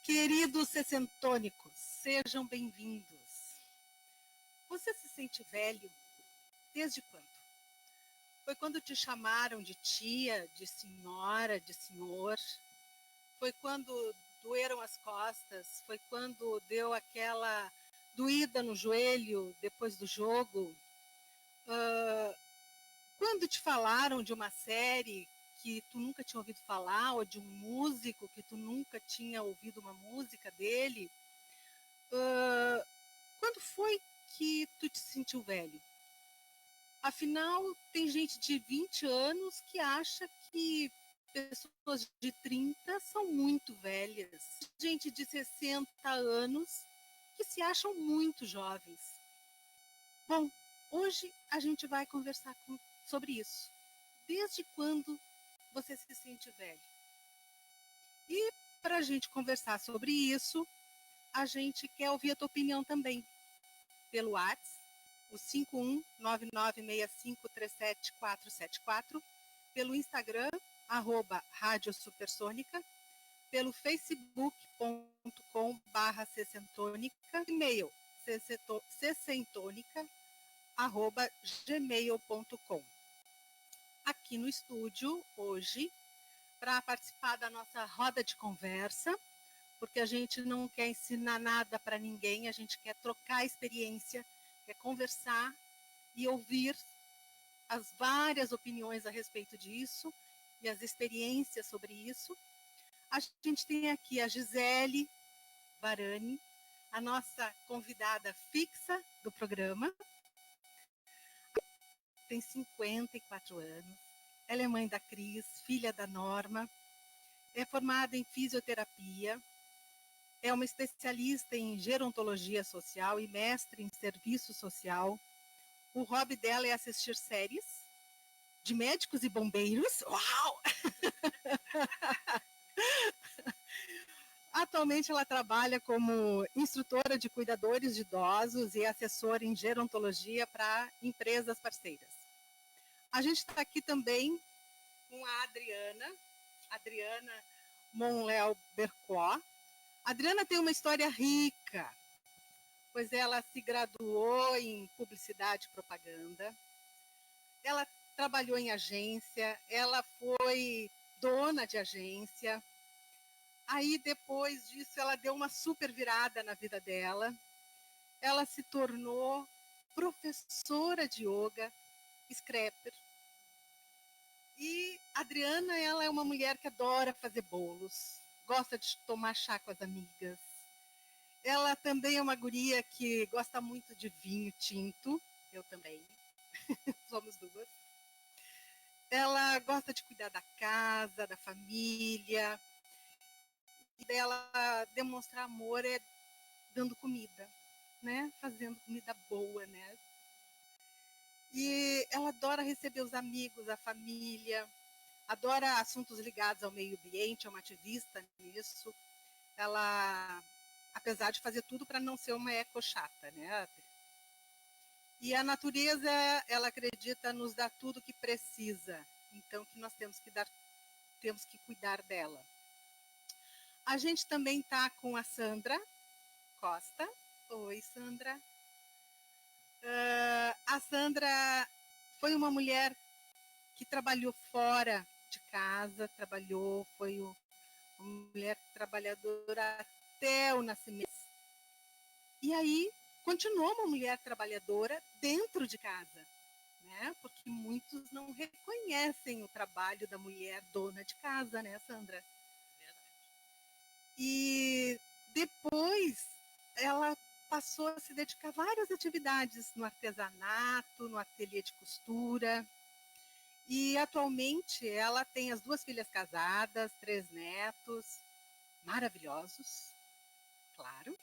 Queridos sessentônicos, sejam bem-vindos. Você se sente velho? Desde quando? Foi quando te chamaram de tia, de senhora, de senhor? Foi quando doeram as costas? Foi quando deu aquela doída no joelho depois do jogo? Quando te falaram de uma série que tu nunca tinha ouvido falar, ou de um músico que tu nunca tinha ouvido uma música dele? Quando foi que tu te sentiu velho? Afinal, tem gente de 20 anos que acha que pessoas de 30 são muito velhas. Gente de 60 anos que se acham muito jovens. Bom, hoje a gente vai conversar sobre isso. Desde quando você se sente velho? E para a gente conversar sobre isso, a gente quer ouvir a tua opinião também. Pelo WhatsApp, o 51996537474, pelo Instagram, @Rádio Supersônica, pelo facebook.com/sessentônica, e-mail sessentônica@gmail.com. Aqui no estúdio, hoje, para participar da nossa roda de conversa, porque a gente não quer ensinar nada para ninguém, a gente quer trocar experiência, quer conversar e ouvir as várias opiniões a respeito disso e as experiências sobre isso. A gente tem aqui a Gisele Varani, a nossa convidada fixa do programa. Tem 54 anos, ela é mãe da Cris, filha da Norma, é formada em fisioterapia, é uma especialista em gerontologia social e mestre em serviço social. O hobby dela é assistir séries de médicos e bombeiros. Uau! Atualmente ela trabalha como instrutora de cuidadores de idosos e assessora em gerontologia para empresas parceiras. A gente está aqui também com a Adriana Monleal Bercois. A Adriana tem uma história rica, pois ela se graduou em publicidade e propaganda, ela trabalhou em agência, ela foi dona de agência. Aí, depois disso, ela deu uma super virada na vida dela. Ela se tornou professora de yoga, scrapper. E a Adriana, ela é uma mulher que adora fazer bolos, gosta de tomar chá com as amigas. Ela também é uma guria que gosta muito de vinho tinto, eu também, somos duas. Ela gosta de cuidar da casa, da família, e dela demonstrar amor é dando comida, né? Fazendo comida boa, né? E ela adora receber os amigos, a família, adora assuntos ligados ao meio ambiente, é uma ativista nisso. Ela, apesar de fazer tudo para não ser uma eco-chata, né? E a natureza, ela acredita nos dar tudo que precisa, então que nós temos que cuidar dela. A gente também está com a Sandra Costa. Oi, Sandra. A Sandra foi uma mulher que trabalhou fora de casa, foi uma mulher trabalhadora até o nascimento. E aí continuou uma mulher trabalhadora dentro de casa, né? Porque muitos não reconhecem o trabalho da mulher dona de casa, né, Sandra? Verdade. E depois ela passou a se dedicar a várias atividades no artesanato, no ateliê de costura. E atualmente ela tem as 2 filhas casadas, 3 netos, maravilhosos, claro.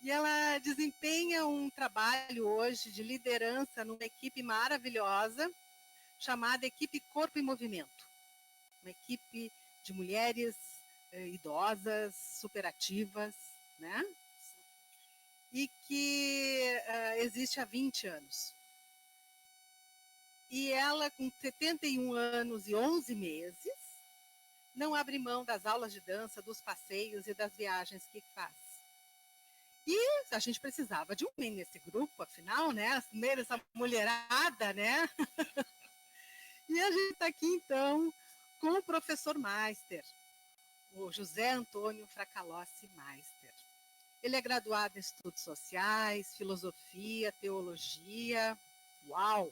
E ela desempenha um trabalho hoje de liderança numa equipe maravilhosa chamada Equipe Corpo e Movimento. Uma equipe de mulheres idosas, superativas, né? E que existe há 20 anos. E ela, com 71 anos e 11 meses, não abre mão das aulas de dança, dos passeios e das viagens que faz. E a gente precisava de um homem nesse grupo, afinal, né? Essa mulherada, né? E a gente está aqui, então, com o professor Meister, o José Antônio Fracalossi Meister. Ele é graduado em Estudos Sociais, Filosofia, Teologia. Uau!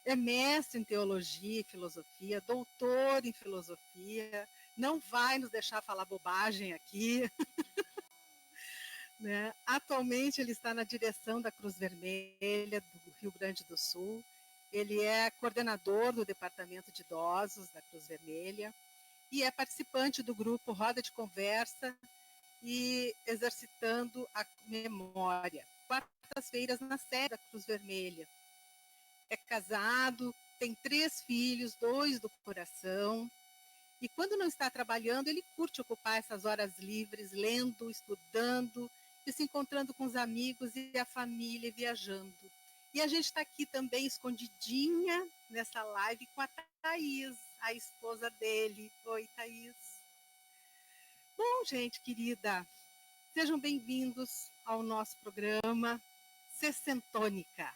É mestre em Teologia e Filosofia, doutor em Filosofia, não vai nos deixar falar bobagem aqui. Né? Atualmente ele está na direção da Cruz Vermelha do Rio Grande do Sul. Ele é coordenador do Departamento de Idosos da Cruz Vermelha e é participante do grupo Roda de Conversa e Exercitando a Memória, quartas-feiras na sede da Cruz Vermelha. É casado, tem 3 filhos, 2 do coração, e quando não está trabalhando, ele curte ocupar essas horas livres, lendo, estudando, e se encontrando com os amigos e a família, viajando. E a gente está aqui também escondidinha nessa live com a Thaís, a esposa dele. Oi, Thaís. Bom, gente querida, sejam bem-vindos ao nosso programa Sessentônica.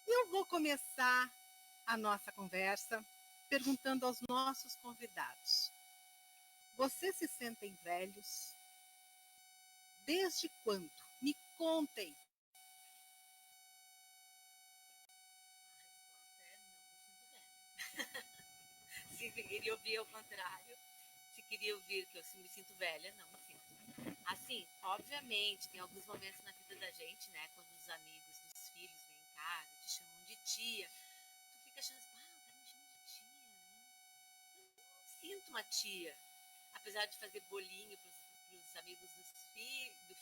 Eu vou começar a nossa conversa perguntando aos nossos convidados: vocês se sentem velhos? Desde quando? Me contem. A resposta é não, me sinto velha. Se queria ouvir ao contrário, se queria ouvir que eu me sinto velha, não me sinto. Assim, obviamente, tem alguns momentos na vida da gente, né? Quando os amigos dos filhos vêm em casa, te chamam de tia, tu fica achando assim, o cara me chama de tia, né? Eu não sinto uma tia. Apesar de fazer bolinho para os amigos do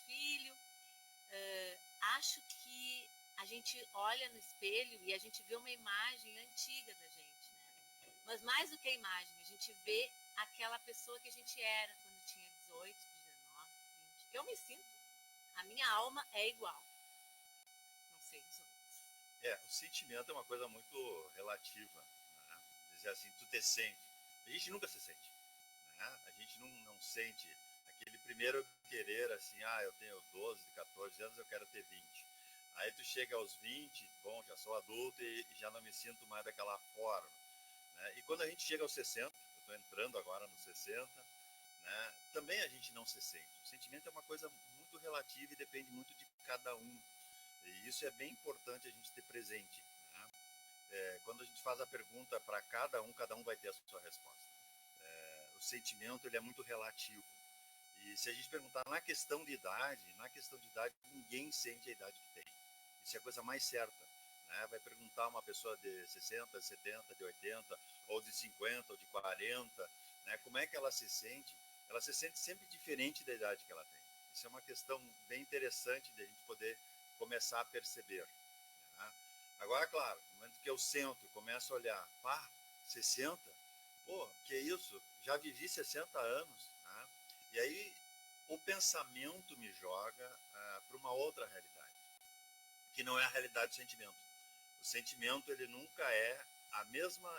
filho, acho que a gente olha no espelho e a gente vê uma imagem antiga da gente, né? Mas mais do que a imagem, a gente vê aquela pessoa que a gente era quando tinha 18, 19, 20. Eu me sinto, a minha alma é igual. Não sei os outros. O sentimento é uma coisa muito relativa, né? Dizer assim, tu te sente. A gente nunca se sente, né? A gente não sente aquele primeiro querer assim, eu tenho 12, 14 anos, eu quero ter 20. Aí tu chega aos 20, bom, já sou adulto e já não me sinto mais daquela forma, né? E quando a gente chega aos 60, eu estou entrando agora nos 60, né? Também a gente não se sente. O sentimento é uma coisa muito relativa e depende muito de cada um. E isso é bem importante a gente ter presente, né? Quando a gente faz a pergunta para cada um vai ter a sua resposta. O sentimento ele é muito relativo. E se a gente perguntar na questão de idade, ninguém sente a idade que tem. Isso é a coisa mais certa, né? Vai perguntar uma pessoa de 60, 70, de 80, ou de 50, ou de 40, né? Como é que ela se sente? Ela se sente sempre diferente da idade que ela tem. Isso é uma questão bem interessante de a gente poder começar a perceber, né? Agora, claro, no momento que eu sento e começo a olhar, 60? Pô, que isso? Já vivi 60 anos, né? E aí o pensamento me joga para uma outra realidade, que não é a realidade do sentimento. O sentimento ele nunca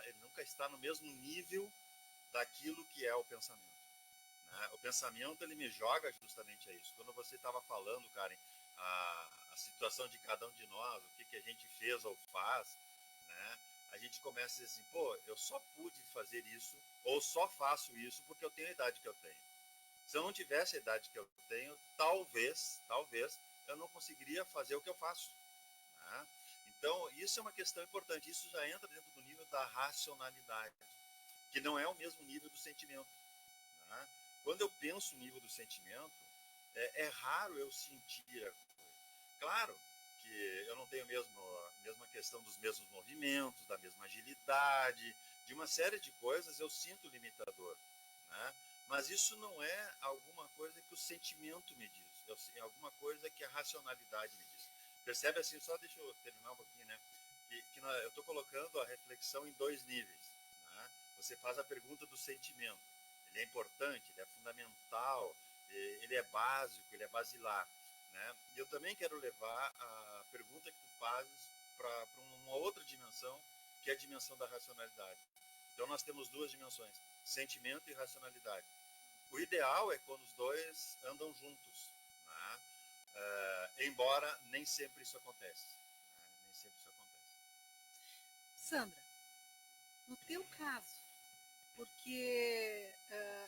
ele nunca está no mesmo nível daquilo que é o pensamento, né? O pensamento ele me joga justamente a isso. Quando você estava falando, Karen, a situação de cada um de nós, o que a gente fez ou faz, né? A gente começa a dizer assim, pô, eu só pude fazer isso ou só faço isso porque eu tenho a idade que eu tenho. Se eu não tivesse a idade que eu tenho, talvez eu não conseguiria fazer o que eu faço, né? Então, isso é uma questão importante. Isso já entra dentro do nível da racionalidade, que não é o mesmo nível do sentimento, né? Quando eu penso no nível do sentimento, é raro eu sentir a coisa. Claro que eu não tenho a mesma questão dos mesmos movimentos, da mesma agilidade, de uma série de coisas eu sinto limitador, né? Mas isso não é alguma coisa que o sentimento me diz, é alguma coisa que a racionalidade me diz. Percebe assim, só deixa eu terminar um pouquinho, né? Eu estou colocando a reflexão em 2 níveis, né? Você faz a pergunta do sentimento. Ele é importante, ele é fundamental, ele é básico, ele é basilar, né? E eu também quero levar a pergunta que tu fazes para uma outra dimensão, que é a dimensão da racionalidade. Então nós temos duas dimensões, sentimento e racionalidade. O ideal é quando os dois andam juntos, né? Embora nem sempre isso acontece. Né? Nem sempre isso acontece. Sandra, no teu caso, porque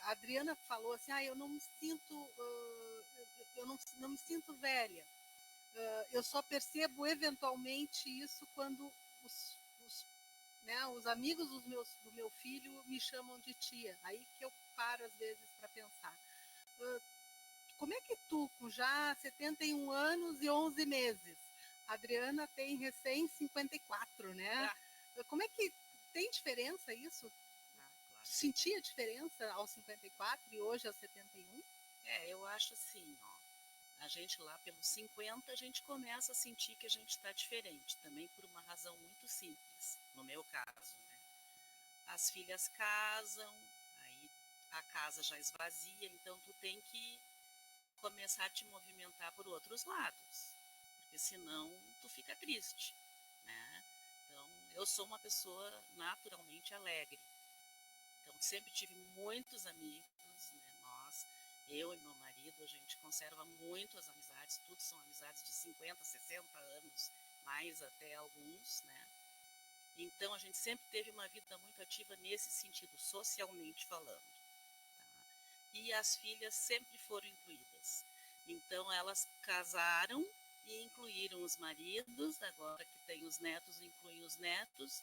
a Adriana falou assim, eu não me sinto, não me sinto velha. Eu só percebo eventualmente isso quando os amigos do meu filho me chamam de tia. Aí que eu paro às vezes para pensar. Como é que tu, com já 71 anos e 11 meses, a Adriana tem recém 54, né? Como é que tem diferença isso? Claro. Sentia diferença aos 54 e hoje aos 71? Eu acho assim, a gente lá pelos 50, a gente começa a sentir que a gente está diferente, também por uma razão muito simples, no meu caso, né? As filhas casam, aí a casa já esvazia, então tu tem que começar a te movimentar por outros lados, porque senão tu fica triste, né? Então, eu sou uma pessoa naturalmente alegre, então sempre tive muitos amigos, né? Eu e meu marido, a gente conserva muito as amizades, tudo são amizades de 50, 60 anos, mais até alguns, né? Então a gente sempre teve uma vida muito ativa nesse sentido, socialmente falando. Tá? E as filhas sempre foram incluídas. Então elas casaram e incluíram os maridos, agora que tem os netos, incluem os netos.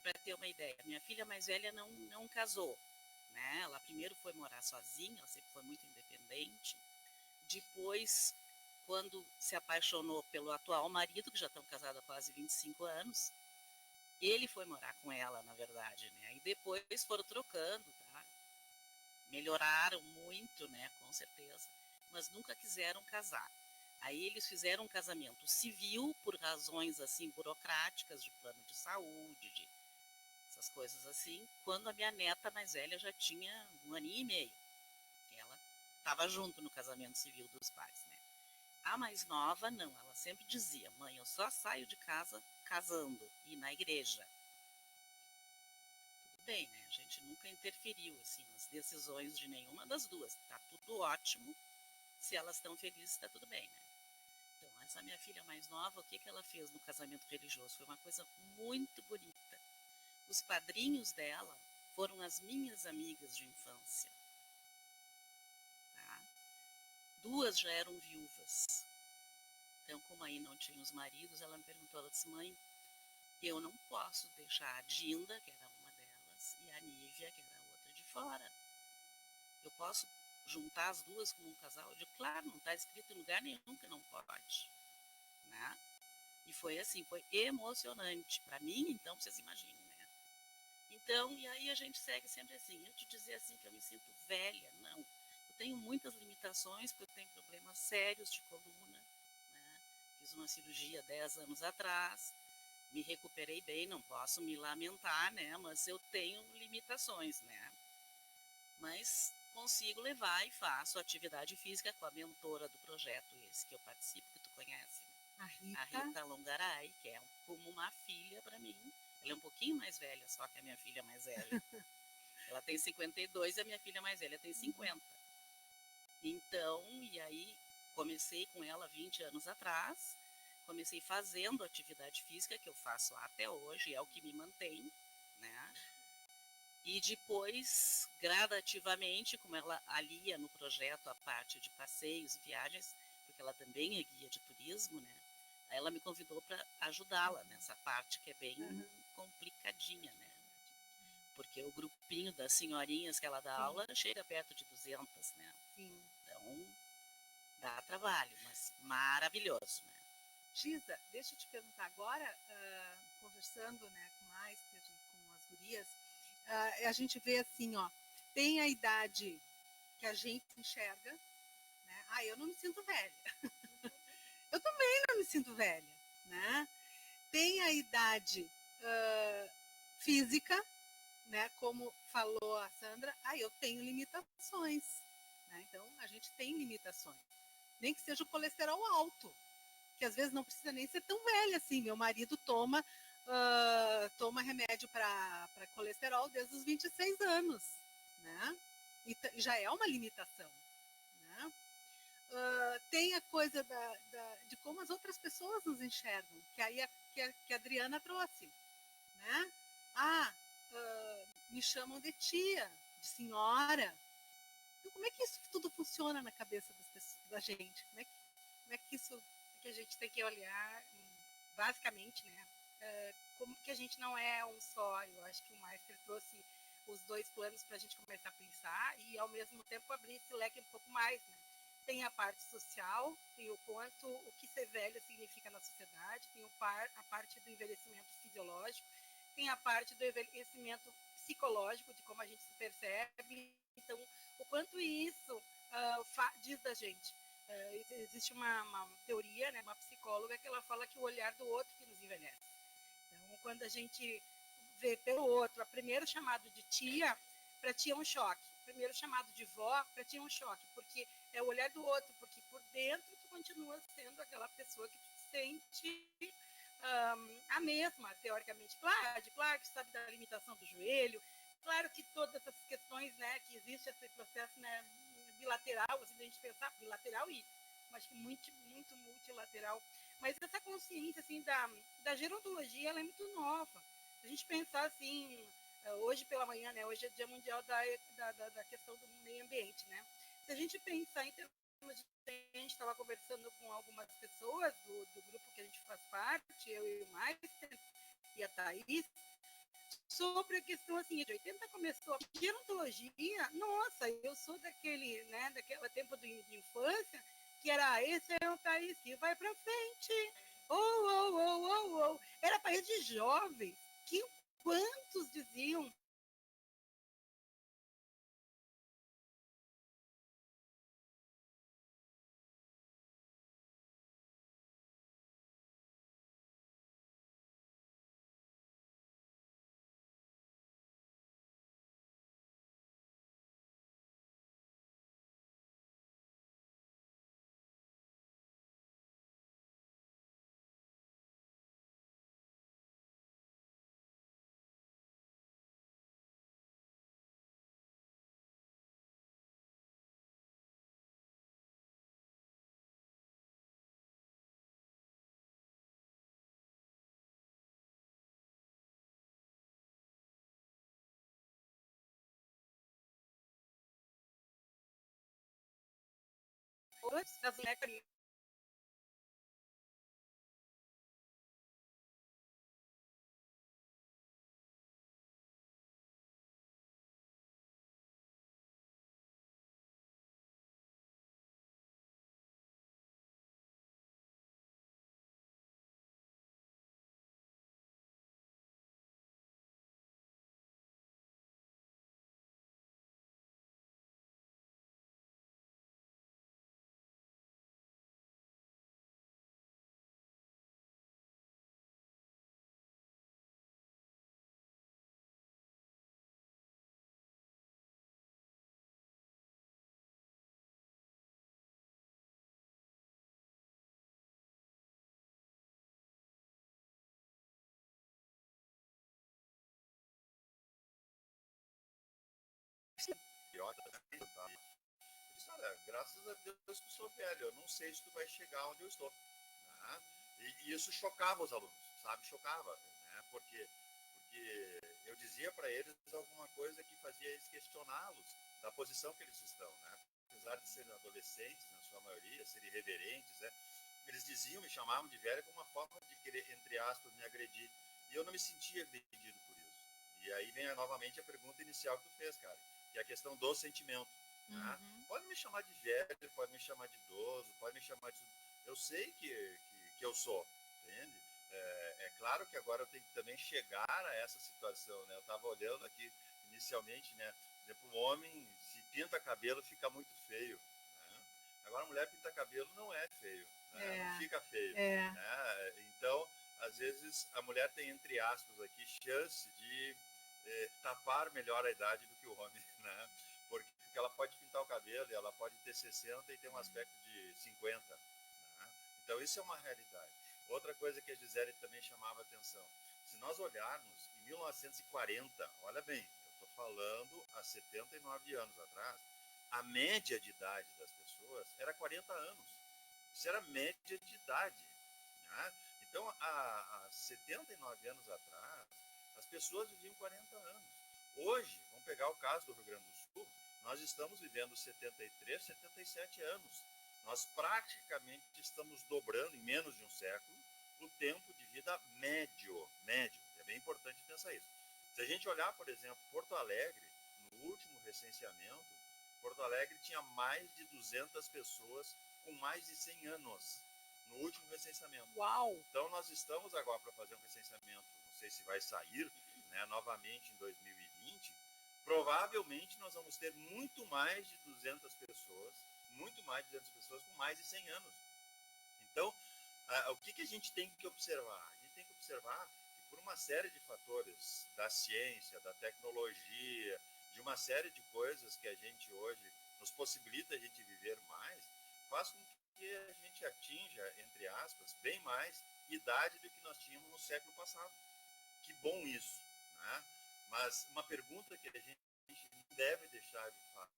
Para ter uma ideia, minha filha mais velha não casou. Né? Ela primeiro foi morar sozinha, ela sempre foi muito independente. Depois, quando se apaixonou pelo atual marido, que já estão casados há quase 25 anos, ele foi morar com ela, na verdade, né? E depois foram trocando, tá? Melhoraram muito, né? Com certeza, mas nunca quiseram casar. Aí eles fizeram um casamento civil por razões assim burocráticas, de plano de saúde, de essas coisas assim, quando a minha neta mais velha já tinha 1 ano e meio. Ela estava junto no casamento civil dos pais, né? A mais nova, não, ela sempre dizia, mãe, eu só saio de casa casando e na igreja. Tudo bem, né? A gente nunca interferiu, assim, nas decisões de nenhuma das duas. Tá tudo ótimo, se elas estão felizes, tá tudo bem, né? Então, essa minha filha mais nova, o que ela fez no casamento religioso? Foi uma coisa muito bonita. Os padrinhos dela foram as minhas amigas de infância. Tá? 2 já eram viúvas. Então, como aí não tinha os maridos, ela me perguntou, ela disse, mãe, eu não posso deixar a Dinda, que era uma delas, e a Nívia, que era a outra, de fora. Eu posso juntar as duas como um casal? Eu digo, claro, não está escrito em lugar nenhum que não pode. Né? E foi assim, foi emocionante. Para mim, então, vocês imaginem, né? Então, e aí a gente segue sempre assim. Eu te dizer assim que eu me sinto velha, não. Eu tenho muitas limitações, porque eu tenho problemas sérios de coluna. Né? Fiz uma cirurgia 10 anos atrás, me recuperei bem, não posso me lamentar, né? Mas eu tenho limitações, né? Mas consigo levar e faço atividade física com a mentora do projeto esse que eu participo, que tu conhece, né? A Rita Longaray, que é como uma filha para mim. Ela é um pouquinho mais velha, só que a minha filha mais velha. Ela tem 52 e a minha filha mais velha tem 50. Então, e aí comecei com ela 20 anos atrás, comecei fazendo atividade física, que eu faço até hoje, é o que me mantém, né? E depois, gradativamente, como ela alia no projeto a parte de passeios e viagens, porque ela também é guia de turismo, né? Aí ela me convidou para ajudá-la nessa parte que é bem complicadinha, né? Porque o grupinho das senhorinhas que ela dá aula chega perto de 200, né? Sim. Então, dá trabalho, mas maravilhoso, né? Gisa, deixa eu te perguntar agora, conversando, né, com o Meister e com as gurias, a gente vê assim, ó, tem a idade que a gente enxerga, né? Eu não me sinto velha. Eu também não me sinto velha, né? Tem a idade física, né? Como falou a Sandra, eu tenho limitações, né? Então a gente tem limitações, nem que seja o colesterol alto, que às vezes não precisa nem ser tão velha assim. Meu marido toma toma remédio para colesterol desde os 26 anos, né? E já é uma limitação, né? Tem a coisa de como as outras pessoas nos enxergam, que aí que a Adriana trouxe, né? Me chamam de tia, de senhora. Então, como é que isso tudo funciona na cabeça das pessoas, da gente? Como é que isso... É que a gente tem que olhar, basicamente, né? Como que a gente não é um só. Eu acho que o Meister trouxe os dois planos para a gente começar a pensar e, ao mesmo tempo, abrir esse leque um pouco mais, né? Tem a parte social, tem o que ser velho significa na sociedade, tem a parte do envelhecimento fisiológico, tem a parte do envelhecimento psicológico, de como a gente se percebe. Então, o quanto isso diz da gente. Existe uma teoria, né, uma psicóloga, que ela fala que o olhar do outro que nos envelhece. Então, quando a gente vê pelo outro, a primeiro chamado de tia, para ti é um choque. Primeiro chamado de vó, para ti é um choque, porque é o olhar do outro, porque por dentro tu continua sendo aquela pessoa que tu te sente a mesma, teoricamente. Claro que sabe da limitação do joelho, claro que todas essas questões, né, que existe esse processo, né, bilateral, assim, da gente pensar bilateral e acho que muito multilateral, mas essa consciência assim da gerontologia, ela é muito nova. Se a gente pensar assim, hoje pela manhã, né, hoje é Dia Mundial da questão do meio ambiente, né? Se a gente pensar em termos de... A gente estava conversando com algumas pessoas do grupo que a gente faz parte, eu e o Meister e a Thaís, sobre a questão assim, de 80 começou a gerontologia. Nossa, eu sou daquele tempo de infância, que era, esse é um país que vai para frente. Era país de jovens, que quantos diziam antes das bonecas. Tá? Eu disse, olha, graças a Deus que eu sou velho, eu não sei se tu vai chegar onde eu estou. Né? E isso chocava os alunos, sabe? Chocava, né? Porque eu dizia para eles alguma coisa que fazia eles questioná-los da posição que eles estão, né? Apesar de serem adolescentes, na sua maioria, serem irreverentes, né? Eles diziam, me chamavam de velho como uma forma de querer, entre aspas, me agredir. E eu não me sentia agredido por isso. E aí vem novamente a pergunta inicial que tu fez, cara, que é a questão do sentimento. Né? Pode me chamar de velho, pode me chamar de idoso, pode me chamar de... Eu sei que eu sou, entende? É claro que agora eu tenho que também chegar a essa situação, né? Eu estava olhando aqui inicialmente, né? Por exemplo, o homem, se pinta cabelo, fica muito feio. Né? Agora, a mulher pinta cabelo não é feio, né? Não fica feio. Né? Então, às vezes, a mulher tem, entre aspas, aqui, chance de tapar melhor a idade do que o homem, né? Porque ela pode pintar o cabelo e ela pode ter 60 e ter um aspecto de 50. Né? Então, isso é uma realidade. Outra coisa que a Gisele também chamava atenção. Se nós olharmos em 1940, olha bem, eu estou falando há 79 anos atrás, a média de idade das pessoas era 40 anos. Isso era média de idade. Né? Então, há 79 anos atrás, as pessoas viviam 40 anos. Hoje, vamos pegar o caso do Rio Grande do Sul, nós estamos vivendo 73, 77 anos. Nós praticamente estamos dobrando, em menos de um século, o tempo de vida médio. Médio. É bem importante pensar isso. Se a gente olhar, por exemplo, Porto Alegre, no último recenseamento, Porto Alegre tinha mais de 200 pessoas com mais de 100 anos no último recenseamento. Uau! Então, nós estamos agora para fazer um recenseamento, não sei se vai sair, né, novamente em 2020, provavelmente nós vamos ter muito mais de 200 pessoas, com mais de 100 anos. Então, o que a gente tem que observar? A gente tem que observar que por uma série de fatores da ciência, da tecnologia, de uma série de coisas que a gente hoje nos possibilita a gente viver mais, faz com que a gente atinja, entre aspas, bem mais idade do que nós tínhamos no século passado. Que bom isso, né? Mas uma pergunta que a gente não deve deixar de falar.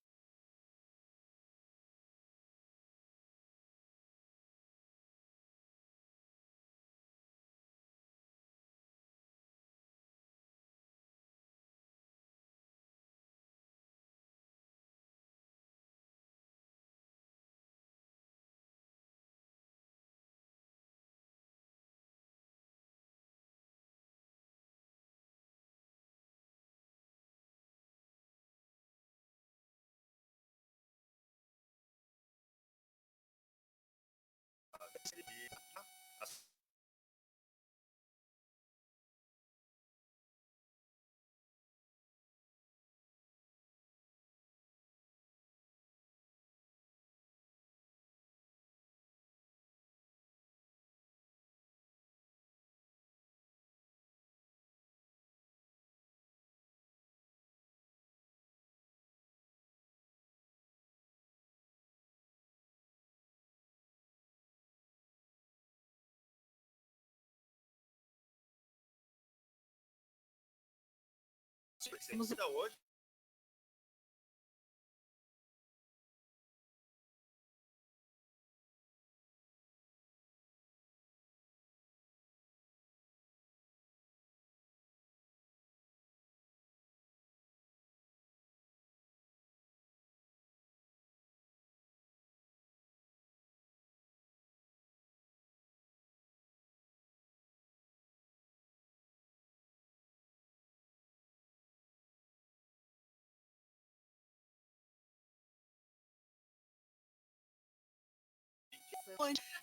Ainda hoje,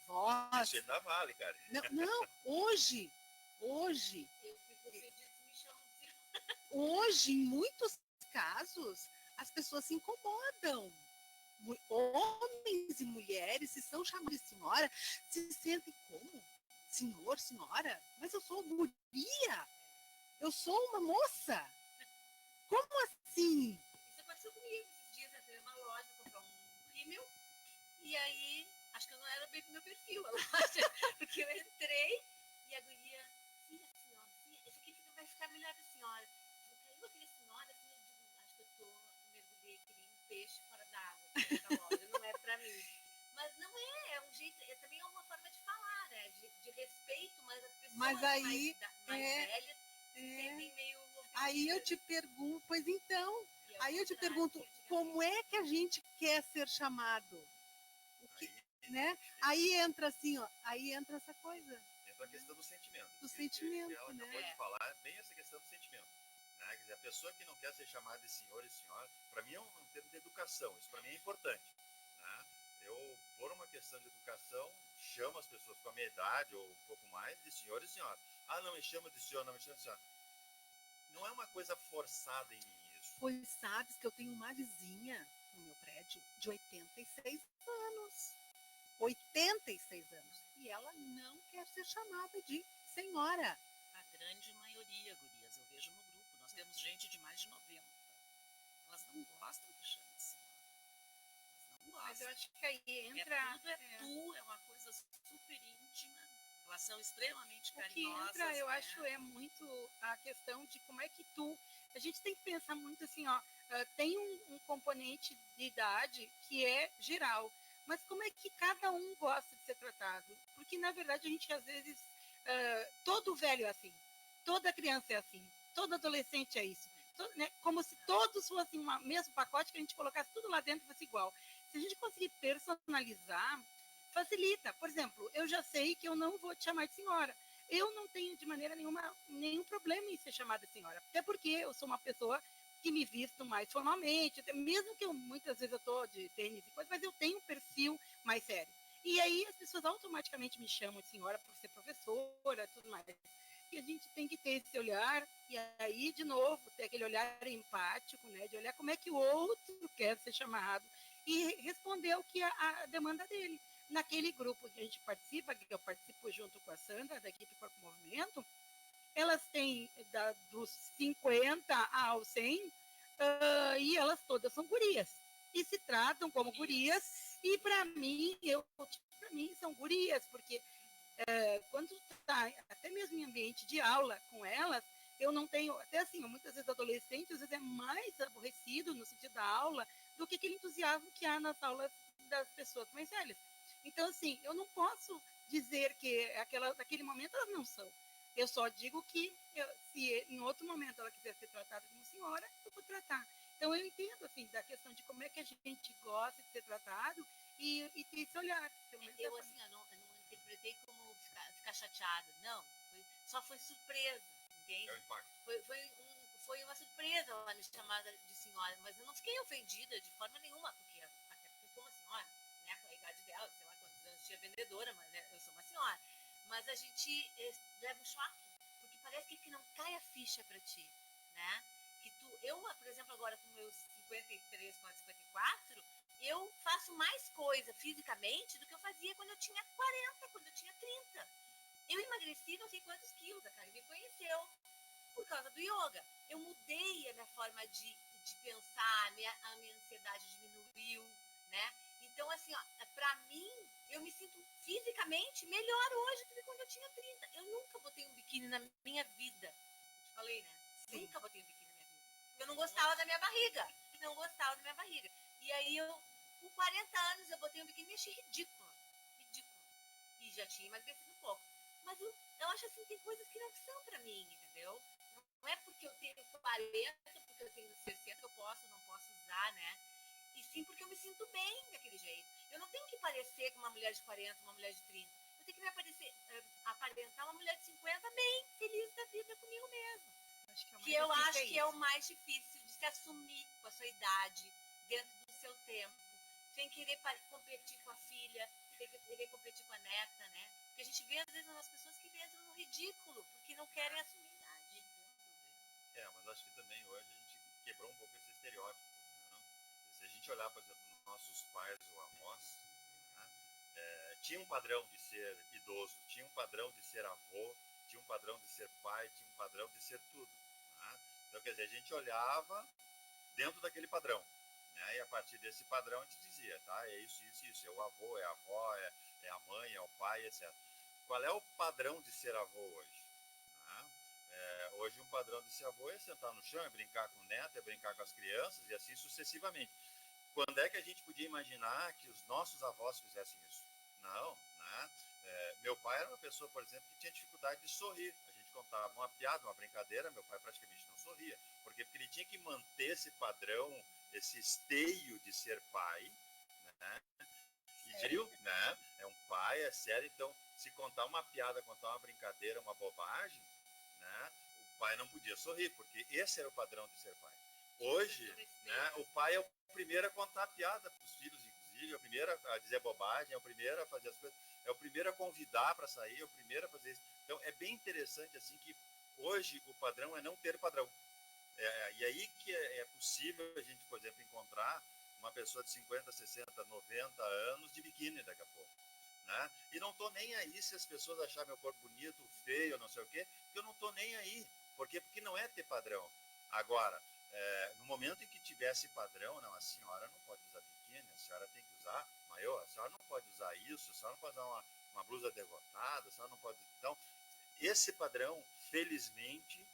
Voz. isso ainda vale, cara. Não, hoje, Eu fico ofendida se me chamam de hoje, em muitos casos, as pessoas se incomodam. Homens e mulheres, se são chamados de senhora, se sentem como? Senhor, senhora? Mas eu sou guria. Eu sou uma moça. Como assim? Isso aconteceu comigo esses dias. Entrei numa loja comprar um rímel. E aí, acho que eu não era bem pro meu perfil a loja, porque eu entrei e a guria, sim, a senhora, sim, esse aqui vai ficar melhor da senhora. Eu caiu aquele senhora, assim, eu digo, acho que eu tô mergulhei que nem um peixe fora d'água nessa loja, não é pra mim. Mas não é um jeito, também é uma forma de falar, né? De respeito, mas as pessoas Mas aí, mais velhas se sentem meio ofendidas. Aí eu te pergunto, pois então, E ao aí eu te contrário, pergunto, que antigamente. como é que a gente quer ser chamado? O que, Aí, né? Aí entra assim, ó, aí entra essa coisa. entra a questão do sentimento. Do que sentimento, ela né? acabou de falar, é bem essa questão do sentimento. Né? Quer dizer, a pessoa que não quer ser chamada de senhor e senhora, para mim é um termo de educação, isso para mim é importante. Né? Eu, por uma questão de educação, chamo as pessoas com a minha idade ou um pouco mais de senhor e senhora. Ah, não me chama de senhor, não me chama de senhora. Não é uma coisa forçada em mim isso. Pois sabes que eu tenho uma vizinha no meu prédio de 86 anos. 86 anos. E ela não quer ser chamada de senhora. A grande maioria, gurias, eu vejo no grupo. Nós temos gente de mais de 90. Elas não gostam que chame de senhora. Elas não gostam. Mas eu acho que aí entra. Tudo é tu, é uma coisa super íntima. Elas são extremamente O que carinhosas. entra, eu né? acho, é muito a questão de como é que a gente tem que pensar muito assim, ó, tem um componente de idade que é geral, mas como é que cada um gosta de ser tratado? Porque, na verdade, a gente, às vezes, todo velho é assim, toda criança é assim, todo adolescente é isso. Né? Como se todos fossem o mesmo pacote, que a gente colocasse tudo lá dentro e fosse igual. Se a gente conseguir personalizar, facilita. Por exemplo, eu já sei que eu não vou te chamar de senhora. Eu não tenho de maneira nenhuma nenhum problema em ser chamada de senhora, até porque eu sou uma pessoa que me visto mais formalmente, mesmo que eu muitas vezes eu tô de tênis e coisa, mas eu tenho um perfil mais sério. E aí as pessoas automaticamente me chamam de senhora por ser professora, tudo mais. E a gente tem que ter esse olhar, e aí, de novo, ter aquele olhar empático, né, de olhar como é que o outro quer ser chamado e responder o que é a demanda dele. Naquele grupo que a gente participa, que eu participo junto com a Sandra, da equipe Corpo Movimento, elas têm dos 50 aos 100, e elas todas são gurias. E se tratam como gurias, e para mim, são gurias, porque quando está, até mesmo em ambiente de aula com elas, eu não tenho, até assim, muitas vezes adolescente, às vezes é mais aborrecido no sentido da aula do que aquele entusiasmo que há nas aulas das pessoas mais velhas. Então, assim, eu não posso dizer que naquele momento elas não são. Eu só digo que se em outro momento ela quiser ser tratada como senhora, eu vou tratar. Então, eu entendo, assim, da questão de como é que a gente gosta de ser tratado e ter esse olhar. Eu, assim, eu não interpretei como ficar chateada. Não, só foi surpresa, entende? É o impacto. Foi uma surpresa ela me chamar de senhora, mas eu não fiquei ofendida de forma nenhuma, porque até porque como uma senhora, né, com a idade dela, sei lá quantos anos tinha vendedora, mas eu sou uma senhora. Mas a gente leva um choque, porque parece que não cai a ficha para ti, né? Eu, por exemplo, agora com meus 53, quase 54, eu faço mais coisa fisicamente do que eu fazia quando eu tinha 40, quando eu tinha 30. Eu emagreci não sei quantos quilos, a Karen me conheceu por causa do yoga. Eu mudei a minha forma de pensar, a minha ansiedade diminuiu, né? Então, assim, pra mim, eu me sinto fisicamente melhor hoje do que quando eu tinha 30. Eu nunca botei um biquíni na minha vida. Eu te falei, né? Sim. Nunca botei um biquíni na minha vida. Eu não gostava da minha barriga. Não gostava da minha barriga. E aí, com 40 anos, eu botei um biquíni e me achei ridícula. Ridícula. E já tinha emagrecido um pouco. Mas eu acho assim, tem coisas que não são pra mim, entendeu? Não é porque eu tenho 40, porque eu tenho 60 que eu posso, não posso usar, né? E sim porque eu me sinto bem daquele jeito. Eu não tenho que parecer com uma mulher de 40, uma mulher de 30. Eu tenho que aparentar uma mulher de 50 bem, feliz da vida comigo mesma. Que eu acho que é o mais difícil, de se assumir com a sua idade, dentro do seu tempo, sem querer competir com a filha, sem querer competir com a neta, né? Porque a gente vê, às vezes, as pessoas que entram no ridículo, porque não querem assumir a idade. Mas acho que também hoje a gente quebrou um pouco esse estereótipo. Né? Se a gente olhar, por exemplo, nossos pais ou avós, né? Tinha um padrão de ser idoso, tinha um padrão de ser avô, tinha um padrão de ser pai, tinha um padrão de ser tudo. Né? Então, quer dizer, a gente olhava dentro daquele padrão. Né? E a partir desse padrão a gente dizia, tá? É isso, isso, isso. É o avô, é a avó, é a mãe, é o pai, etc. Qual é o padrão de ser avô hoje? Né? Hoje um padrão de ser avô é sentar no chão, é brincar com o neto, é brincar com as crianças e assim sucessivamente. Quando é que a gente podia imaginar que os nossos avós fizessem isso? Não, né? Meu pai era uma pessoa, por exemplo, que tinha dificuldade de sorrir. A gente contava uma piada, uma brincadeira, meu pai praticamente não sorria. Porque ele tinha que manter esse padrão, esse esteio de ser pai, né? E viu, né? É um pai, é sério. Então, se contar uma piada, contar uma brincadeira, uma bobagem, né? O pai não podia sorrir, porque esse era o padrão de ser pai. Hoje, né, o pai é o primeiro a contar piada para os filhos, inclusive, é o primeiro a dizer bobagem, é o primeiro a fazer as coisas, é o primeiro a convidar para sair, é o primeiro a fazer isso. Então, é bem interessante, assim, que hoje o padrão é não ter padrão. E aí que é possível a gente, por exemplo, encontrar uma pessoa de 50, 60, 90 anos de biquíni daqui a pouco. Né? E não estou nem aí se as pessoas acharem meu corpo bonito, feio, não sei o quê, porque eu não estou nem aí. Por quê? Porque não é ter padrão. Agora, no momento em que tivesse padrão, não, a senhora não pode usar biquíni, a senhora tem que usar maiô, a senhora não pode usar isso, a senhora não pode usar uma blusa decotada, só não pode. Então, esse padrão, felizmente,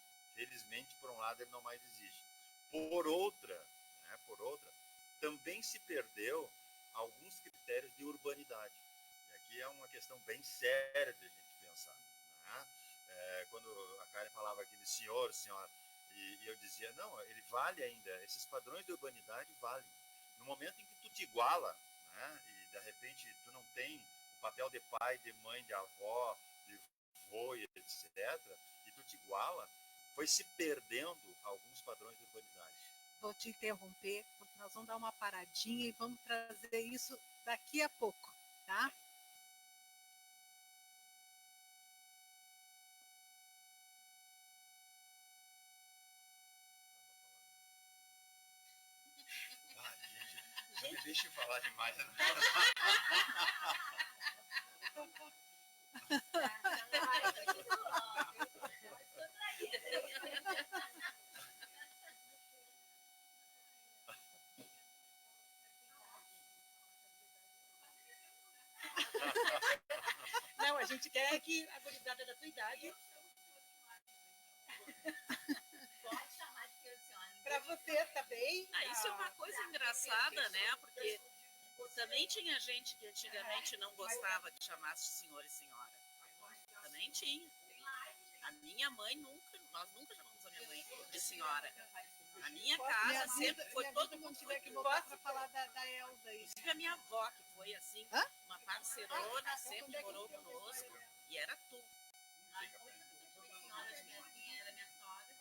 por um lado, ele não mais existe. Por outra, também se perdeu alguns critérios de urbanidade. E aqui é uma questão bem séria de a gente pensar. Né? Quando a Karen falava aqui de senhor, senhora, e eu dizia, não, ele vale ainda, esses padrões de urbanidade valem. No momento em que tu te iguala, né, e de repente tu não tem o papel de pai, de mãe, de avó, de vô, etc., e tu te iguala, foi se perdendo alguns padrões de urbanidade. Vou te interromper, porque nós vamos dar uma paradinha e vamos trazer isso daqui a pouco, tá? Gente, me deixe falar demais. Né? Não, a gente quer que a gurizada da tua idade. Pode chamar de senhora. Para você, tá bem? Isso é uma coisa engraçada, né? Porque também tinha gente que antigamente não gostava que chamasse de senhor e senhora. Também tinha. A minha mãe nós nunca chamamos a minha mãe de senhora. Na minha casa sempre foi todo mundo que voltar para falar da Elza aí. Inclusive a minha avó, que foi assim, uma parceirona, sempre morou conosco, e era tu. A única pessoa que chamei senhora, acho que era minha sogra.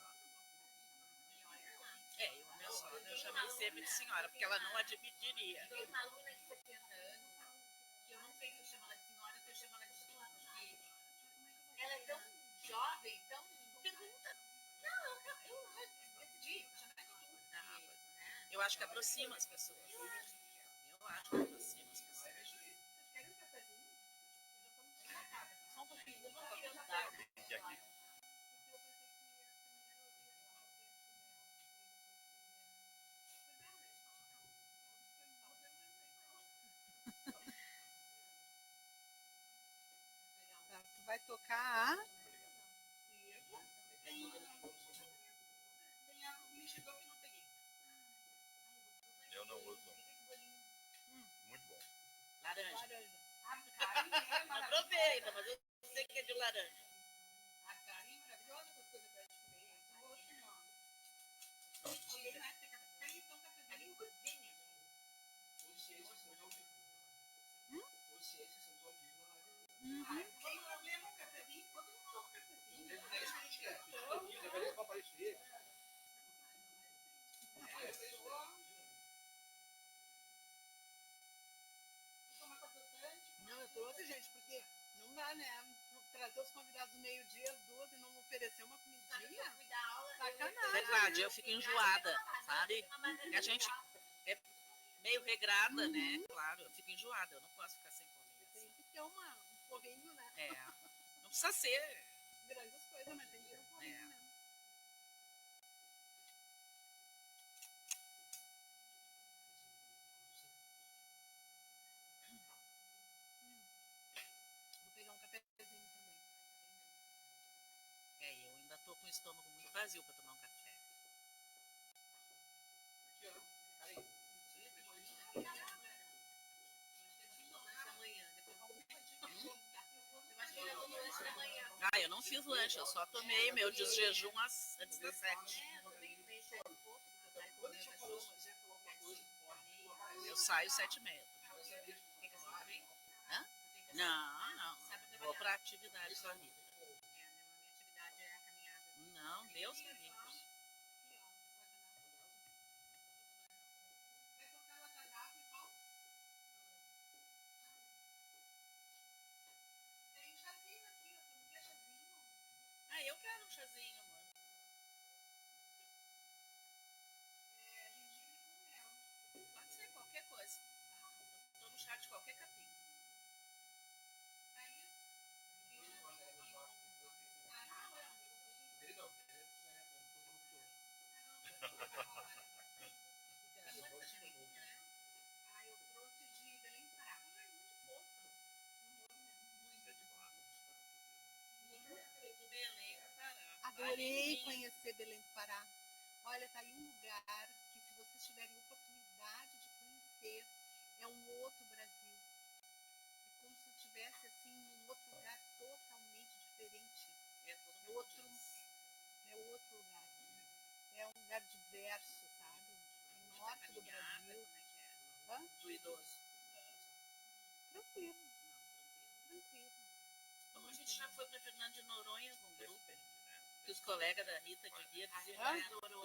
Eu, minha sogra, eu chamei sempre de senhora, porque ela não admitiria. Tem uma aluna de 70 anos, que eu não sei se eu chamo ela de senhora ou se eu chamo ela de tu, porque ela é tão jovem, tão... Pergunta. Não, eu já decidi, chamar de tu. Eu acho que aproxima as pessoas. Eu acho que aproxima as pessoas. Vocês querem um cafezinho? Só um pouquinho. E aqui? Tá, tu vai tocar a... Tem a mexedor que não peguei. Eu não uso. Muito bom. Laranja. A Karen é Não provei ainda, mas eu sei que é de laranja. A Karen é maravilhosa com as coisas pra gente comer. Eu sou ótimo, ó. Cheguei mais, tem então cafezinho. Cozinha. Não tem problema, um cafezinho. Todo mundo toma um cafezinho. É isso que a gente quer. Já queremos uma palestra. Não, eu trouxe, gente, porque não dá, né? Trazer os convidados do meio-dia, às 2 e não oferecer uma comidinha. Sacanagem. Verdade, eu fico enjoada, sabe? A gente é meio regrada, né? Claro, eu fico enjoada, eu não posso ficar sem comer. Tem que ter um porrinho, né? Não precisa ser. Grandes coisas, mas tem que ter um porrinho, né? Vou pegar um cafezinho também. Eu ainda tô com o estômago muito vazio para tomar um café. Eu não fiz lanche, eu só tomei meu desjejum antes das 7. Eu saio 7h30. Não. Vou pra atividade com a Anitta. Não, Deus me livre. Eu quero um chazinho, amor. Pode ser qualquer coisa. Eu tomo chá de qualquer capim. Eu trouxe de Belém do Pará. Muito fofa. adorei conhecer Belém do Pará. Olha, tá aí um lugar que, se vocês tiverem oportunidade de conhecer, é um outro Brasil. É como se eu estivesse assim num outro lugar totalmente diferente. É outro, é outro lugar. É um lugar diverso, sabe? O norte do Brasil. Como é que é? Hã? Do idoso. Tranquilo, tranquilo. Bom, a gente já foi para Fernando de Noronha com um grupo. Depende, né? Que os colegas da Rita de guia diziam Hã?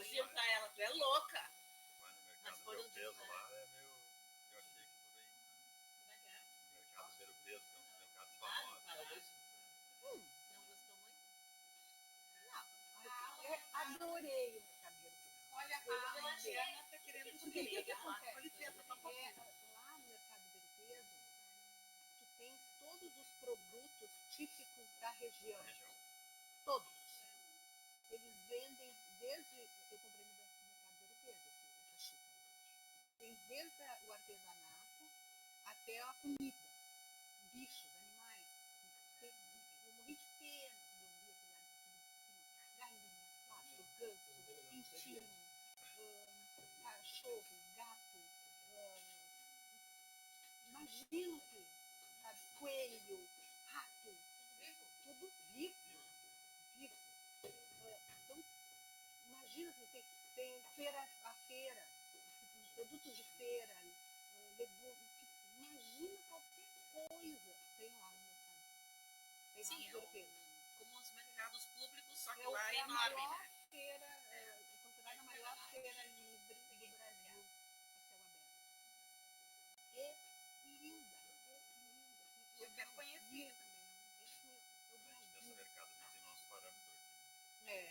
diziam pra ela, tu é louca. Vai no Mas mercado foram ver o peso de- lá, é meio. Eu achei que foi bem. Como é que é? No mercado ver o peso, que é um dos mercados Ah, no famosos. Pará. Não gostou muito? Adorei o mercado de Peso. Olha, a amei. Mariana está querendo Porque o que dizer. acontece? Com licença, só um pouquinho. Lá no mercado Ver o Peso, tu tens todos os produtos típicos da região. Na região. Todos. Eles vendem desde. Eu comprei no mercado Ver o Peso, essa xícara. Tem desde o artesanato até a comida. Bichos, animais. Eu morri de pena quando eu vi aquele galinha, pato, ganso, pintinho, cachorro, gato, imagina o que, sabe? Coelho, rato, tudo vivo, vivo. Então, imagina assim, tem feira, a feira, produtos de feira, legumes, imagina qualquer coisa tem lá no mercado. Tem lá Sim, no Ver o Peso. como os mercados públicos, só que É lá é a enorme, maior né? feira, é considerada a maior feira livre do Brasil a céu aberto. É linda, é linda. Eu quero conhecer também. Esse é o A gente pensa Brasil. mercado, a gente tem nosso parâmetro aqui. É,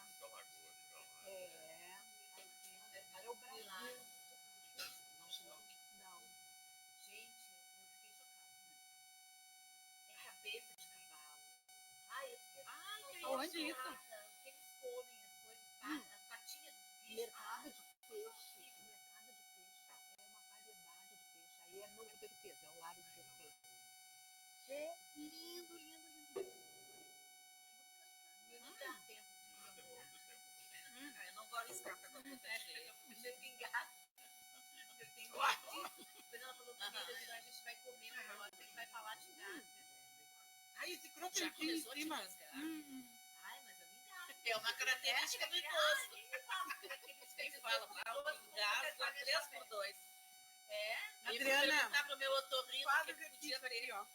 Fica a lagoa, fica lá. é o Brasil. Não. Gente, eu fiquei chocada. É cabeça de cavalo. Ai, eu fiquei Aonde isso? chocada. O que eles comem, as coisas, as patinhas do bicho. Mercado de peixe. Mercado de peixe. É uma variedade de peixe. Aí é no Ver o Peso, é ao lado do Ver o Peso. É lindo, lindo, lindo. Não dá tempo de Não tem muito tempo. Eu não vou arriscar, tá com a boca cheia. Você tem gato. Eu tenho gato. Quando ela falou comida, eu digo, a gente vai comer um negócio, ele vai falar de gato. Ai, esse Já crocantinho em começou a te cima. rasgar? Ai, mas eu me engasgo. É uma característica do idoso. Quem me fala? Aqueles Quem feitos fala, do ah, idoso, o engasgo é 3x2. É? Adriana, perguntar pro meu otorrino Faz que ele exercício podia ter. aqui, ó.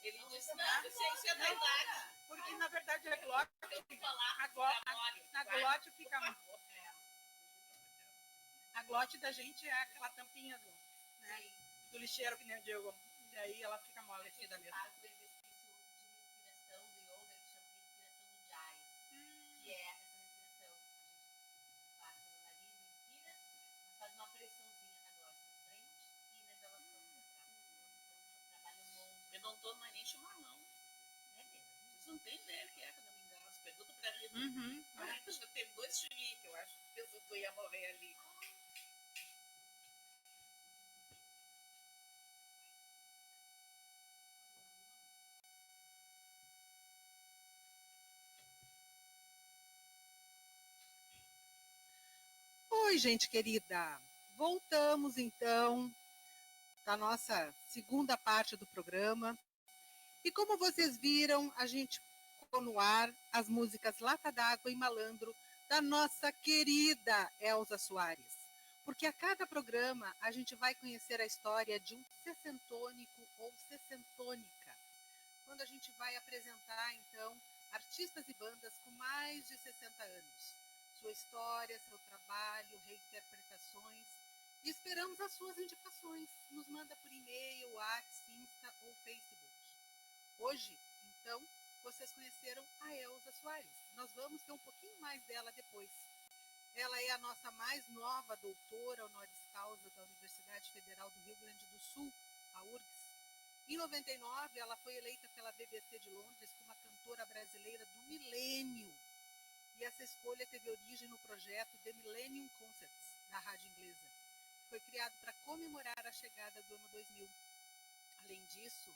Ele disse, não, isso é da idade. Porque na verdade a glote, Eu vou falar a pra glote, mole. na glote fica. Por favor. A glote da gente é aquela tampinha né, Sim. do lixeiro que nem eu digo. E aí ela fica amolecida mesmo. Faz o exercício de respiração do yoga que chama respiração do Jai, que é essa respiração. A gente faz pelo nariz, inspira, mas faz uma pressãozinha na glote na frente e na exalação pra trás. Então, trabalha um monte. Eu não tomo mais nem chimarrão. É mesmo. Vocês não têm ideia que é quando eu me engasgo. Pergunta pra Rita. Uhum. A Rita já teve 2 chiliques, eu acho que pensou que eu ia morrer ali. Oi, gente querida. Voltamos então da nossa segunda parte do programa. E como vocês viram, a gente colocou no ar as músicas Lata d'Água e Malandro da nossa querida Elza Soares. Porque a cada programa a gente vai conhecer a história de um sessentônico ou sessentônica. Quando a gente vai apresentar, então, artistas e bandas com mais de 60 anos. Sua história, seu trabalho, reinterpretações. E esperamos as suas indicações. Nos manda por e-mail, WhatsApp, Insta ou Facebook. Hoje, então, vocês conheceram a Elza Soares. Nós vamos ter um pouquinho mais dela depois. Ela é a nossa mais nova doutora honoris causa da Universidade Federal do Rio Grande do Sul, a URGS. Em 99, ela foi eleita pela BBC de Londres como a cantora brasileira do milênio. E essa escolha teve origem no projeto The Millennium Concerts, da rádio inglesa, que foi criado para comemorar a chegada do ano 2000. Além disso,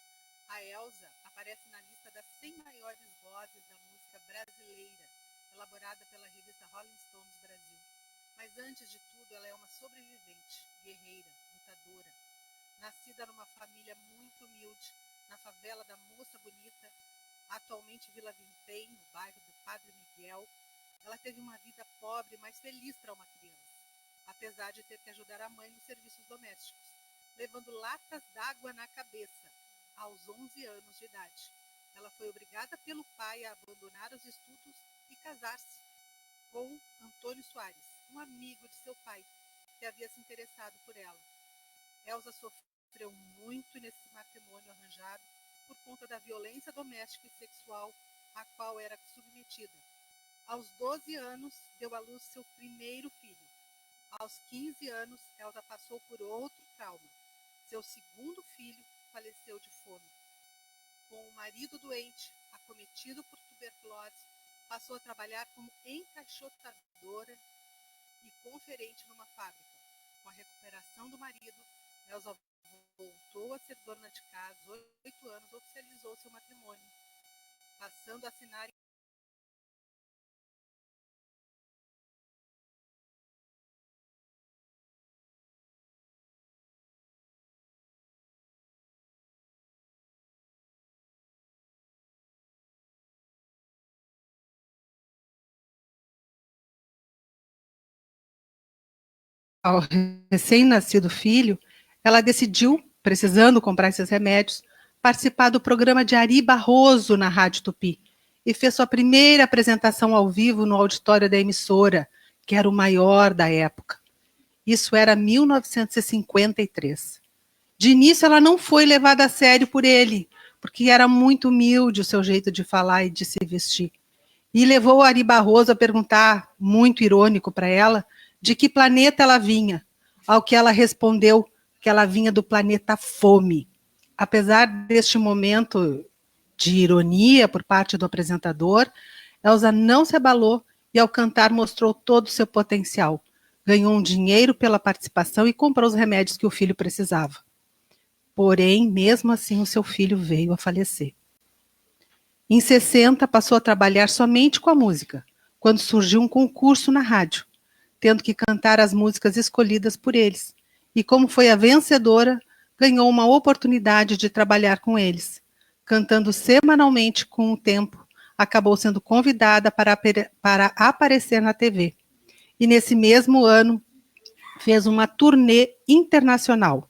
a Elza aparece na lista das 100 maiores vozes da música brasileira, elaborada pela revista Rolling Stones Brasil. Mas antes de tudo, ela é uma sobrevivente, guerreira, lutadora. Nascida numa família muito humilde, na favela da Moça Bonita, atualmente Vila Vintém, no bairro do Padre Miguel, ela teve uma vida pobre, mas feliz para uma criança, apesar de ter que ajudar a mãe nos serviços domésticos, levando latas d'água na cabeça, aos 11 anos de idade. Ela foi obrigada pelo pai a abandonar os estudos e casar-se com Antônio Soares, um amigo de seu pai, que havia se interessado por ela. Elza sofreu muito nesse matrimônio arranjado por conta da violência doméstica e sexual a qual era submetida. Aos 12 anos, deu à luz seu primeiro filho. Aos 15 anos, Elza passou por outro trauma. Seu segundo filho faleceu de fome. Com o marido doente, acometido por tuberculose, passou a trabalhar como encaixotadora e conferente numa fábrica. Com a recuperação do marido, Elza voltou a ser dona de casa. 8 anos, oficializou seu matrimônio, passando a assinar ao recém-nascido filho, ela decidiu, precisando comprar esses remédios, participar do programa de Ari Barroso na Rádio Tupi e fez sua primeira apresentação ao vivo no auditório da emissora, que era o maior da época. Isso era 1953. De início, ela não foi levada a sério por ele, porque era muito humilde o seu jeito de falar e de se vestir. E levou o Ari Barroso a perguntar, muito irônico para ela, de que planeta ela vinha, ao que ela respondeu que ela vinha do planeta Fome. Apesar deste momento de ironia por parte do apresentador, Elza não se abalou e ao cantar mostrou todo o seu potencial. Ganhou um dinheiro pela participação e comprou os remédios que o filho precisava. Porém, mesmo assim, o seu filho veio a falecer. Em 60, passou a trabalhar somente com a música, quando surgiu um concurso na rádio, tendo que cantar as músicas escolhidas por eles. E como foi a vencedora, ganhou uma oportunidade de trabalhar com eles. Cantando semanalmente com o tempo, acabou sendo convidada para aparecer na TV. E nesse mesmo ano, fez uma turnê internacional.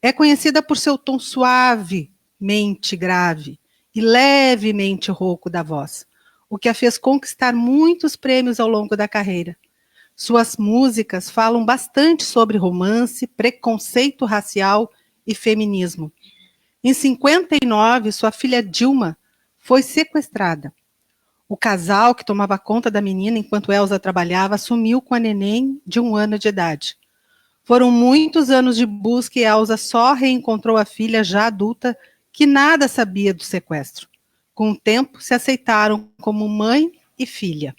É conhecida por seu tom suavemente grave e levemente rouco da voz, o que a fez conquistar muitos prêmios ao longo da carreira. Suas músicas falam bastante sobre romance, preconceito racial e feminismo. Em 59, sua filha Dilma foi sequestrada. O casal que tomava conta da menina enquanto Elza trabalhava sumiu com a neném de 1 ano de idade. Foram muitos anos de busca e Elza só reencontrou a filha já adulta que nada sabia do sequestro. Com o tempo, se aceitaram como mãe e filha.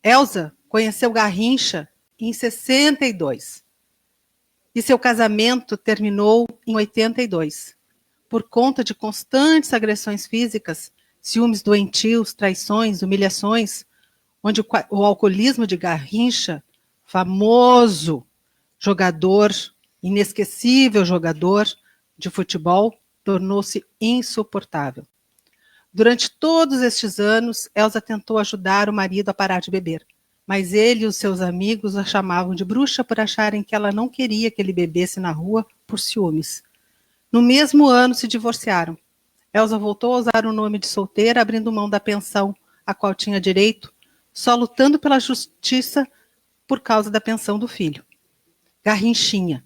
Elza conheceu Garrincha em 62 e seu casamento terminou em 82. Por conta de constantes agressões físicas, ciúmes doentios, traições, humilhações, onde o alcoolismo de Garrincha, famoso jogador, inesquecível jogador de futebol, tornou-se insuportável. Durante todos estes anos, Elza tentou ajudar o marido a parar de beber, mas ele e os seus amigos a chamavam de bruxa por acharem que ela não queria que ele bebesse na rua por ciúmes. No mesmo ano se divorciaram. Elza voltou a usar o nome de solteira, abrindo mão da pensão a qual tinha direito, só lutando pela justiça por causa da pensão do filho. Garrinchinha.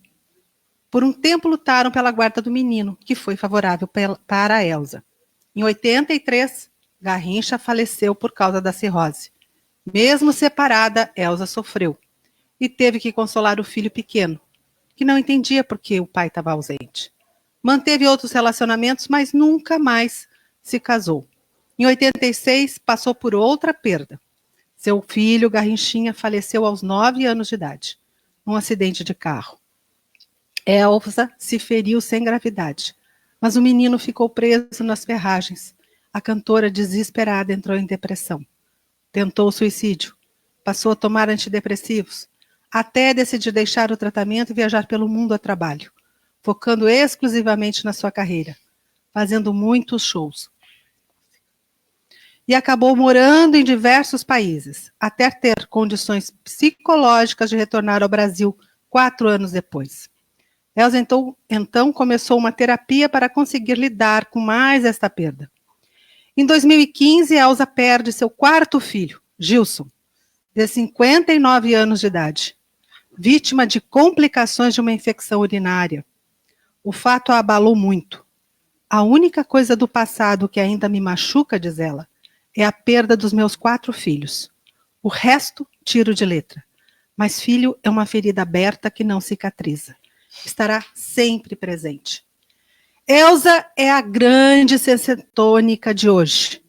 Por um tempo lutaram pela guarda do menino, que foi favorável para Elza. Em 83, Garrincha faleceu por causa da cirrose. Mesmo separada, Elza sofreu e teve que consolar o filho pequeno, que não entendia por que o pai estava ausente. Manteve outros relacionamentos, mas nunca mais se casou. Em 86, passou por outra perda. Seu filho, Garrinchinha, faleceu aos 9 anos de idade, num acidente de carro. Elza se feriu sem gravidade, mas o menino ficou preso nas ferragens. A cantora, desesperada, entrou em depressão. Tentou o suicídio, passou a tomar antidepressivos, até decidir deixar o tratamento e viajar pelo mundo a trabalho, focando exclusivamente na sua carreira, fazendo muitos shows. E acabou morando em diversos países, até ter condições psicológicas de retornar ao Brasil 4 anos depois. Elza então começou uma terapia para conseguir lidar com mais esta perda. Em 2015, Elza perde seu 4º filho, Gilson, de 59 anos de idade, vítima de complicações de uma infecção urinária. O fato a abalou muito. A única coisa do passado que ainda me machuca, diz ela, é a perda dos meus 4 filhos. O resto, tiro de letra. Mas filho é uma ferida aberta que não cicatriza. Estará sempre presente. Elza é a grande sensatônica de hoje.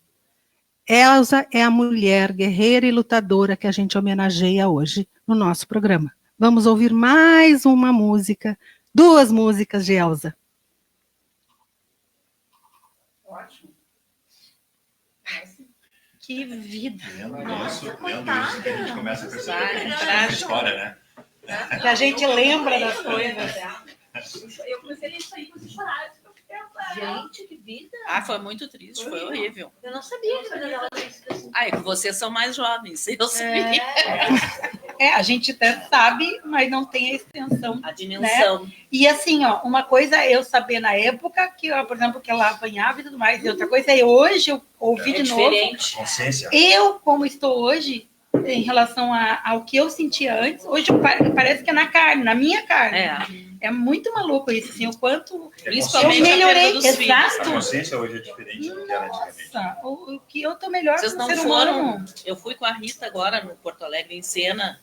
Elza é a mulher guerreira e lutadora que a gente homenageia hoje no nosso programa. Vamos ouvir mais uma música, 2 músicas de Elza. Ótimo. Que vida. Lendo isso, que a gente começa a perceber Vai, a história, né? Que a gente lembra das coisas. Eu comecei a sair com chorar. Gente, que vida. Foi muito triste, foi horrível. Eu não sabia que ela tinha sido assim. É que vocês são mais jovens, eu sabia. A gente até sabe, mas não tem a extensão. A dimensão. E assim, ó, uma coisa é eu saber na época, que, ó, por exemplo, que ela apanhava e tudo mais, e outra coisa é hoje eu ouvir de novo. Consciência. Eu, como estou hoje, em relação ao que eu sentia antes, hoje parece que é na carne, na minha carne. É muito maluco isso, assim, o quanto Principalmente eu melhorei, a perda dos filhos. A consciência hoje é diferente do que era antigamente. Nossa, o que eu tô melhor Vocês como não ser foram? humano. Eu fui com a Rita agora no Porto Alegre, em cena,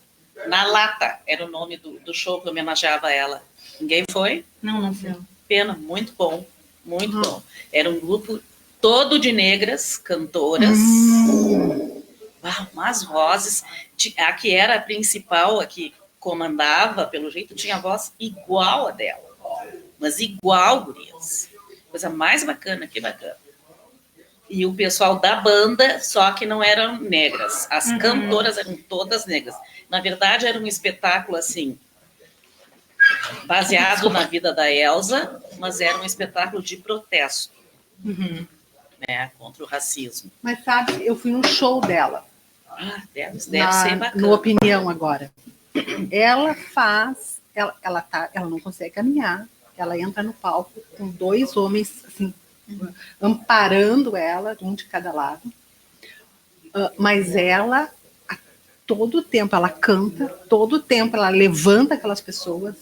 na Lata, era o nome do show que homenageava ela. Ninguém foi? Não foi. Pena, muito bom, muito bom. Era um grupo todo de negras, cantoras. Umas vozes. A que era a principal, a que comandava, pelo jeito, tinha a voz igual a dela. Mas igual, gurias. Coisa mais bacana, que bacana. E o pessoal da banda, só que não eram negras. As cantoras eram todas negras. Na verdade, era um espetáculo, assim, baseado na vida da Elza, mas era um espetáculo de protesto, né, contra o racismo. Mas sabe, eu fui num show dela. Deve ser bacana. No Opinião agora. Ela ela não consegue caminhar, ela entra no palco com 2 homens assim, amparando ela, um de cada lado, mas ela a todo tempo ela canta, todo tempo ela levanta aquelas pessoas,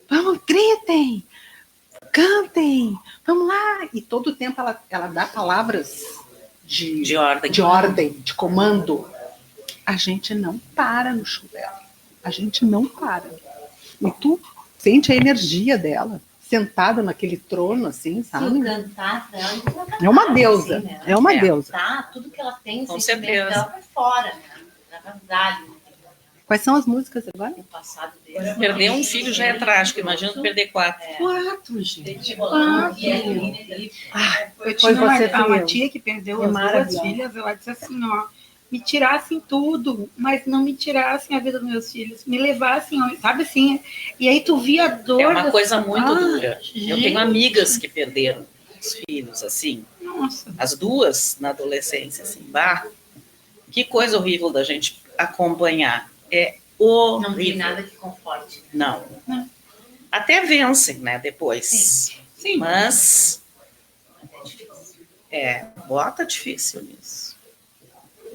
vamos, gritem, cantem, vamos lá, e todo tempo ela dá palavras de ordem, de comando. A gente não para no show dela. A gente não para. E tu sente a energia dela, sentada naquele trono, assim, sabe? Cantar pra ela, é uma deusa. Assim, né? É uma deusa. Tá, tudo que ela tem, com sentimento certeza. dela vai fora, né? Ela vai Quais são as músicas agora? no passado dele. Perder um filho já é trágico, imagina perder 4. 4, gente. 4. Eu tinha você, uma tia que perdeu as 2 filhas, ela disse assim, ó, me tirassem tudo, mas não me tirassem a vida dos meus filhos, me levassem, sabe assim, e aí tu via a dor. É uma coisa muito dura. Gente. Eu tenho amigas que perderam os filhos, assim. Nossa. As 2 na adolescência, assim. Que coisa horrível da gente acompanhar. É horrível. Não tem nada que conforte. Não. Até vencem, né, depois. Sim. Mas bota difícil nisso.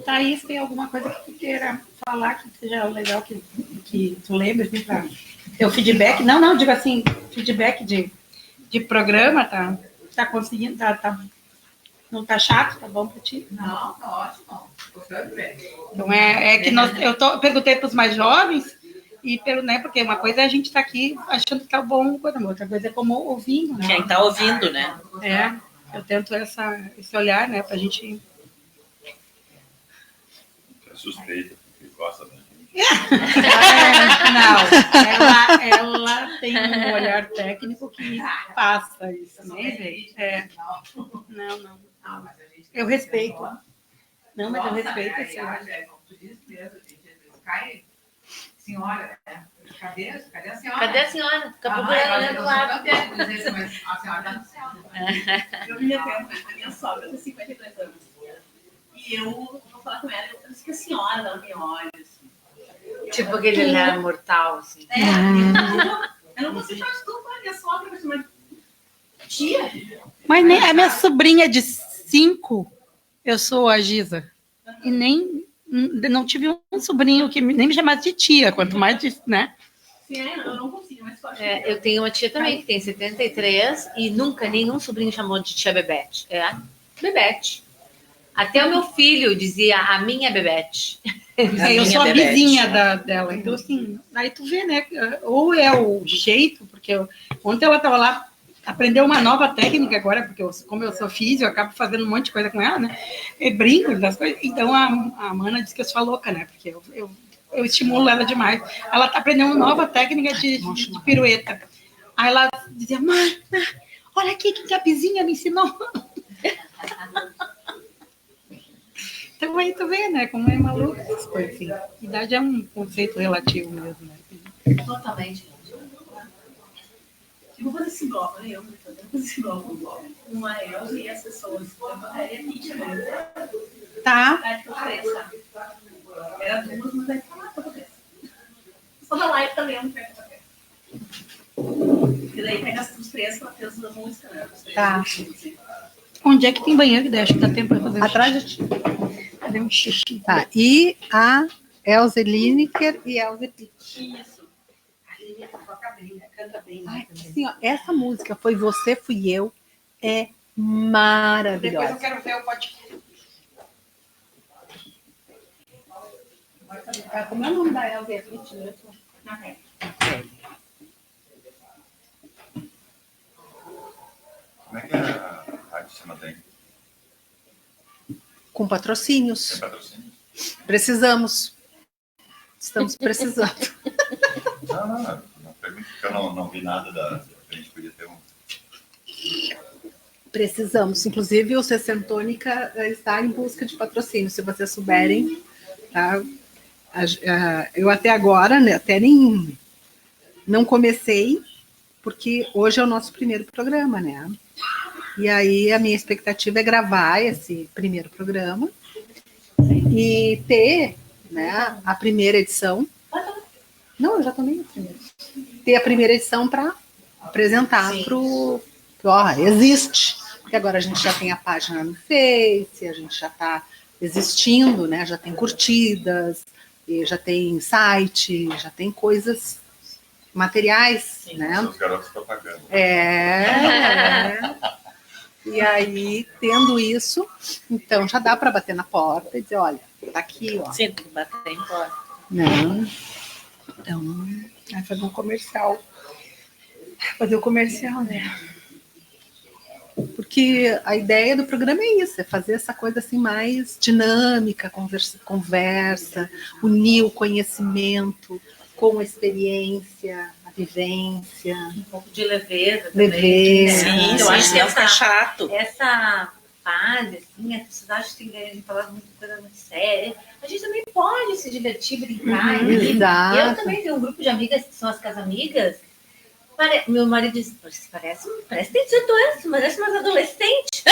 Thaís, tem alguma coisa que tu queira falar que seja legal, que tu lembre, assim, pra teu feedback? Não, digo assim, feedback de programa, tá conseguindo, não tá chato, tá bom pra ti? Não, tá ótimo. Então eu perguntei para os mais jovens, e né, porque uma coisa é a gente estar aqui achando que tá bom, outra coisa é como ouvindo, né? Quem tá ouvindo, né? Eu tento esse olhar, né, pra gente... É suspeita, porque gosta da gente. Não, ela tem um olhar técnico que passa isso, né? Não. Eu respeito. Não, mas eu respeito a assim. como tu disse mesmo, a gente às vezes cai, senhora, né? Cadê a senhora? Cadê a senhora? Fica procurando olhando lá. A senhora tá no céu. Eu me lembro, a minha sogra tem 52 anos. E eu vou falar com ela, eu disse que a senhora ela me olha, assim. Tipo aquele olhar mortal, assim. Eu não consigo chamar de tu, a minha sogra vai chamar de tia. Mas nem a minha sobrinha de 5, eu sou a Giza. E nem não tive um sobrinho que nem me chamasse de tia, quanto mais de, né? Sim, eu não consigo, mas pode. Eu tenho uma tia também que tem 73 e nunca nenhum sobrinho chamou de tia Bebete. É a Bebete. Até o meu filho dizia a minha Bebete. Eu sou a vizinha dela. Então, assim, aí tu vê, né? Ou é o jeito, porque ontem ela estava lá, aprendeu uma nova técnica agora, porque como eu sou física, eu acabo fazendo um monte de coisa com ela, né? E brinco das coisas. Então a Mana disse que eu sou louca, né? Porque eu estimulo ela demais. Ela está aprendendo uma nova técnica de pirueta. Aí ela dizia, mãe, olha aqui que a vizinha me ensinou. Então aí tu vê, né? Como é maluco essas coisas, assim. Idade é um conceito relativo mesmo, né? Totalmente. Eu vou fazer esse bloco, né? Eu vou fazer esse bloco com a Elza e as pessoas. É nítida, né? Tá. Era 2, mas vai falar pra vocês. Só da live também, eu não pego pra ver. E daí pega os 3 pra ter a música, né? Tá. Onde é que tem banheiro? Que acho que dá tempo para fazer Atrás de ti. Cadê um xixi? Tá. E a Elze Lineker e a Elze Pitt. Isso. Canta bem, Ai, assim, ó, essa música foi Você, Fui Eu. É maravilhosa. Depois eu quero ver o podcast. Como é o nome da Elze Pitt mesmo? Como é que a rádio se mantém? Com patrocínios. Tem patrocínio? Precisamos. Estamos precisando. Não pergunto, porque eu não vi nada a gente podia ter um. Precisamos. Inclusive, o Sessentônica está em busca de patrocínio, se vocês souberem. Tá? Eu até agora, né, até nem não comecei, porque hoje é o nosso primeiro programa, né? E aí a minha expectativa é gravar esse primeiro programa e ter, né, a primeira edição. Não, eu já tomei a primeira. Ter a primeira edição para apresentar para o... existe. Porque agora a gente já tem a página no Face, a gente já está existindo, né? Já tem curtidas, e já tem site, já tem coisas, materiais, sim, né? Os garotos propaganda. E aí, tendo isso, então já dá para bater na porta e dizer, olha, tá aqui, ó. Sim, tem que bater em porta. Não. Então, vai fazer um comercial. Fazer o comercial, né? Porque a ideia do programa é isso, é fazer essa coisa assim mais dinâmica, conversa, unir o conhecimento com a experiência, a vivência. Um pouco de leveza. Leveza. Sim, eu acho que não fica chato. Essa fase, assim, a sociedade tem que falar muita coisa muito séria. A gente também pode se divertir, brincar. Exato. Eu também tenho um grupo de amigas que são as casamigas. Meu marido diz, parece que tem 18 anos, parece umas adolescentes.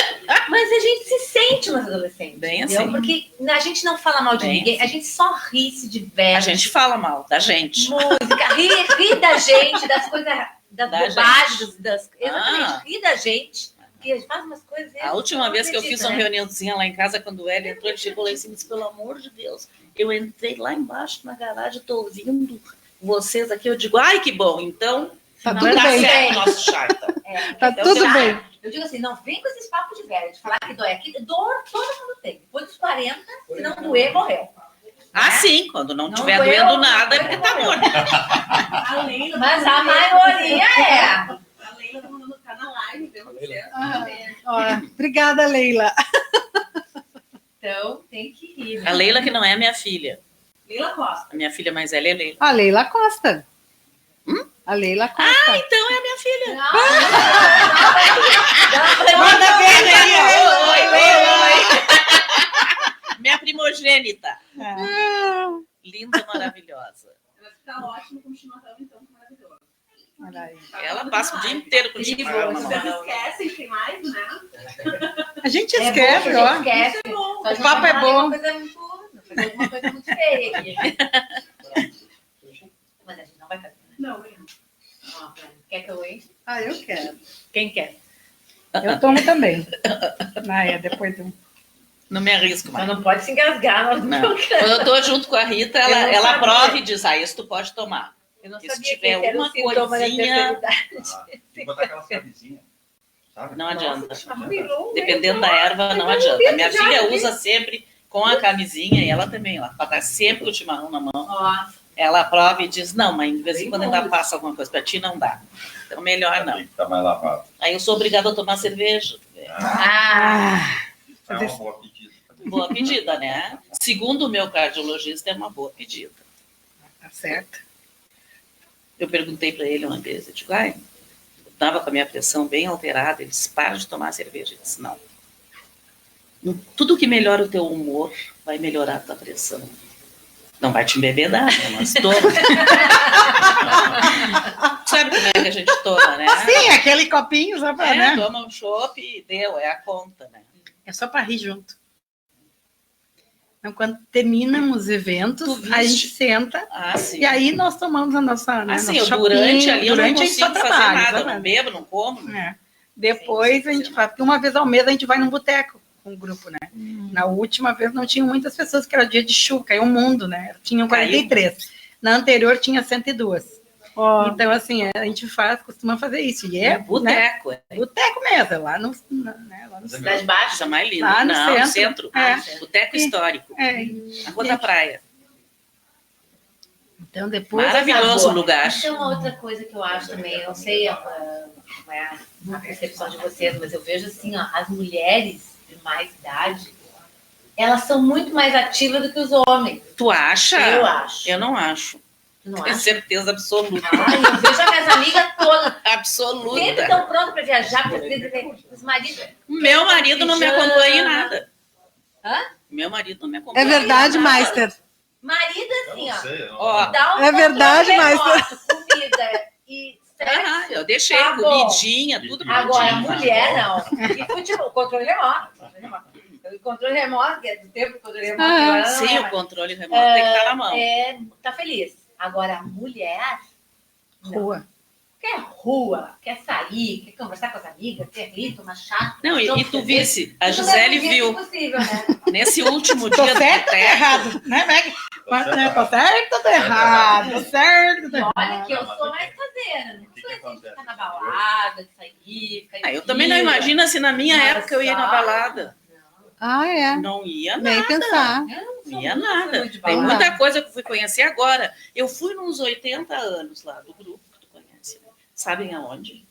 Mas a gente se sente umas adolescentes. Bem entendeu? assim. Porque a gente não fala mal de ninguém, a gente só ri, se diverte. A gente fala mal da gente. Música, ri da gente, das coisas, das bobagens, exatamente, ri da gente. E a gente faz umas coisas. A última vez que eu fiz uma né? reuniãozinha lá em casa, quando o Hélio entrou, ele chegou lá em cima e disse, pelo amor de Deus, eu entrei lá embaixo na garagem, estou ouvindo vocês aqui, eu digo, ai, que bom, então... Tá não tudo dá bem. certo o nosso charta. Tá então, tudo bem. Eu digo assim, não vem com esses papos de velho, de falar que dói aqui. Dor todo mundo tem. Depois dos 40, se não doer, morreu. Ah, sim, quando não estiver doendo nada, é porque tá morto. A Leila, mas a maioria é. A Leila tá na live, vendo você. Obrigada, Leila. Então, tem que rir. A Leila, que não é minha filha. Leila Costa. A minha filha mais velha é Leila. A Leila Costa. A Leila Costa. Ah, então é a minha filha. Manda beijo aí, Oi, Leila. Minha Rita? Ah, Linda, maravilhosa. Ela fica ótimo com chimarrão, então, maravilhoso. olha aí. Ela passa o dia inteiro com chimarrão na Vocês mão. esquecem que tem mais, né? A gente É esquece, bom, a ó. gente esquece. Isso é bom. Só O papo é não bom. fazer alguma coisa muito feia aqui. Mas a gente não vai fazer, né? Não, Ó, quer que eu enche? Ah, eu quero. Quem quer? Eu tomo também. Ah, é, depois do... Não me arrisco Só mais. não pode se engasgar na hora do Não. programa. Quando eu tô junto com a Rita, Eu não ela sabia. prova e diz, isso tu pode tomar. Eu não Se sabia tiver que era uma um sintoma da coisinha- terceira idade. Tem que botar aquelas camisinhas, sabe? Não adianta. Nossa, virou um Dependendo da erva, não adianta. Minha filha usa sempre com a camisinha e ela também. Ela tá sempre com o chimarrão na mão. Ó, Ela prova e diz, não, mãe, de vez em Bem quando bom ainda isso. passa alguma coisa. Pra ti não dá. Então, melhor não. Tem que estar mais lavado. Aí eu sou obrigada a tomar cerveja. Ah, É uma boa pedida. Boa pedida, né? Segundo o meu cardiologista, é uma boa pedida. tá certo. Eu perguntei para ele uma vez, eu digo, eu estava com a minha pressão bem alterada, ele disse, para de tomar cerveja. Eu disse, não. Tudo que melhora o teu humor vai melhorar a tua pressão. Não vai te embebedar, né? Mas toma. Sabe como é que a gente toma, né? Sim, aquele copinho só pra, né? Toma um chopp e deu, é a conta, né? É só pra rir junto. Então, quando terminam os eventos, Tu a viste? gente senta Ah, sim. e aí nós tomamos a nossa, né, Assim, nosso eu, durante chopinho. ali eu não Durante a gente só consigo fazer trabalha, nada, eu trabalha. não bebo, não como. É. Depois a gente faz, porque uma vez ao mês a gente vai num boteco com o grupo, né? Na última vez não tinham muitas pessoas, que era dia de chuva, caiu o mundo, né? Tinham 43. Na anterior tinha 102. Então, assim, a gente costuma fazer isso. E é Boteco, né? Boteco mesmo, é lá no, né? Lá no Cidade Baixa. Coisa mais linda. Lá no Não, centro. centro. É. Boteco histórico. É. Na Rua da Praia. Então, depois... Maravilhoso o lugar. Isso é uma outra coisa que eu acho também. Eu não sei qual é a percepção de vocês, mas eu vejo assim, ó, as mulheres de mais idade, elas são muito mais ativas do que os homens. Tu acha? Eu acho. Eu não acho. Tu não Tenho acha? certeza absoluta. Ai, eu vejo as minhas amigas todas sempre Absoluta. estão prontas para viajar, porque os maridos. Meu marido não me acompanha em nada. Hã? Meu marido não me acompanha. É verdade, Meister. Marido assim, Eu ó. não sei. Eu não... Ó, Dá um É verdade, controle mas- remoto, comida e sexo. eu deixei Tá bom. comidinha, tudo Agora, bonitinho. mulher não. E futebol, controle remoto. O controle remoto, que é do tempo do controle remoto. Ah, agora não Sim, é o mais. controle remoto tem que estar na mão. Tá feliz. Agora, a mulher não. Rua. Quer rua, quer sair, quer conversar com as amigas, quer rir, tomar chá. Não, e jogo tu de visse, a Isso Gisele não é viu, possível, né? nesse último Tô dia do certo ou tô boteco, errado? Né, Meg? Tô certo ou tô errado? Tô certo ou tô E errado? olha que eu sou mais caseira. Não O que sou assim de acontece? ficar na balada, de sair, ficar eu também não imagino se na minha época eu ia na balada. Ah, é. Não ia Nem nada. pensar. Não ia nada. muito de Tem balada. muita coisa que eu fui conhecer agora. Eu fui nos 80 anos lá do grupo que tu conhece. Né? Sabem aonde?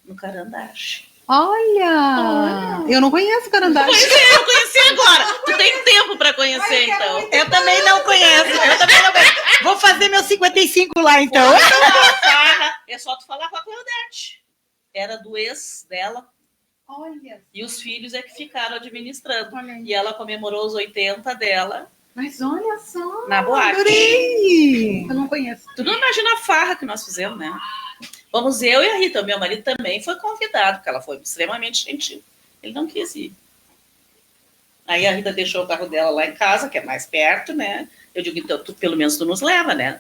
No Carandache. Olha! Eu não conheço Carandache. Pois é, eu conheci agora. Tu tem tempo pra conhecer, então. Eu também não conheço. Eu também não conheço. Vou fazer meus 55 lá, então. É só tu falar com a Claudete. Era do ex dela. Olha. E os filhos é que ficaram administrando. Olha aí. E ela comemorou os 80 dela Mas olha só. na boate. Adorei. Eu não conheço. Tu não imagina a farra que nós fizemos, né? Vamos eu e a Rita. O meu marido também foi convidado, porque ela foi extremamente gentil. Ele não quis ir. Aí a Rita deixou o carro dela lá em casa, que é mais perto, né? Eu digo, então, pelo menos tu nos leva, né?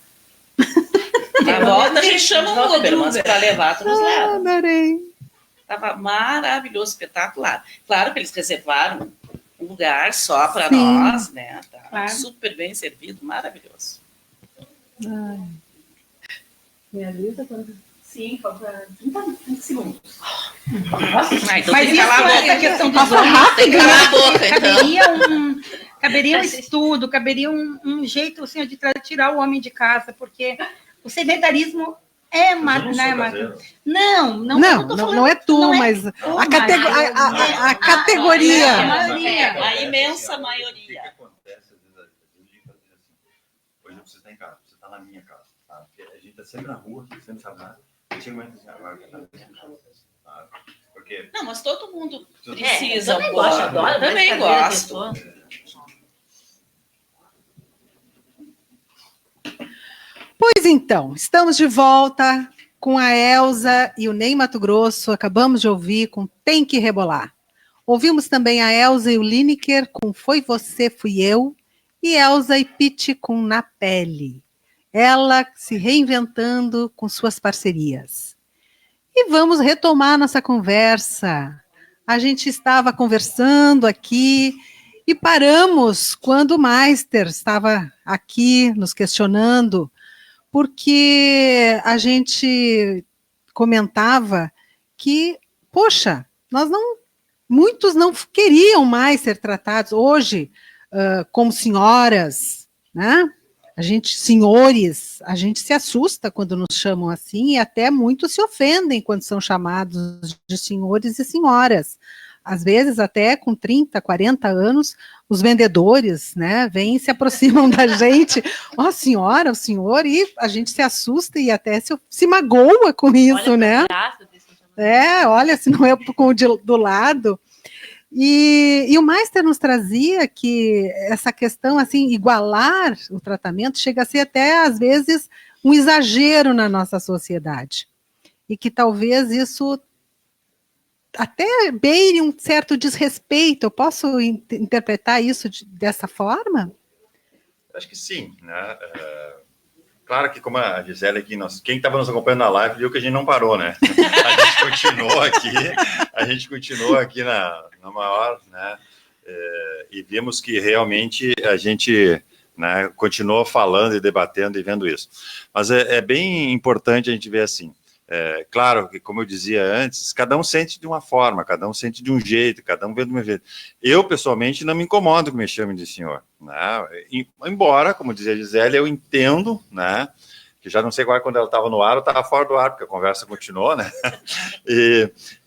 Na volta a gente chama um Uber, mas pra levar tu nos leva. Adorei. Tava maravilhoso, espetacular. Claro que eles reservaram um lugar só para Sim. nós, né? Tá Claro. super bem servido, maravilhoso. Minha lista Sim, falta 30 segundos. Ah, então Mas tem que isso calar a boca. é questão dos Passa homens. rápido, tem que calar a boca, então. Caberia um estudo, caberia um jeito assim, de tirar o homem de casa, porque o sedentarismo é Eu não sou né, caseiro. não é tu, mas a categoria. A maioria. A imensa O maioria. que acontece, às vezes, a gente diz assim, hoje você está em casa, você está na minha casa, tá? Porque a gente está sempre na rua, sempre sabe nada. E chega um momento assim, agora eu estou na minha casa, tá? Porque... Não, mas todo mundo Eu precisa. também um gosto, pouco. adoro. Também mas cadeira de gosto. pessoa. Pois então, estamos de volta com a Elza e o Ney Matogrosso. Acabamos de ouvir com Tem Que Rebolar. Ouvimos também a Elza e o Lineker com Foi Você, Fui Eu. E Elza e Pete com Na Pele. Ela se reinventando com suas parcerias. E vamos retomar nossa conversa. A gente estava conversando aqui e paramos quando o Meister estava aqui nos questionando, porque a gente comentava que, poxa, muitos não queriam mais ser tratados hoje como senhoras, né? Senhores, a gente se assusta quando nos chamam assim e até muitos se ofendem quando são chamados de senhores e senhoras. Às vezes, até com 30, 40 anos, os vendedores, né, vêm e se aproximam da gente, ó, senhora, o senhor, e a gente se assusta e até se magoa com isso, olha, né? Olha, se não é com o do lado. E o Meister nos trazia que essa questão, assim, igualar o tratamento chega a ser até, às vezes, um exagero na nossa sociedade. E que talvez isso até beire um certo desrespeito. Eu posso interpretar isso dessa forma? Acho que sim, né? Claro que, como a Gisele aqui, quem estava nos acompanhando na live viu que a gente não parou, né? A gente continuou aqui na maior, né? E vimos que realmente a gente, né, continuou falando e debatendo e vendo isso. Mas é bem importante a gente ver assim. Claro que, como eu dizia antes, cada um sente de uma forma, cada um sente de um jeito, cada um vê do meu jeito. Eu, pessoalmente, não me incomodo que me chamem de senhor, né? Embora, como dizia a Gisele, eu entendo, né, que já não sei qual é quando ela estava no ar ou estava fora do ar, porque a conversa continuou, né?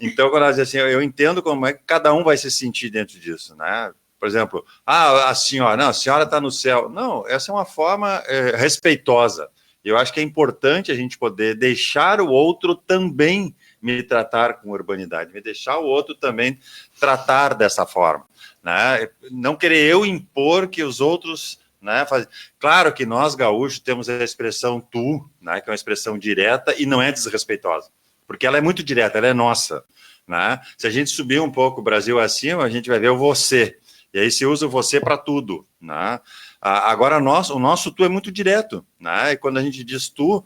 Então, quando ela diz assim, eu entendo como é que cada um vai se sentir dentro disso, né? Por exemplo, a senhora, não, a senhora está no céu. Não, essa é uma forma respeitosa. Eu acho que é importante a gente poder deixar o outro também me tratar com urbanidade, me deixar o outro também tratar dessa forma, né? Não querer eu impor que os outros, né, fazem. Claro que nós, gaúchos, temos a expressão tu, né, que é uma expressão direta e não é desrespeitosa, porque ela é muito direta, ela é nossa, né? Se a gente subir um pouco o Brasil acima, a gente vai ver o você, e aí se usa o você para tudo, né? Agora, o nosso tu é muito direto, né? E quando a gente diz tu,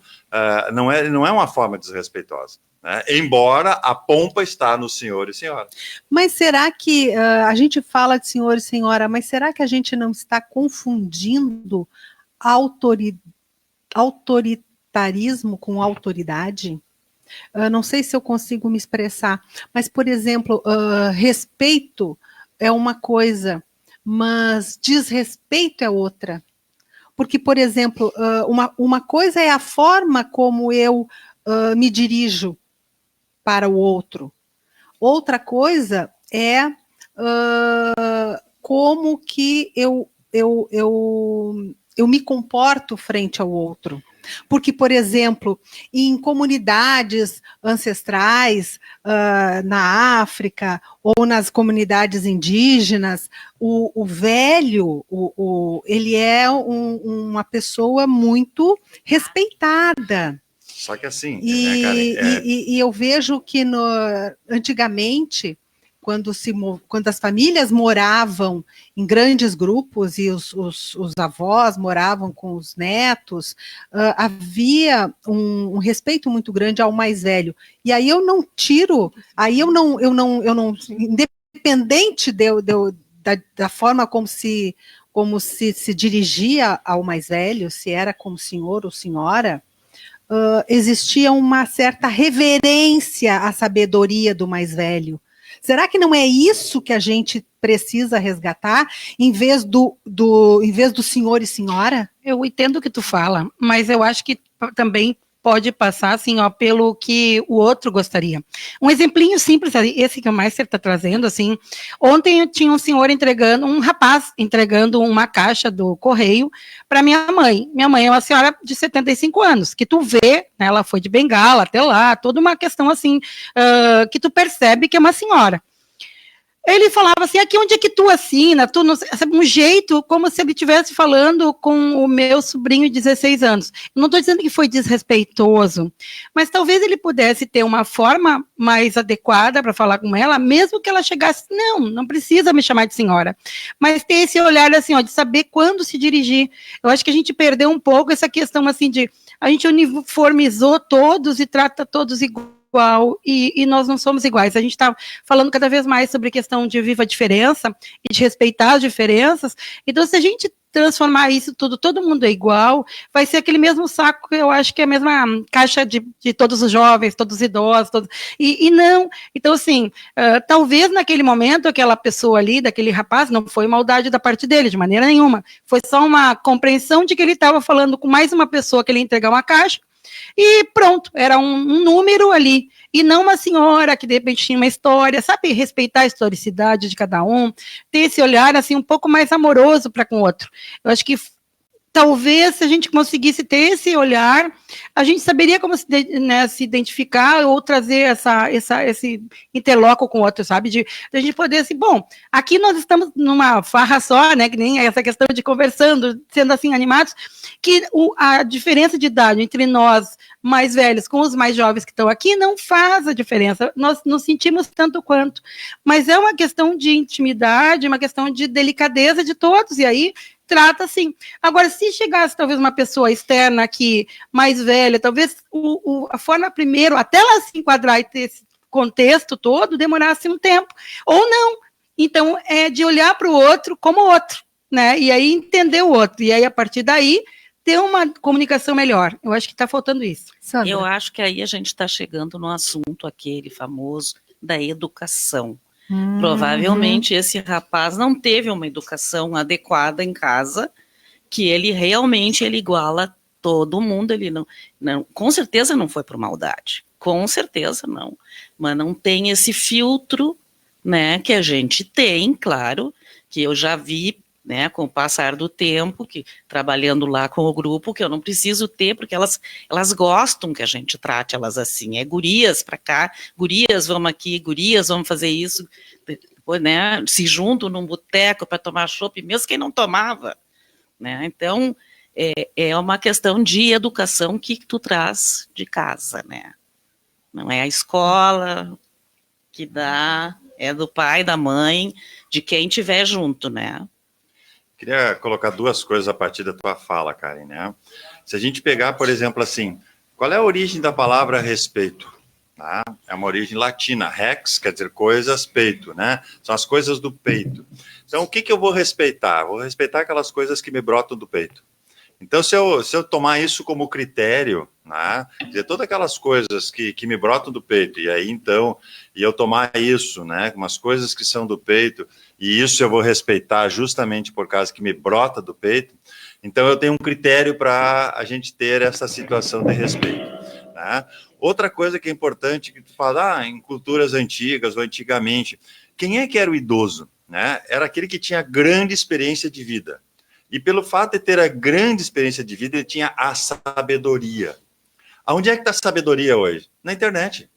não é uma forma desrespeitosa, né? Embora a pompa está no senhor e senhora. Mas será que a gente fala de senhor e senhora, mas será que a gente não está confundindo autoritarismo com autoridade? Não sei se eu consigo me expressar, mas, por exemplo, respeito é uma coisa, mas desrespeito é outra. Porque, por exemplo, uma coisa é a forma como eu me dirijo para o outro. Outra coisa é como que eu me comporto frente ao outro. Porque, por exemplo, em comunidades ancestrais na África ou nas comunidades indígenas, o velho, ele é uma pessoa muito respeitada. Só que assim, e, né, Karen, e eu vejo que antigamente, quando as famílias moravam em grandes grupos e os avós moravam com os netos, havia um respeito muito grande ao mais velho. E aí eu não tiro, independente da forma como se dirigia ao mais velho, se era como senhor ou senhora, existia uma certa reverência à sabedoria do mais velho. Será que não é isso que a gente precisa resgatar, em vez do senhor e senhora? Eu entendo o que tu fala, mas eu acho que também pode passar assim, ó, pelo que o outro gostaria. Um exemplinho simples, esse que o Meister está trazendo, assim, ontem tinha um rapaz entregando uma caixa do correio para minha mãe. Minha mãe é uma senhora de 75 anos, que tu vê, né, ela foi de bengala até lá, toda uma questão assim, que tu percebe que é uma senhora. Ele falava assim, aqui onde é que tu assina? Tu não, um jeito como se ele estivesse falando com o meu sobrinho de 16 anos. Eu não estou dizendo que foi desrespeitoso, mas talvez ele pudesse ter uma forma mais adequada para falar com ela, mesmo que ela chegasse, não precisa me chamar de senhora, mas ter esse olhar assim, ó, de saber quando se dirigir. Eu acho que a gente perdeu um pouco essa questão assim de, a gente uniformizou todos e trata todos igual, e nós não somos iguais. A gente está falando cada vez mais sobre a questão de viva a diferença e de respeitar as diferenças. Então, se a gente transformar isso tudo, todo mundo é igual, vai ser aquele mesmo saco, eu acho que é a mesma caixa de todos os jovens, todos os idosos, e não. Então, assim, talvez naquele momento, aquela pessoa ali, daquele rapaz, não foi maldade da parte dele, de maneira nenhuma, foi só uma compreensão de que ele estava falando com mais uma pessoa que ele ia entregar uma caixa, e pronto, era um número ali, e não uma senhora que de repente tinha uma história, sabe, respeitar a historicidade de cada um, ter esse olhar assim um pouco mais amoroso para com o outro. Eu acho que talvez se a gente conseguisse ter esse olhar, a gente saberia como se identificar ou trazer esse interloco com o outro, sabe? De a gente poder assim, bom, aqui nós estamos numa farra só, né? Que nem essa questão de conversando, sendo assim animados, que a diferença de idade entre nós mais velhos com os mais jovens que estão aqui não faz a diferença. Nós nos sentimos tanto quanto, mas é uma questão de intimidade, uma questão de delicadeza de todos, e aí trata assim. Agora, se chegasse talvez uma pessoa externa aqui, mais velha, talvez a forma primeiro, até ela se enquadrar e ter esse contexto todo, demorasse um tempo, ou não. Então, é de olhar para o outro como outro, né? E aí entender o outro, e aí a partir daí ter uma comunicação melhor. Eu acho que está faltando isso. Sandra? Eu acho que aí a gente está chegando no assunto aquele famoso da educação. Provavelmente esse rapaz não teve uma educação adequada em casa, que ele realmente iguala todo mundo, ele não, com certeza não foi por maldade, com certeza não, mas não tem esse filtro, né, que a gente tem, claro, que eu já vi, né, com o passar do tempo, que trabalhando lá com o grupo, que eu não preciso ter, porque elas gostam que a gente trate elas assim, gurias para cá, gurias vamos aqui, gurias vamos fazer isso, depois, né, se juntam num boteco para tomar chopp, mesmo quem não tomava, né, então é uma questão de educação que tu traz de casa, né, não é a escola que dá, é do pai, da mãe, de quem tiver junto, né. Queria colocar duas coisas a partir da tua fala, Karen, né? Se a gente pegar, por exemplo, assim, qual é a origem da palavra respeito? Tá? É uma origem latina, rex, quer dizer coisas, peito, né? São as coisas do peito. Então, o que eu vou respeitar? Vou respeitar aquelas coisas que me brotam do peito. Então, se eu tomar isso como critério, né, dizer, todas aquelas coisas que me brotam do peito, e aí, então, e eu tomar isso, né, umas coisas que são do peito, e isso eu vou respeitar justamente por causa que me brota do peito, então eu tenho um critério para a gente ter essa situação de respeito. Né? Outra coisa que é importante, que tu fala, em culturas antigas ou antigamente, quem é que era o idoso? Né? Era aquele que tinha grande experiência de vida. E pelo fato de ter a grande experiência de vida, ele tinha a sabedoria. Aonde é que está a sabedoria hoje? Na internet.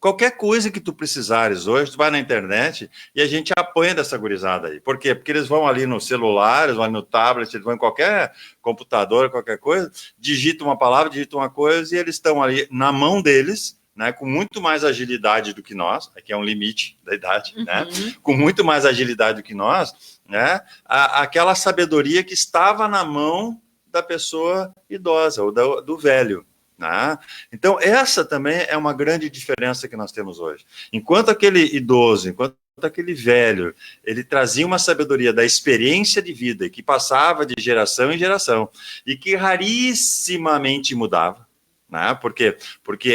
Qualquer coisa que tu precisares hoje, tu vai na internet e a gente apanha dessa gurizada aí. Por quê? Porque eles vão ali no celular, eles vão ali no tablet, eles vão em qualquer computador, qualquer coisa, digitam uma palavra, digitam uma coisa e eles estão ali na mão deles, né, com muito mais agilidade do que nós, aqui é um limite da idade, né, com muito mais agilidade do que nós, né, aquela sabedoria que estava na mão da pessoa idosa ou do velho. Né? Então, essa também é uma grande diferença que nós temos hoje. Enquanto aquele idoso, enquanto aquele velho, ele trazia uma sabedoria da experiência de vida que passava de geração em geração e que rarissimamente mudava, né? Porque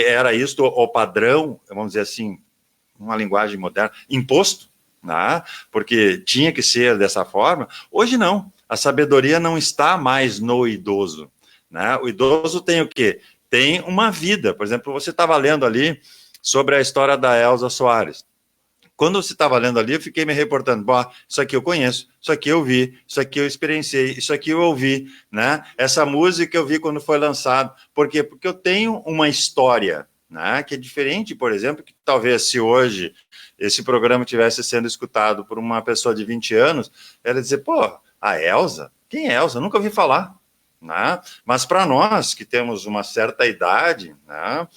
era isto o padrão, vamos dizer assim, uma linguagem moderna, imposto, né? Porque tinha que ser dessa forma. Hoje não, a sabedoria não está mais no idoso, né? O idoso tem o quê? Tem uma vida. Por exemplo, você estava lendo ali sobre a história da Elza Soares. Quando você estava lendo ali, eu fiquei me reportando, isso aqui eu conheço, isso aqui eu vi, isso aqui eu experienciei, isso aqui eu ouvi, né? Essa música eu vi quando foi lançado. Por quê? Porque eu tenho uma história, né, que é diferente, por exemplo, que talvez se hoje esse programa estivesse sendo escutado por uma pessoa de 20 anos, ela ia dizer, pô, a Elza? Quem é Elza? Nunca ouvi falar. Né? Mas para nós que temos uma certa idade, né,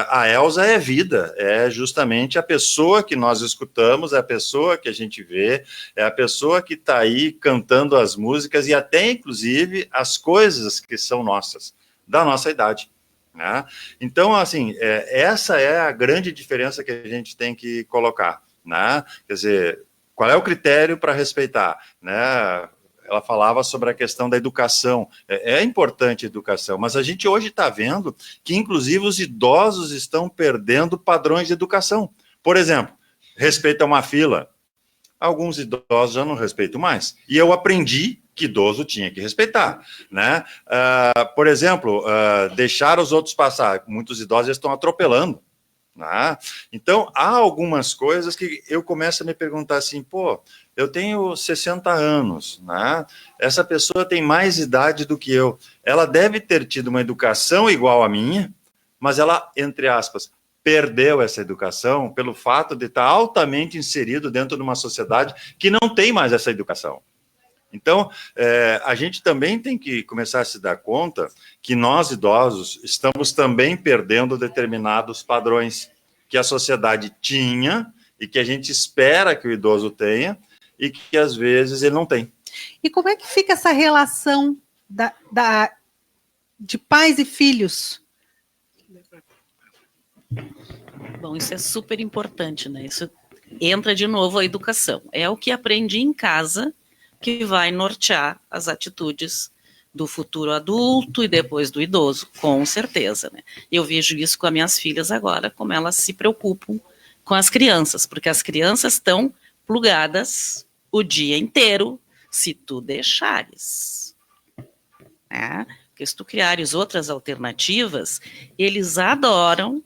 a Elza é vida, é justamente a pessoa que nós escutamos, é a pessoa que a gente vê, é a pessoa que está aí cantando as músicas e até inclusive as coisas que são nossas, da nossa idade. Né? Então, assim, essa é a grande diferença que a gente tem que colocar. Né? Quer dizer, qual é o critério para respeitar? Né? Ela falava sobre a questão da educação. É importante a educação, mas a gente hoje está vendo que, inclusive, os idosos estão perdendo padrões de educação. Por exemplo, respeito a uma fila. Alguns idosos já não respeitam mais. E eu aprendi que idoso tinha que respeitar. Né? Por exemplo, deixar os outros passar. Muitos idosos já estão atropelando. Né? Então, há algumas coisas que eu começo a me perguntar assim, pô, eu tenho 60 anos, né? Essa pessoa tem mais idade do que eu. Ela deve ter tido uma educação igual à minha, mas ela, entre aspas, perdeu essa educação pelo fato de estar altamente inserido dentro de uma sociedade que não tem mais essa educação. Então, a gente também tem que começar a se dar conta que nós, idosos, estamos também perdendo determinados padrões que a sociedade tinha e que a gente espera que o idoso tenha e que, às vezes, ele não tem. E como é que fica essa relação de pais e filhos? Bom, isso é super importante, né? Isso entra de novo a educação. É o que aprendi em casa que vai nortear as atitudes do futuro adulto e depois do idoso, com certeza, né? Eu vejo isso com as minhas filhas agora, como elas se preocupam com as crianças, porque as crianças estão plugadas o dia inteiro, se tu deixares. Né? Porque se tu criares outras alternativas, eles adoram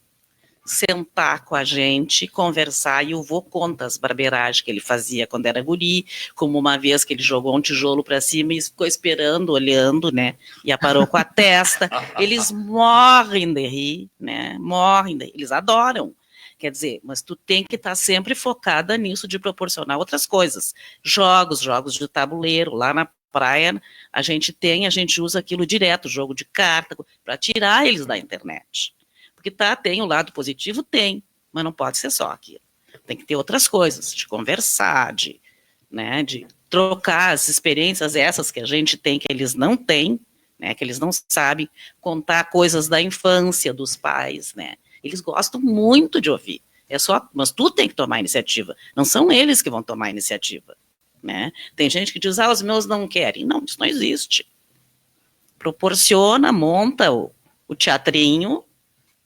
sentar com a gente, conversar, e o vô conta as barberagens que ele fazia quando era guri, como uma vez que ele jogou um tijolo para cima e ficou esperando, olhando, né, e aparou com a testa. Eles morrem de rir, né, morrem de rir, eles adoram. Quer dizer, mas tu tem que estar sempre focada nisso de proporcionar outras coisas. Jogos de tabuleiro, lá na praia a gente usa aquilo direto, jogo de carta, para tirar eles da internet. Porque tem o lado positivo, mas não pode ser só aquilo. Tem que ter outras coisas, de conversar, de trocar as experiências essas que a gente tem, que eles não têm, né, que eles não sabem contar coisas da infância dos pais, né. Eles gostam muito de ouvir, mas tu tem que tomar a iniciativa, não são eles que vão tomar a iniciativa, né. Tem gente que diz, os meus não querem. Não, isso não existe. Proporciona, monta o teatrinho,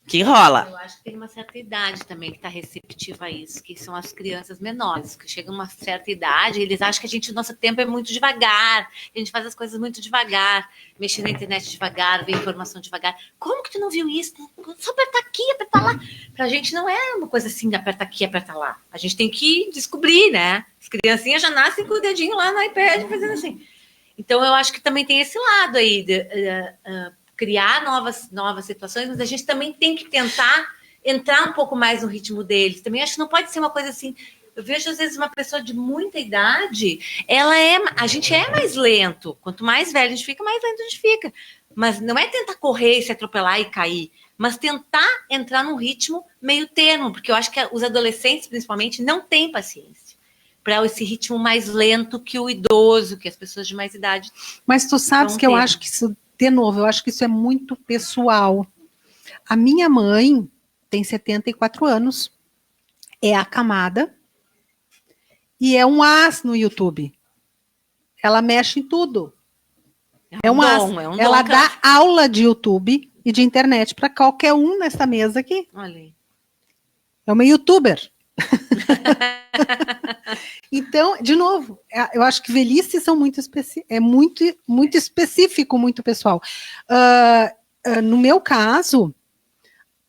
que rola. Eu acho que tem uma certa idade também que está receptiva a isso, que são as crianças menores, que chegam a uma certa idade, eles acham que o nosso tempo é muito devagar, a gente faz as coisas muito devagar, mexer na internet devagar, ver informação devagar. Como que tu não viu isso? Só apertar aqui, apertar lá. Pra gente não é uma coisa assim, aperta aqui, aperta lá. A gente tem que descobrir, né? As criancinhas já nascem com o dedinho lá no iPad, fazendo assim. Então, eu acho que também tem esse lado aí, criar novas situações, mas a gente também tem que tentar entrar um pouco mais no ritmo deles. Também acho que não pode ser uma coisa assim. Eu vejo, às vezes, uma pessoa de muita idade, a gente é mais lento. Quanto mais velho a gente fica, mais lento a gente fica. Mas não é tentar correr, se atropelar e cair, mas tentar entrar num ritmo meio termo, porque eu acho que os adolescentes, principalmente, não têm paciência para esse ritmo mais lento que o idoso, que as pessoas de mais idade. Mas tu sabes que eu acho que isso, de novo, eu acho que isso é muito pessoal. A minha mãe tem 74 anos, é acamada e é um as no YouTube. Ela mexe em tudo. Ela dá aula de YouTube e de internet para qualquer um nessa mesa aqui. Olha aí. É uma youtuber. Então, de novo, eu acho que velhice são muito específico, muito pessoal. No meu caso,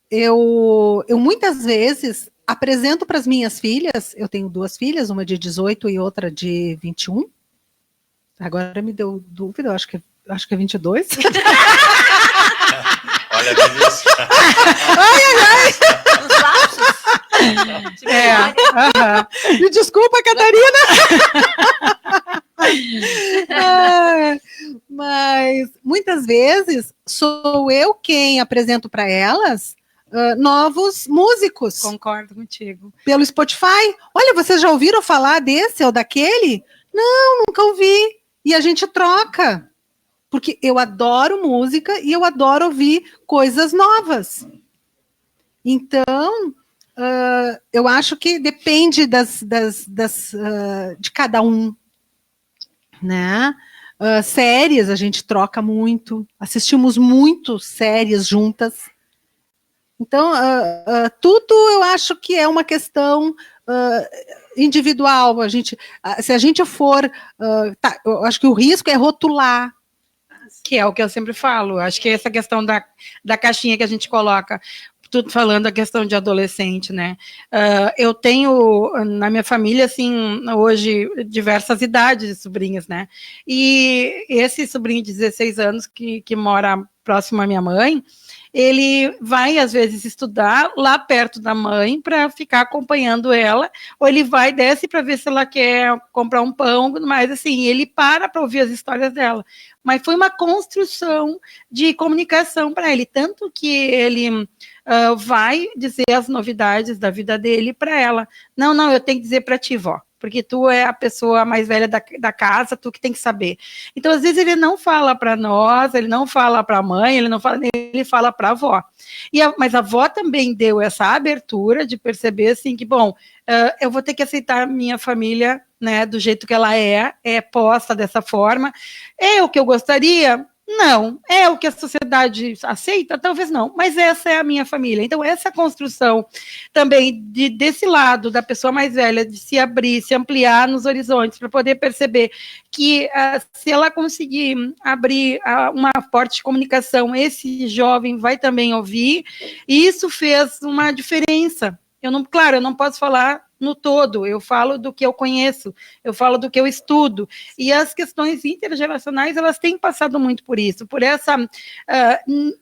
eu muitas vezes apresento para as minhas filhas, eu tenho 2 filhas, uma de 18 e outra de 21. Agora me deu dúvida, eu acho que é 22. Olha, Vinícius. Os lapsos. De memória. Me desculpa, Catarina. Mas muitas vezes sou eu quem apresento para elas novos músicos. Concordo contigo. Pelo Spotify. Olha, vocês já ouviram falar desse ou daquele? Não, nunca ouvi. E a gente troca. Porque eu adoro música e eu adoro ouvir coisas novas. Então, eu acho que depende de cada um. Né? Séries a gente troca muito. Assistimos muito séries juntas. Então, tudo eu acho que é uma questão individual. Se a gente for... eu acho que o risco é rotular. Que é o que eu sempre falo. Acho que essa questão da caixinha que a gente coloca, tudo falando a questão de adolescente, né? Eu tenho na minha família, assim, hoje, diversas idades de sobrinhas, né? E esse sobrinho de 16 anos que mora próximo à minha mãe, ele vai, às vezes, estudar lá perto da mãe para ficar acompanhando ela, ou ele vai, desce para ver se ela quer comprar um pão, mas assim, ele para ouvir as histórias dela. Mas foi uma construção de comunicação para ele, tanto que ele vai dizer as novidades da vida dele para ela. Não, eu tenho que dizer para ti, vó, porque tu é a pessoa mais velha da casa, tu que tem que saber. Então, às vezes, ele não fala para nós, ele não fala para a mãe, ele fala para a avó. Mas a avó também deu essa abertura de perceber, assim, que, bom, eu vou ter que aceitar minha família, né, do jeito que ela é posta dessa forma. É o que eu gostaria? Não. É o que a sociedade aceita? Talvez não. Mas essa é a minha família. Então, essa construção também desse lado da pessoa mais velha, de se abrir, se ampliar nos horizontes, para poder perceber que se ela conseguir abrir uma porta de comunicação, esse jovem vai também ouvir. E isso fez uma diferença. Eu não posso falar no todo, eu falo do que eu conheço, eu falo do que eu estudo, e as questões intergeracionais, elas têm passado muito por isso, por essa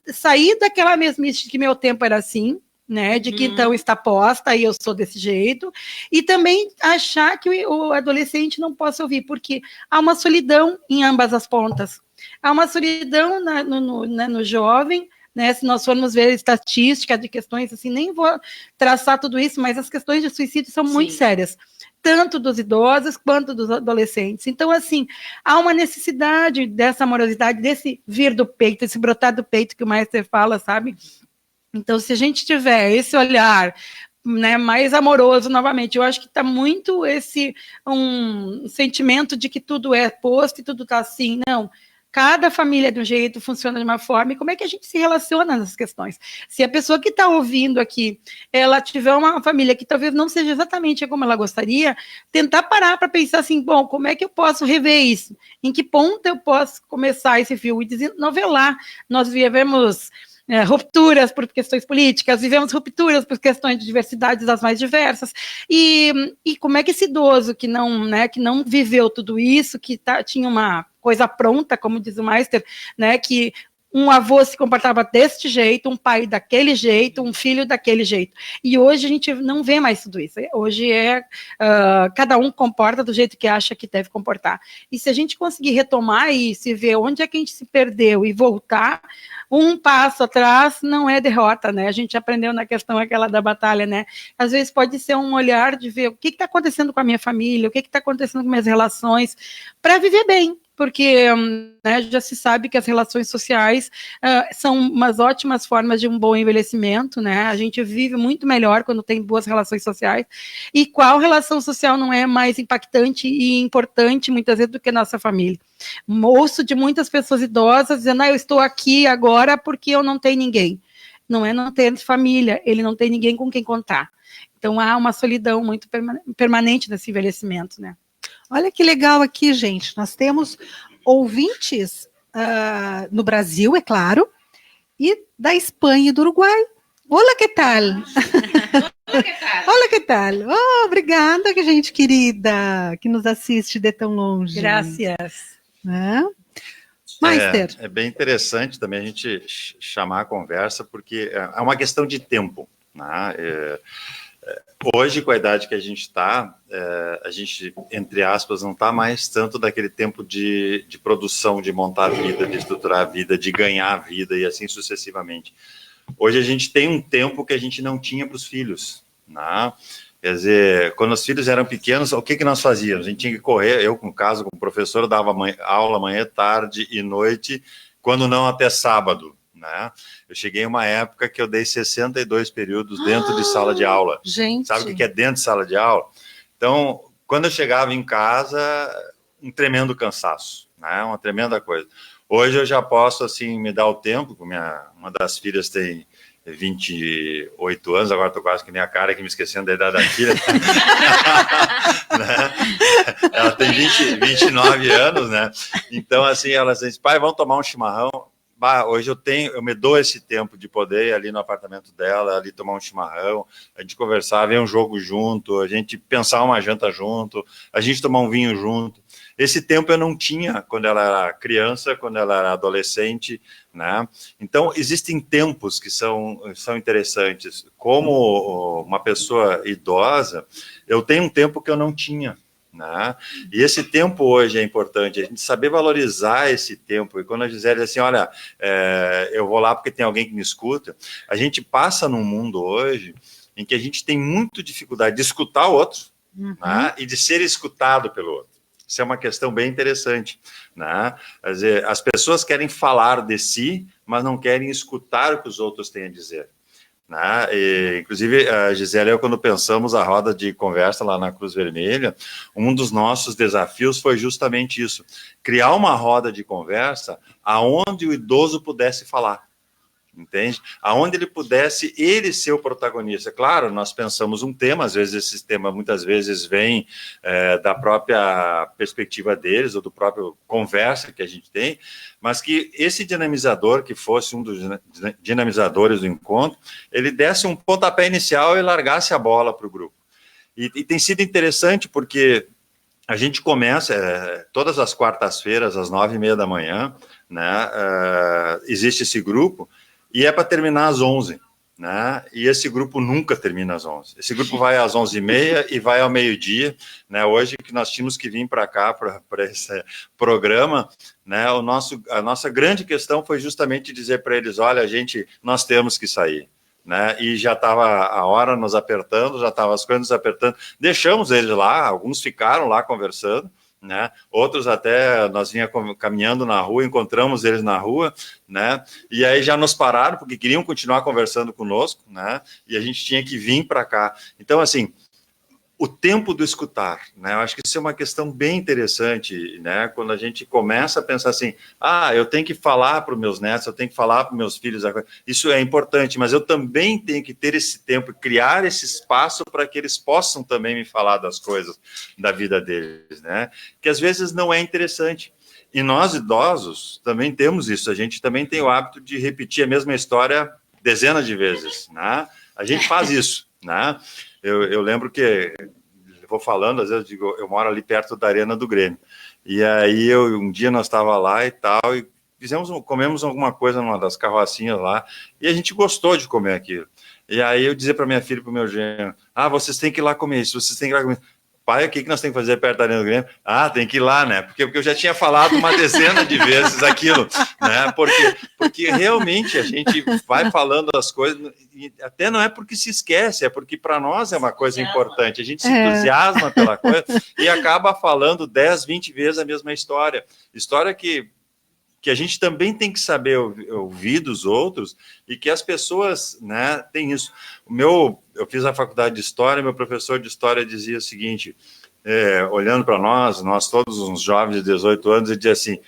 sair daquela mesmice que meu tempo era assim, né, de que então está posta e eu sou desse jeito, e também achar que o adolescente não possa ouvir, porque há uma solidão em ambas as pontas, há uma solidão no jovem, né, se nós formos ver estatística de questões, assim, nem vou traçar tudo isso, mas as questões de suicídio são muito sérias, tanto dos idosos quanto dos adolescentes. Então, assim, há uma necessidade dessa amorosidade, desse vir do peito, esse brotar do peito que o Meister fala, sabe? Então, se a gente tiver esse olhar, né, mais amoroso novamente, eu acho que está muito um sentimento de que tudo é posto e tudo está assim, não. Cada família é de um jeito, funciona de uma forma, e como é que a gente se relaciona nessas questões? Se a pessoa que está ouvindo aqui, ela tiver uma família que talvez não seja exatamente como ela gostaria, tentar parar para pensar assim, bom, como é que eu posso rever isso? Em que ponto eu posso começar esse fio e desnovelar? Nós vivemos rupturas por questões políticas, vivemos rupturas por questões de diversidade das mais diversas, e como é que esse idoso que não viveu tudo isso, que tinha uma coisa pronta, como diz o Meister, né, que um avô se comportava deste jeito, um pai daquele jeito, um filho daquele jeito. E hoje a gente não vê mais tudo isso. Hoje cada um comporta do jeito que acha que deve comportar. E se a gente conseguir retomar isso e ver onde é que a gente se perdeu e voltar, um passo atrás não é derrota, né? A gente aprendeu na questão aquela da batalha, né? Às vezes pode ser um olhar de ver o que está acontecendo com a minha família, o que está acontecendo com minhas relações, para viver bem. Porque já se sabe que as relações sociais são umas ótimas formas de um bom envelhecimento, né? A gente vive muito melhor quando tem boas relações sociais. E qual relação social não é mais impactante e importante, muitas vezes, do que a nossa família? Ouço de muitas pessoas idosas dizendo, eu estou aqui agora porque eu não tenho ninguém. Não ter família, ele não tem ninguém com quem contar. Então, há uma solidão muito permanente nesse envelhecimento, né? Olha que legal aqui, gente. Nós temos ouvintes no Brasil, é claro, e da Espanha e do Uruguai. Olá, que tal? Olá, que tal? Oh, obrigada, gente querida, que nos assiste de tão longe. Graças. Né? Meister. É bem interessante também a gente chamar a conversa, porque é uma questão de tempo, né? Hoje, com a idade que a gente está, a gente, entre aspas, não está mais tanto daquele tempo de produção, de montar a vida, de estruturar a vida, de ganhar a vida e assim sucessivamente. Hoje a gente tem um tempo que a gente não tinha para os filhos, né? Quer dizer, quando os filhos eram pequenos, o que nós fazíamos? A gente tinha que correr, eu, no caso, como professor, eu dava aula manhã, tarde e noite, quando não até sábado, né? Eu cheguei em uma época que eu dei 62 períodos dentro de sala de aula. Gente. Sabe o que é dentro de sala de aula? Então, quando eu chegava em casa, um tremendo cansaço, né? Uma tremenda coisa. Hoje eu já posso, assim, me dar o tempo, uma das filhas tem 28 anos, agora estou quase que minha cara, que me esquecendo da idade da filha. Né? Ela tem 29 anos, né? Então, assim, ela diz, pai, vamos tomar um chimarrão? Bah, hoje eu me dou esse tempo de poder ir ali no apartamento dela, ali tomar um chimarrão, a gente conversar, ver um jogo junto, a gente pensar uma janta junto, a gente tomar um vinho junto. Esse tempo eu não tinha quando ela era criança, quando ela era adolescente, né? Então, existem tempos que são interessantes. Como uma pessoa idosa, eu tenho um tempo que eu não tinha, né? E esse tempo hoje é importante, a gente saber valorizar esse tempo. E quando a Gisele diz assim, olha, eu vou lá porque tem alguém que me escuta, a gente passa num mundo hoje em que a gente tem muita dificuldade de escutar o outro, né? E de ser escutado pelo outro. Isso é uma questão bem interessante, né? Quer dizer, as pessoas querem falar de si, mas não querem escutar o que os outros têm a dizer, né? E, inclusive, a Gisele e eu, quando pensamos a roda de conversa lá na Cruz Vermelha, um dos nossos desafios foi justamente isso, criar uma roda de conversa aonde o idoso pudesse falar. Entende? Aonde ele pudesse ele ser o protagonista. Claro, nós pensamos um tema, às vezes esse tema muitas vezes vem da própria perspectiva deles, ou do próprio conversa que a gente tem, mas que esse dinamizador, que fosse um dos dinamizadores do encontro, ele desse um pontapé inicial e largasse a bola para o grupo. E tem sido interessante porque a gente começa todas as quartas-feiras, às 9h30 da manhã, né, existe esse grupo, e é para terminar às 11h, né? E esse grupo nunca termina às 11h. Esse grupo vai às 11h30 e vai ao meio-dia, né? Hoje que nós tínhamos que vir para cá, para esse programa, né? A nossa grande questão foi justamente dizer para eles, olha, nós temos que sair, né? E já estava a hora nos apertando, já estava as coisas nos apertando. Deixamos eles lá, alguns ficaram lá conversando, né? Outros até nós vinha caminhando na rua, encontramos eles na rua, né? E aí já nos pararam porque queriam continuar conversando conosco, né? E a gente tinha que vir para cá. Então, assim, o tempo do escutar, né? Eu acho que isso é uma questão bem interessante, né? Quando a gente começa a pensar assim, eu tenho que falar para os meus netos, eu tenho que falar para os meus filhos, isso é importante, mas eu também tenho que ter esse tempo, criar esse espaço para que eles possam também me falar das coisas da vida deles, né? Que às vezes não é interessante. E nós, idosos, também temos isso, a gente também tem o hábito de repetir a mesma história dezenas de vezes, né? A gente faz isso, né? Eu lembro que, vou falando, às vezes eu digo, eu moro ali perto da Arena do Grêmio, e aí um dia nós estávamos lá e tal, e comemos alguma coisa numa das carrocinhas lá, e a gente gostou de comer aquilo. E aí eu dizia para minha filha e para o meu genro, vocês têm que ir lá comer isso, vocês têm que ir lá comer isso. Pai, o que nós temos que fazer perto da Arena do Grêmio? Tem que ir lá, né? Porque eu já tinha falado uma dezena de vezes aquilo, né? Porque realmente a gente vai falando as coisas, e até não é porque se esquece, é porque para nós é uma coisa importante. A gente se entusiasma pela coisa e acaba falando 10, 20 vezes a mesma história. História que a gente também tem que saber ouvir dos outros e que as pessoas, né, têm isso. Eu fiz a faculdade de História, meu professor de História dizia o seguinte, olhando para nós todos uns jovens de 18 anos, ele dizia assim,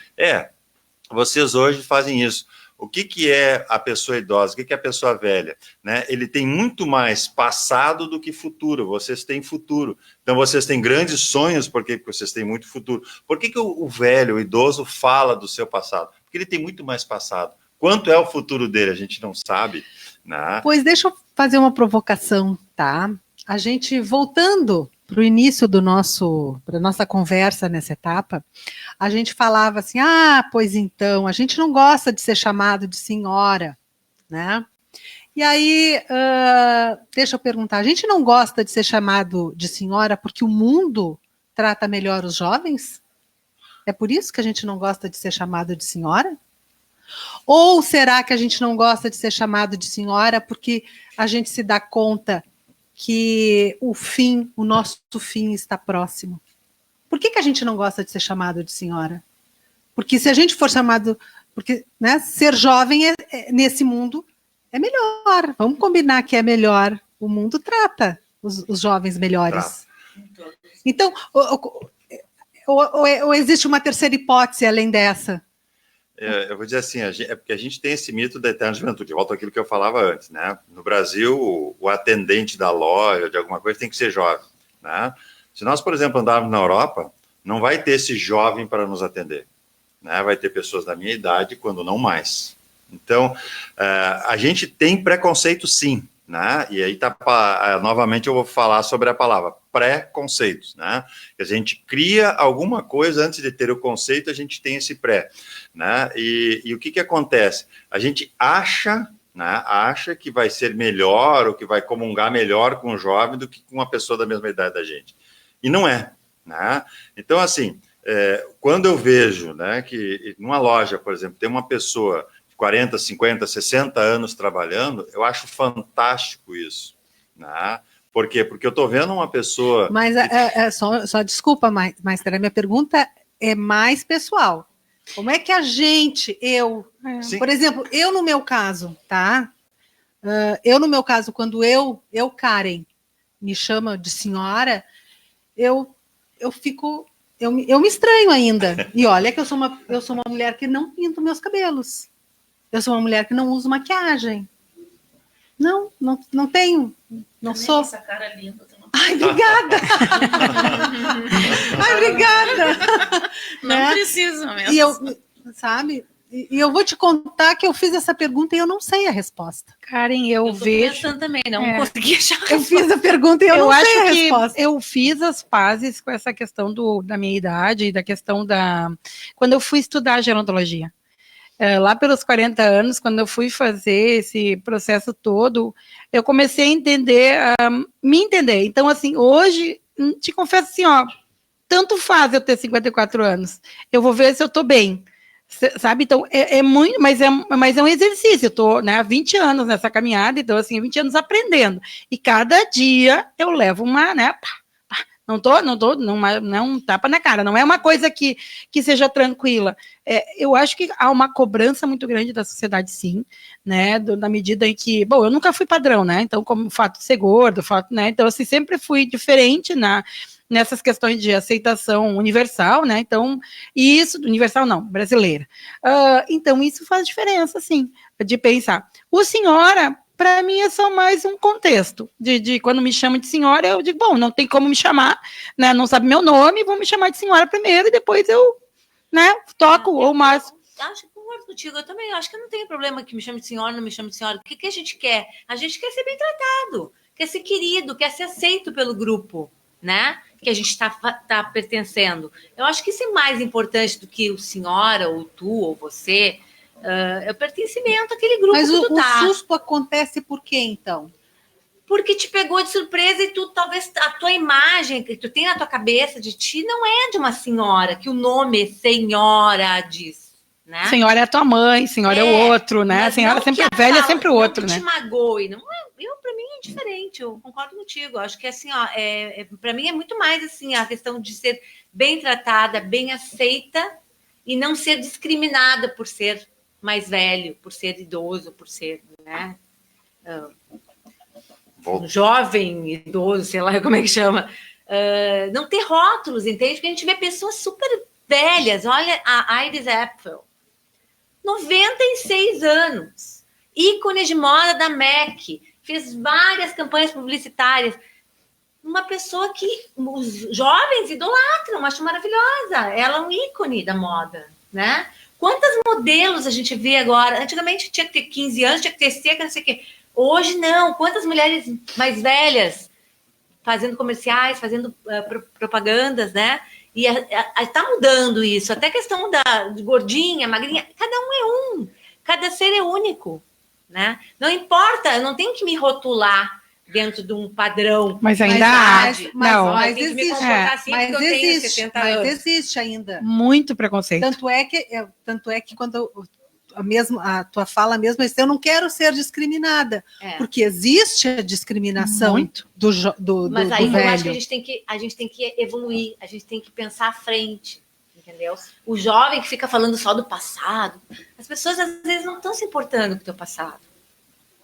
vocês hoje fazem isso. O que é a pessoa idosa? O que é a pessoa velha? Né? Ele tem muito mais passado do que futuro. Vocês têm futuro. Então, vocês têm grandes sonhos porque vocês têm muito futuro. Por que o velho, o idoso, fala do seu passado? Porque ele tem muito mais passado. Quanto é o futuro dele? A gente não sabe. Né? Pois deixa eu fazer uma provocação, tá? A gente, voltando para o início da nossa conversa nessa etapa, a gente falava assim, pois então, a gente não gosta de ser chamado de senhora, né? E aí, deixa eu perguntar, a gente não gosta de ser chamado de senhora porque o mundo trata melhor os jovens? É por isso que a gente não gosta de ser chamado de senhora? Ou será que a gente não gosta de ser chamado de senhora porque a gente se dá conta que o nosso fim está próximo? Por que a gente não gosta de ser chamado de senhora? Porque se a gente for chamado... Porque, né, ser jovem nesse mundo é melhor. Vamos combinar que é melhor. O mundo trata os jovens melhores. Então, ou existe uma terceira hipótese além dessa? Eu vou dizer assim, é porque a gente tem esse mito da eterna juventude, volta àquilo que eu falava antes, né? No Brasil, o atendente da loja, de alguma coisa, tem que ser jovem, né? Se nós, por exemplo, andarmos na Europa, não vai ter esse jovem para nos atender, né? Vai ter pessoas da minha idade, quando não mais. Então, a gente tem preconceito, sim, né? E aí, novamente, eu vou falar sobre a palavra preconceitos, né? A gente cria alguma coisa antes de ter o conceito, a gente tem esse pré, né? E o que acontece? A gente acha que vai ser melhor ou que vai comungar melhor com um jovem do que com uma pessoa da mesma idade da gente. E não é, né? Então, assim, quando eu vejo, né, que numa loja, por exemplo, tem uma pessoa de 40, 50, 60 anos trabalhando, eu acho fantástico isso, né? Por quê? Porque eu estou vendo uma pessoa... Mas só desculpa, Maestra, a minha pergunta é mais pessoal. Como é que a gente, por exemplo, eu no meu caso, tá? Quando Karen, me chama de senhora, eu me estranho ainda. E olha que eu sou uma mulher que não pinto meus cabelos. Eu sou uma mulher que não uso maquiagem. Não tenho. Não sou. Essa cara linda. Ai, obrigada! Ai, obrigada! Não precisa mesmo. E eu vou te contar que eu fiz essa pergunta e eu não sei a resposta. Karen, eu vejo... também, não consegui achar a resposta. Eu fiz a pergunta e eu não sei a resposta. Eu fiz as pazes com essa questão da minha idade e da questão quando eu fui estudar gerontologia. Lá pelos 40 anos, quando eu fui fazer esse processo todo, eu comecei a entender, me entender. Então, assim, hoje, te confesso assim, tanto faz eu ter 54 anos, eu vou ver se eu tô bem, sabe? Então, é muito, mas é um exercício, eu tô, né, há 20 anos nessa caminhada, então, assim, 20 anos aprendendo, e cada dia eu levo uma, né, não é um tapa na cara, não é uma coisa que seja tranquila. Eu acho que há uma cobrança muito grande da sociedade, sim, né, na medida em que, bom, eu nunca fui padrão, né, então, como o fato de ser gordo, né, então, assim, sempre fui diferente nessas questões de aceitação universal, né, então, universal não, brasileira. Então, isso faz diferença, sim, de pensar. O senhora... Para mim é só mais um contexto, de quando me chamam de senhora, eu digo, bom, não tem como me chamar, né, não sabe meu nome, vão me chamar de senhora primeiro, e depois eu, né, toco, ou mais. Acho que concordo contigo, eu também acho que não tem problema que me chame de senhora, não me chame de senhora, o que a gente quer? A gente quer ser bem tratado, quer ser querido, quer ser aceito pelo grupo, né, que a gente está pertencendo. Eu acho que isso é mais importante do que o senhora, ou tu, ou você... é o pertencimento àquele grupo. Mas que tu tá. O susto acontece por quê, então? Porque te pegou de surpresa e tu, talvez, a tua imagem que tu tem na tua cabeça de ti não é de uma senhora, que o nome senhora diz, né? Senhora é a tua mãe, senhora é o outro, né? A senhora sempre velha, é sempre o outro, né? Não te magoe, não é, pra mim é diferente, eu concordo contigo, acho que assim, pra mim é muito mais assim, a questão de ser bem tratada, bem aceita e não ser discriminada por ser mais velho, por ser idoso, por ser, né, jovem, idoso, sei lá como é que chama, não ter rótulos, entende? Porque a gente vê pessoas super velhas, olha a Iris Apfel, 96 anos, ícone de moda da MAC, fez várias campanhas publicitárias, uma pessoa que os jovens idolatram, acho maravilhosa, ela é um ícone da moda, né? Quantos modelos a gente vê agora? Antigamente tinha que ter 15 anos, tinha que ter seca, não sei o quê. Hoje não. Quantas mulheres mais velhas fazendo comerciais, fazendo propagandas, né? E está mudando isso. Até a questão de gordinha, magrinha, cada um é um. Cada ser é único, né? Não importa, eu não tenho que me rotular dentro de um padrão. Mas ainda há. Mas existe. Me comportar assim porque eu tenho 60 anos. Mas existe ainda. Muito preconceito. Tanto é que quando a tua fala mesmo é: eu não quero ser discriminada, porque existe a discriminação do Mas aí velho. Eu acho que a gente tem que evoluir, a gente tem que pensar à frente, entendeu? O jovem que fica falando só do passado, as pessoas às vezes não estão se importando com o teu passado.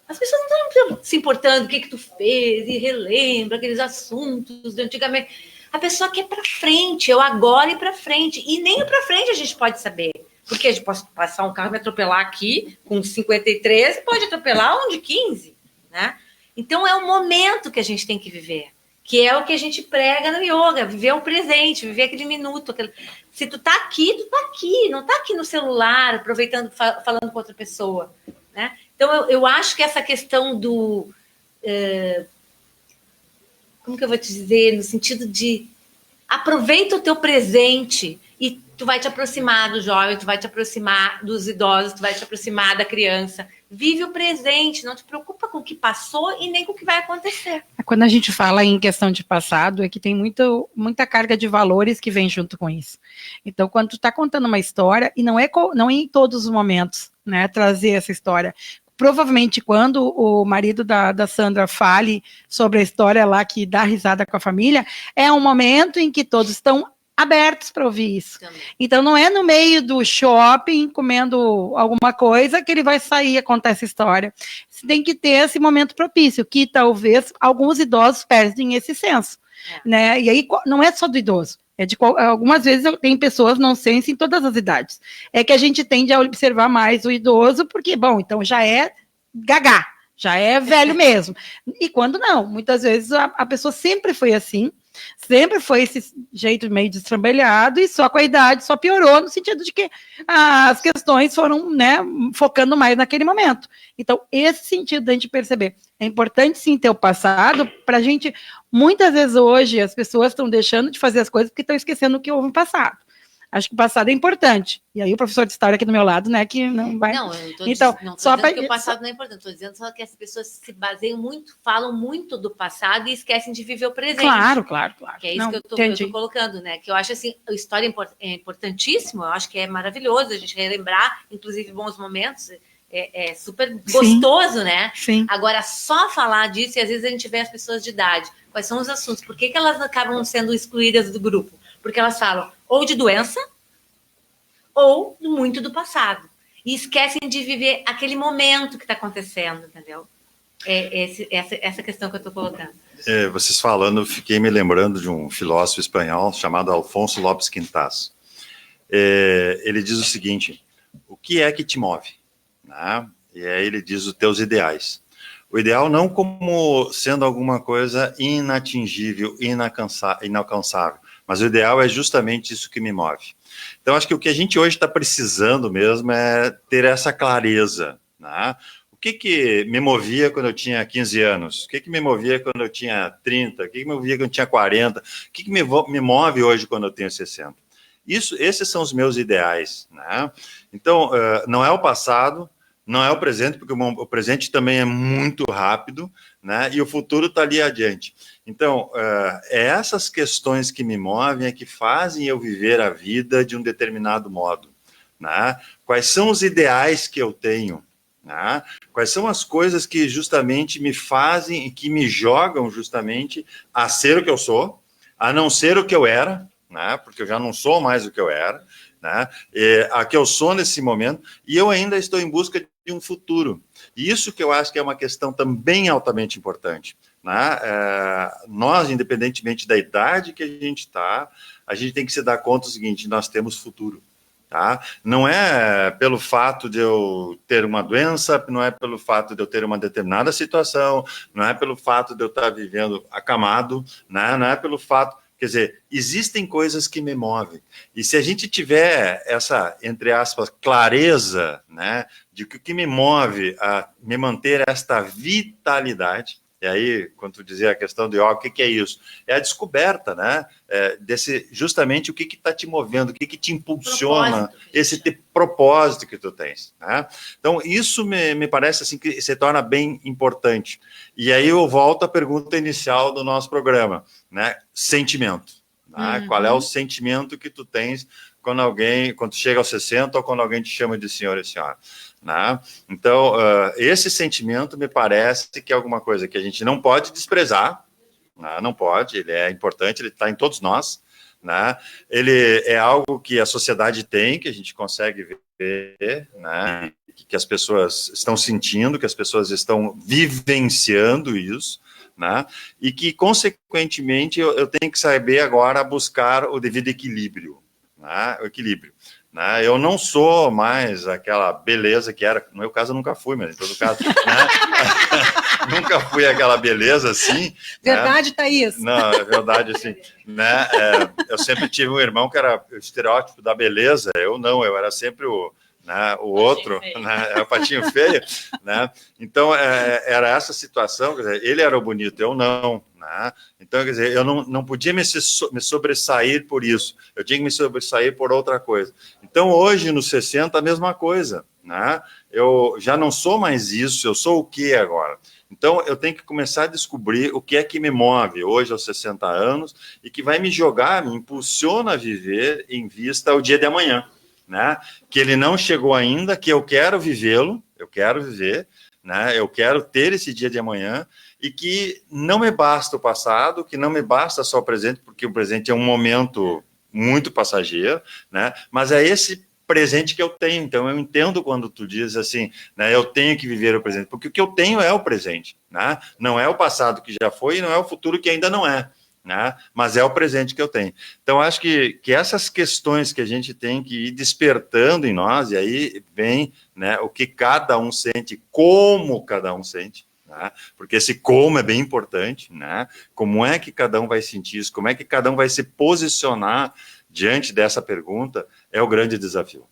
As pessoas não estão se importando o que tu fez e relembra aqueles assuntos de antigamente. A pessoa quer para frente, eu agora e para frente, e nem para frente a gente pode saber. Porque a gente pode passar um carro e me atropelar aqui com 53 e pode atropelar um de 15, né? Então é o momento que a gente tem que viver, que é o que a gente prega no yoga, viver o presente, viver aquele minuto. Se tu tá aqui, não tá aqui no celular, aproveitando, falando com outra pessoa, né? Então eu acho que essa questão do... como que eu vou te dizer? No sentido de aproveita o teu presente e tu vai te aproximar do jovem, tu vai te aproximar dos idosos, tu vai te aproximar da criança. Vive o presente, não te preocupa com o que passou e nem com o que vai acontecer. Quando a gente fala em questão de passado, é que tem muita carga de valores que vem junto com isso. Então, quando tu tá contando uma história, e não é em todos os momentos, né, trazer essa história. Provavelmente, quando o marido da Sandra fale sobre a história lá que dá risada com a família, é um momento em que todos estão abertos para ouvir isso. Também. Então, não é no meio do shopping, comendo alguma coisa, que ele vai sair e contar essa história. Você tem que ter esse momento propício, que talvez alguns idosos perdem esse senso. Né? E aí, não é só do idoso. Algumas vezes tem pessoas não sensem em todas as idades. É que a gente tende a observar mais o idoso, porque, bom, então já é gagá, já é velho mesmo. E quando não, muitas vezes a pessoa sempre foi assim, sempre foi esse jeito meio destrambelhado, e só com a idade só piorou, no sentido de que as questões foram, né, focando mais naquele momento. Então, esse sentido da gente perceber. É importante, sim, ter o passado, para a gente, muitas vezes hoje, as pessoas estão deixando de fazer as coisas porque estão esquecendo o que houve no passado. Acho que o passado é importante. E aí o professor de história aqui do meu lado, né, que não vai... Não, eu estou dizendo que o passado não é importante, estou dizendo só que as pessoas se baseiam muito, falam muito do passado e esquecem de viver o presente. Claro. Que é isso que eu estou colocando, né, que eu acho assim, a história é importantíssimo, eu acho que é maravilhoso a gente relembrar, inclusive, bons momentos, é super gostoso, sim, né? Sim. Agora, só falar disso, e às vezes a gente vê as pessoas de idade, quais são os assuntos, por que elas acabam sendo excluídas do grupo? Porque elas falam ou de doença, ou muito do passado. E esquecem de viver aquele momento que está acontecendo, entendeu? Essa questão que eu estou colocando. Vocês falando, eu fiquei me lembrando de um filósofo espanhol chamado Alfonso Lopes Quintas. Ele diz o seguinte: o que é que te move? Né? E aí ele diz os teus ideais. O ideal não como sendo alguma coisa inatingível, inalcançável, mas o ideal é justamente isso que me move. Então, acho que o que a gente hoje está precisando mesmo é ter essa clareza, né? O que me movia quando eu tinha 15 anos? O que me movia quando eu tinha 30? O que me movia quando eu tinha 40? O que me move hoje quando eu tenho 60? Esses são os meus ideais, né? Então, não é o passado, não é o presente, porque o presente também é muito rápido, né? E o futuro está ali adiante. Então, essas questões que me movem é que fazem eu viver a vida de um determinado modo, né? Quais são os ideais que eu tenho, né? Quais são as coisas que justamente me fazem e que me jogam justamente a ser o que eu sou, a não ser o que eu era, né? Porque eu já não sou mais o que eu era, né? A que eu sou nesse momento, e eu ainda estou em busca de um futuro. E isso que eu acho que é uma questão também altamente importante, né? Nós, independentemente da idade que a gente está, a gente tem que se dar conta do seguinte: nós temos futuro. Tá? Não é pelo fato de eu ter uma doença, não é pelo fato de eu ter uma determinada situação, não é pelo fato de eu estar vivendo acamado, né? Não é pelo fato... Quer dizer, existem coisas que me movem. E se a gente tiver essa, entre aspas, clareza, né, de que o que me move a me manter esta vitalidade, E aí, quando tu dizia a questão de o que é isso? É a descoberta, né? Justamente o que está te movendo, o que te impulsiona, esse propósito que tu tens, né? Então, isso me parece assim que se torna bem importante. E aí eu volto à pergunta inicial do nosso programa, né? Sentimento. Né? Qual é o sentimento que tu tens quando tu chega aos 60 ou quando alguém te chama de senhor e senhora? Né? Então, esse sentimento me parece que é alguma coisa que a gente não pode desprezar, né? Não pode, ele é importante, ele está em todos nós, né? Ele é algo que a sociedade tem, que a gente consegue ver, né? Que as pessoas estão sentindo, que as pessoas estão vivenciando isso, né? E que, consequentemente, eu tenho que saber agora buscar o devido equilíbrio, né? O equilíbrio. Né? Eu não sou mais aquela beleza que era, no meu caso eu nunca fui, mas em todo caso, né? Nunca fui aquela beleza assim. Verdade, né? Thaís? Não, é verdade, assim. Né? Eu sempre tive um irmão que era o estereótipo da beleza, eu não, eu era sempre o outro, né? O patinho feio, né? Então, era essa situação, quer dizer, ele era o bonito, eu não, né? Então, quer dizer, eu não podia me sobressair por isso, eu tinha que me sobressair por outra coisa. Então, hoje, nos 60, a mesma coisa, né? Eu já não sou mais isso, eu sou o que agora? Então, eu tenho que começar a descobrir o que é que me move hoje aos 60 anos e que vai me jogar, me impulsiona a viver em vista ao dia de amanhã. Né? Que ele não chegou ainda, que eu quero vivê-lo, eu quero viver, né? Eu quero ter esse dia de amanhã e que não me basta o passado, que não me basta só o presente, porque o presente é um momento muito passageiro, né? Mas é esse presente que eu tenho. Então eu entendo quando tu diz assim, né? Eu tenho que viver o presente, porque o que eu tenho é o presente, né? Não é o passado que já foi e não é o futuro que ainda não é. Né? Mas é o presente que eu tenho. Então, acho que essas questões que a gente tem que ir despertando em nós, e aí vem, né, o que cada um sente, como cada um sente, né? Porque esse como é bem importante, né? Como é que cada um vai sentir isso, como é que cada um vai se posicionar diante dessa pergunta, é o grande desafio.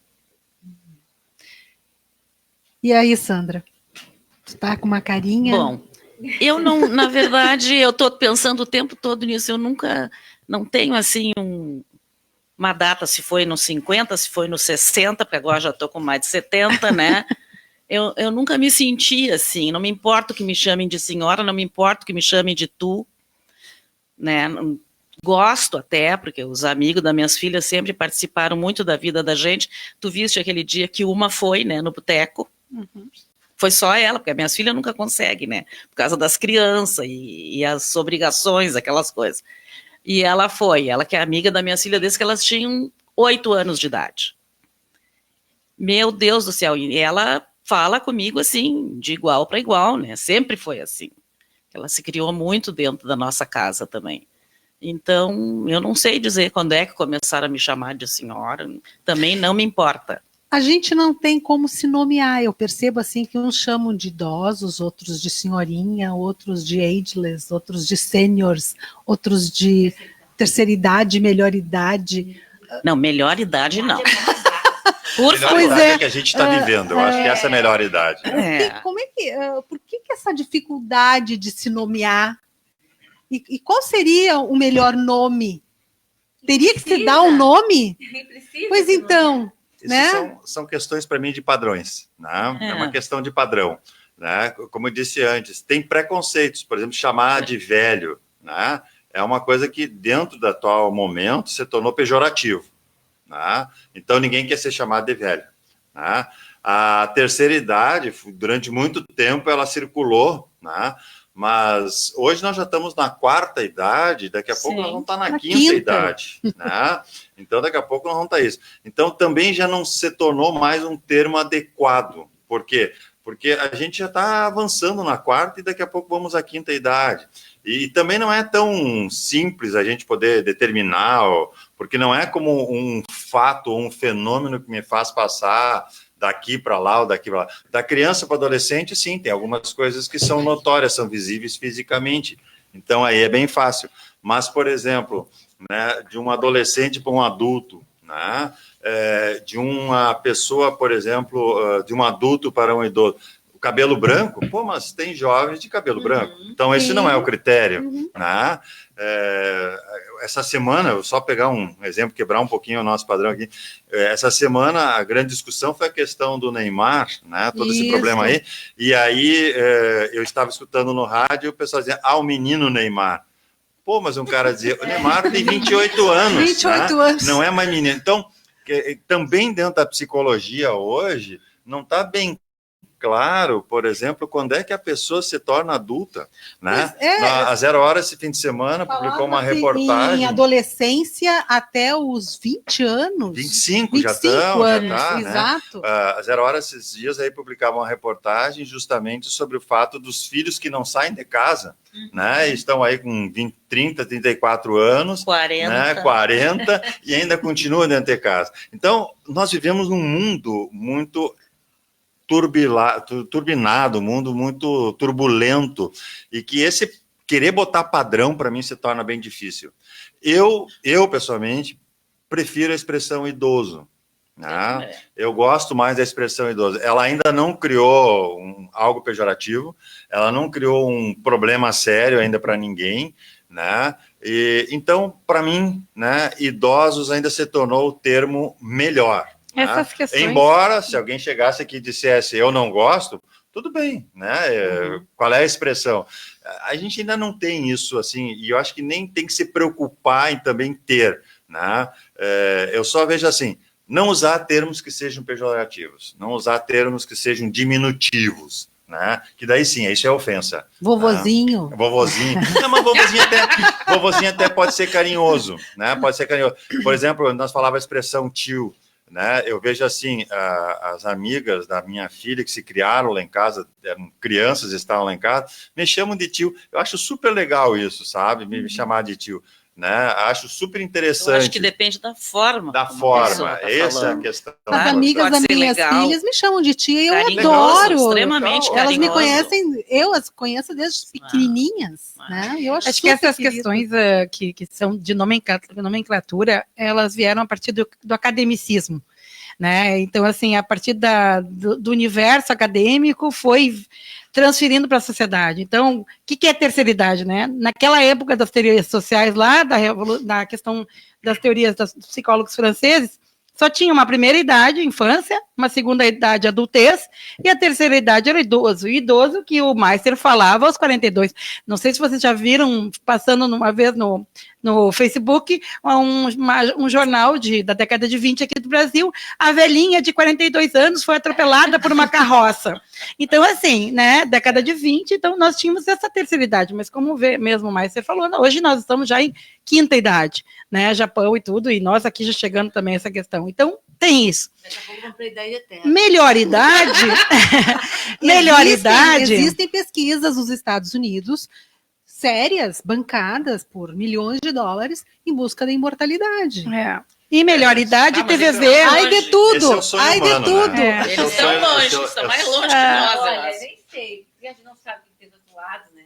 E aí, Sandra? Tu tá com uma carinha... Bom, eu não, na verdade, eu estou pensando o tempo todo nisso, não tenho assim uma data, se foi nos 50, se foi nos 60, porque agora já estou com mais de 70, né? Eu nunca me senti assim, não me importa que me chamem de senhora, não me importa que me chamem de tu, né? Gosto até, porque os amigos das minhas filhas sempre participaram muito da vida da gente. Tu viste aquele dia que uma foi, né, no boteco? Foi só ela, porque as minhas filhas nunca conseguem, né? Por causa das crianças e as obrigações, aquelas coisas. E ela foi, ela que é amiga da minha filha desde que elas tinham 8 anos de idade. Meu Deus do céu, e ela fala comigo assim, de igual para igual, né? Sempre foi assim. Ela se criou muito dentro da nossa casa também. Então, eu não sei dizer quando é que começaram a me chamar de senhora, também não me importa. A gente não tem como se nomear, eu percebo assim que uns chamam de idosos, outros de senhorinha, outros de ageless, outros de seniors, outros de terceira idade, melhor idade. Não, melhor idade não. Melhor idade é que a gente está vivendo, eu acho que essa é a melhor idade. Por que essa dificuldade de se nomear? E qual seria o melhor nome? Teria que se dar um nome? Pois então... Né? São questões, para mim, de padrões. Né? É uma questão de padrão. Né? Como eu disse antes, tem preconceitos. Por exemplo, chamar de velho, né? É uma coisa que, dentro do atual momento, se tornou pejorativo. Né? Então, ninguém quer ser chamado de velho. Né? A terceira idade, durante muito tempo, ela circulou, né? Mas hoje nós já estamos na quarta idade, daqui a pouco nós vamos estar na quinta idade, né? Então daqui a pouco nós vamos estar isso. Então também já não se tornou mais um termo adequado. Por quê? Porque a gente já está avançando na quarta e daqui a pouco vamos à quinta idade. E também não é tão simples a gente poder determinar, porque não é como um fato ou um fenômeno que me faz passar daqui para lá ou daqui para lá. Da criança para o adolescente, sim, tem algumas coisas que são notórias, são visíveis fisicamente. Então, aí é bem fácil. Mas, por exemplo, né, de um adolescente para um adulto, né, de uma pessoa, por exemplo, de um adulto para um idoso, o cabelo branco, pô, mas tem jovens de cabelo branco. Então, esse não é o critério. Né? Essa semana, eu só pegar um exemplo, quebrar um pouquinho o nosso padrão aqui. Essa semana, a grande discussão foi a questão do Neymar, né? Todo esse problema aí. E aí, eu estava escutando no rádio e o pessoal dizia, o menino Neymar. Pô, mas um cara dizia, o Neymar tem 28 anos. 28 anos. Não é mais menino. Então, também dentro da psicologia hoje, não está bem claro, por exemplo, quando é que a pessoa se torna adulta, né? A 0 Hora, esse fim de semana, publicou uma reportagem. Em adolescência até os 20 anos. 25 já estão, exato. Né? A 0 Hora, esses dias, aí publicava uma reportagem justamente sobre o fato dos filhos que não saem de casa, né? Estão aí com 20, 30, 34 anos, 40, né? 40 e ainda continuam dentro de casa. Então, nós vivemos num mundo muito turbinado, mundo muito turbulento, e que esse querer botar padrão, para mim, se torna bem difícil. Eu, pessoalmente, prefiro a expressão idoso. Né? Eu gosto mais da expressão idoso. Ela ainda não criou algo pejorativo, ela não criou um problema sério ainda para ninguém, né? Então, para mim, né, idosos ainda se tornou o termo melhor. Essas questões... Embora, se alguém chegasse aqui e dissesse eu não gosto, tudo bem, né? Qual é a expressão? A gente ainda não tem isso, assim, e eu acho que nem tem que se preocupar em também ter, né? Eu só vejo assim, não usar termos que sejam pejorativos, não usar termos que sejam diminutivos, né? Que daí sim, isso é ofensa. Vovozinho. Né? Vovozinho. Não, mas vovozinho até pode ser carinhoso, né? Pode ser carinhoso. Por exemplo, nós falávamos a expressão tio, né? Eu vejo assim, as amigas da minha filha que se criaram lá em casa, eram crianças, estavam lá em casa, me chamam de tio. Eu acho super legal isso, sabe? Me chamar de tio, né? Acho super interessante. Eu acho que depende da forma. Da forma, essa é a questão. As amigas das minhas filhas me chamam de tia e eu carinhoso, adoro. Extremamente Elas carinhoso. me conhecem, eu as conheço desde pequenininhas, né? Eu acho que essas questões que são de nomenclatura, elas vieram a partir do academicismo, né? Então, assim, a partir do universo acadêmico foi transferindo para a sociedade. Então, o que é terceira idade, né? Naquela época das teorias sociais lá, da questão das teorias dos psicólogos franceses, só tinha uma primeira idade, infância, uma segunda idade, adultez, e a terceira idade era idoso. O idoso que o Meister falava aos 42. Não sei se vocês já viram, passando uma vez no Facebook, um jornal da década de 20 aqui do Brasil, a velhinha de 42 anos foi atropelada por uma carroça. Então, assim, né, década de 20, então nós tínhamos essa terceira idade, mas como mesmo o Meister falou, hoje nós estamos já em quinta idade, né, Japão e tudo, e nós aqui já chegando também a essa questão. Então, tem isso. Melhor idade. Existem pesquisas nos Estados Unidos sérias, bancadas por milhões de dólares em busca da imortalidade. E melhor idade, TVZ. Ai de tudo. Ai de tudo. Né? Eles estão longe, estão mais longe que nós. Olha, nem sei, porque a gente não sabe o que tem do outro lado, né?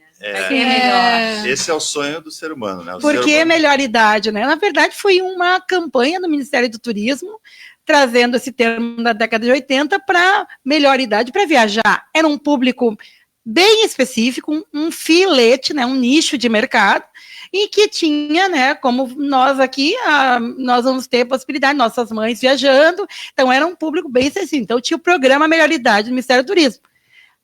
Esse é o sonho do ser humano, né? Por que melhor idade, né? Na verdade, foi uma campanha do Ministério do Turismo, trazendo esse termo da década de 80 para melhor idade para viajar. Era um público bem específico, um filete, né, um nicho de mercado, e que tinha, né, como nós aqui, nós vamos ter a possibilidade, nossas mães viajando, então era um público bem específico. Então tinha o programa Melhor Idade do Ministério do Turismo.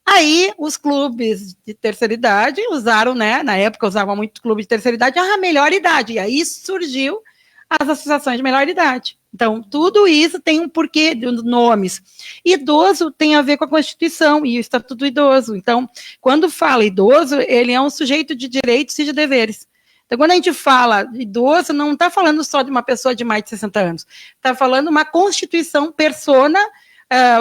Aí os clubes de terceira idade usaram, né, na época usavam muito clube de terceira idade, melhor idade, e aí surgiu as associações de melhor idade. Então, tudo isso tem um porquê de nomes. Idoso tem a ver com a Constituição e o Estatuto do Idoso. Então, quando fala idoso, ele é um sujeito de direitos e de deveres. Então, quando a gente fala idoso, não está falando só de uma pessoa de mais de 60 anos. Está falando uma constituição persona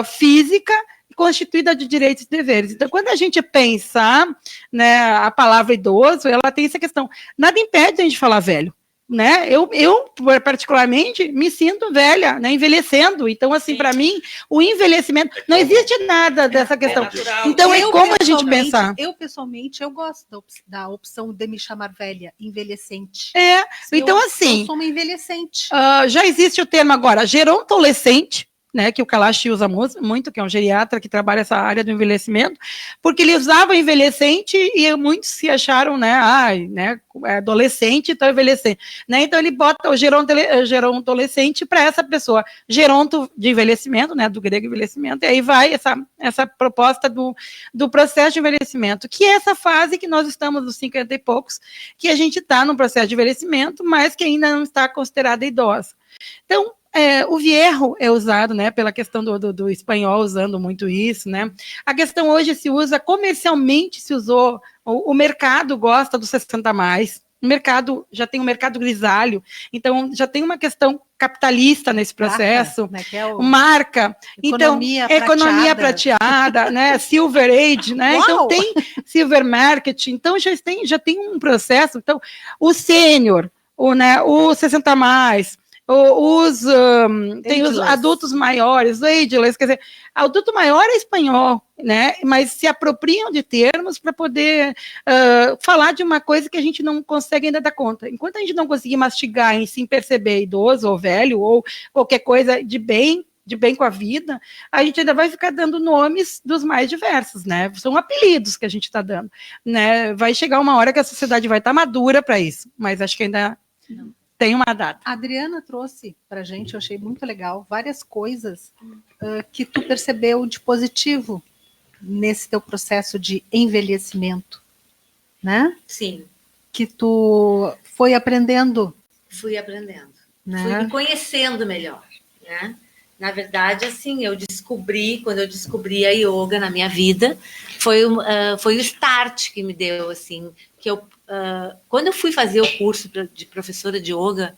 física constituída de direitos e deveres. Então, quando a gente pensa, né, a palavra idoso, ela tem essa questão. Nada impede a gente falar velho. Né? Eu particularmente me sinto velha, né? Envelhecendo. Então, assim, para mim, o envelhecimento não existe nada dessa questão. Então, é como a gente pensar. Eu pessoalmente eu gosto da opção de me chamar velha, envelhecente. Então, assim, eu sou uma envelhecente. Já existe o termo agora, gerontolescente, né, que o Kalash usa muito, que é um geriatra que trabalha essa área do envelhecimento, porque ele usava envelhecente e muitos se acharam, né, adolescente, então envelhecente, né, então ele bota o gerontolescente para essa pessoa, geronto de envelhecimento, né, do grego envelhecimento, e aí vai essa proposta do processo de envelhecimento, que é essa fase que nós estamos nos 50 e poucos, que a gente está no processo de envelhecimento, mas que ainda não está considerada idosa. Então, o Viejo é usado, né, pela questão do espanhol usando muito isso, né. A questão hoje se usa, comercialmente se usou, o mercado gosta do 60 mais, o mercado, já tem um mercado grisalho, então já tem uma questão capitalista nesse processo, né, que é marca, economia então, economia prateada, né, Silver Age, né, Uau! então tem Silver Market, então já tem um processo, então, o sênior, o 60 mais, tem os adultos maiores, ageless, quer dizer, adulto maior é espanhol, né, mas se apropriam de termos para poder falar de uma coisa que a gente não consegue ainda dar conta. Enquanto a gente não conseguir mastigar em se perceber idoso ou velho, ou qualquer coisa de bem com a vida, a gente ainda vai ficar dando nomes dos mais diversos, né, são apelidos que a gente está dando, né, vai chegar uma hora que a sociedade vai estar madura para isso, mas acho que ainda não tem uma data. A Adriana trouxe para a gente, eu achei muito legal, várias coisas que tu percebeu de positivo nesse teu processo de envelhecimento, né? Sim. Que tu foi aprendendo. Fui aprendendo. Né? Fui me conhecendo melhor, né? Na verdade, assim, quando eu descobri a yoga na minha vida, foi o start que me deu, assim, que quando eu fui fazer o curso de professora de yoga,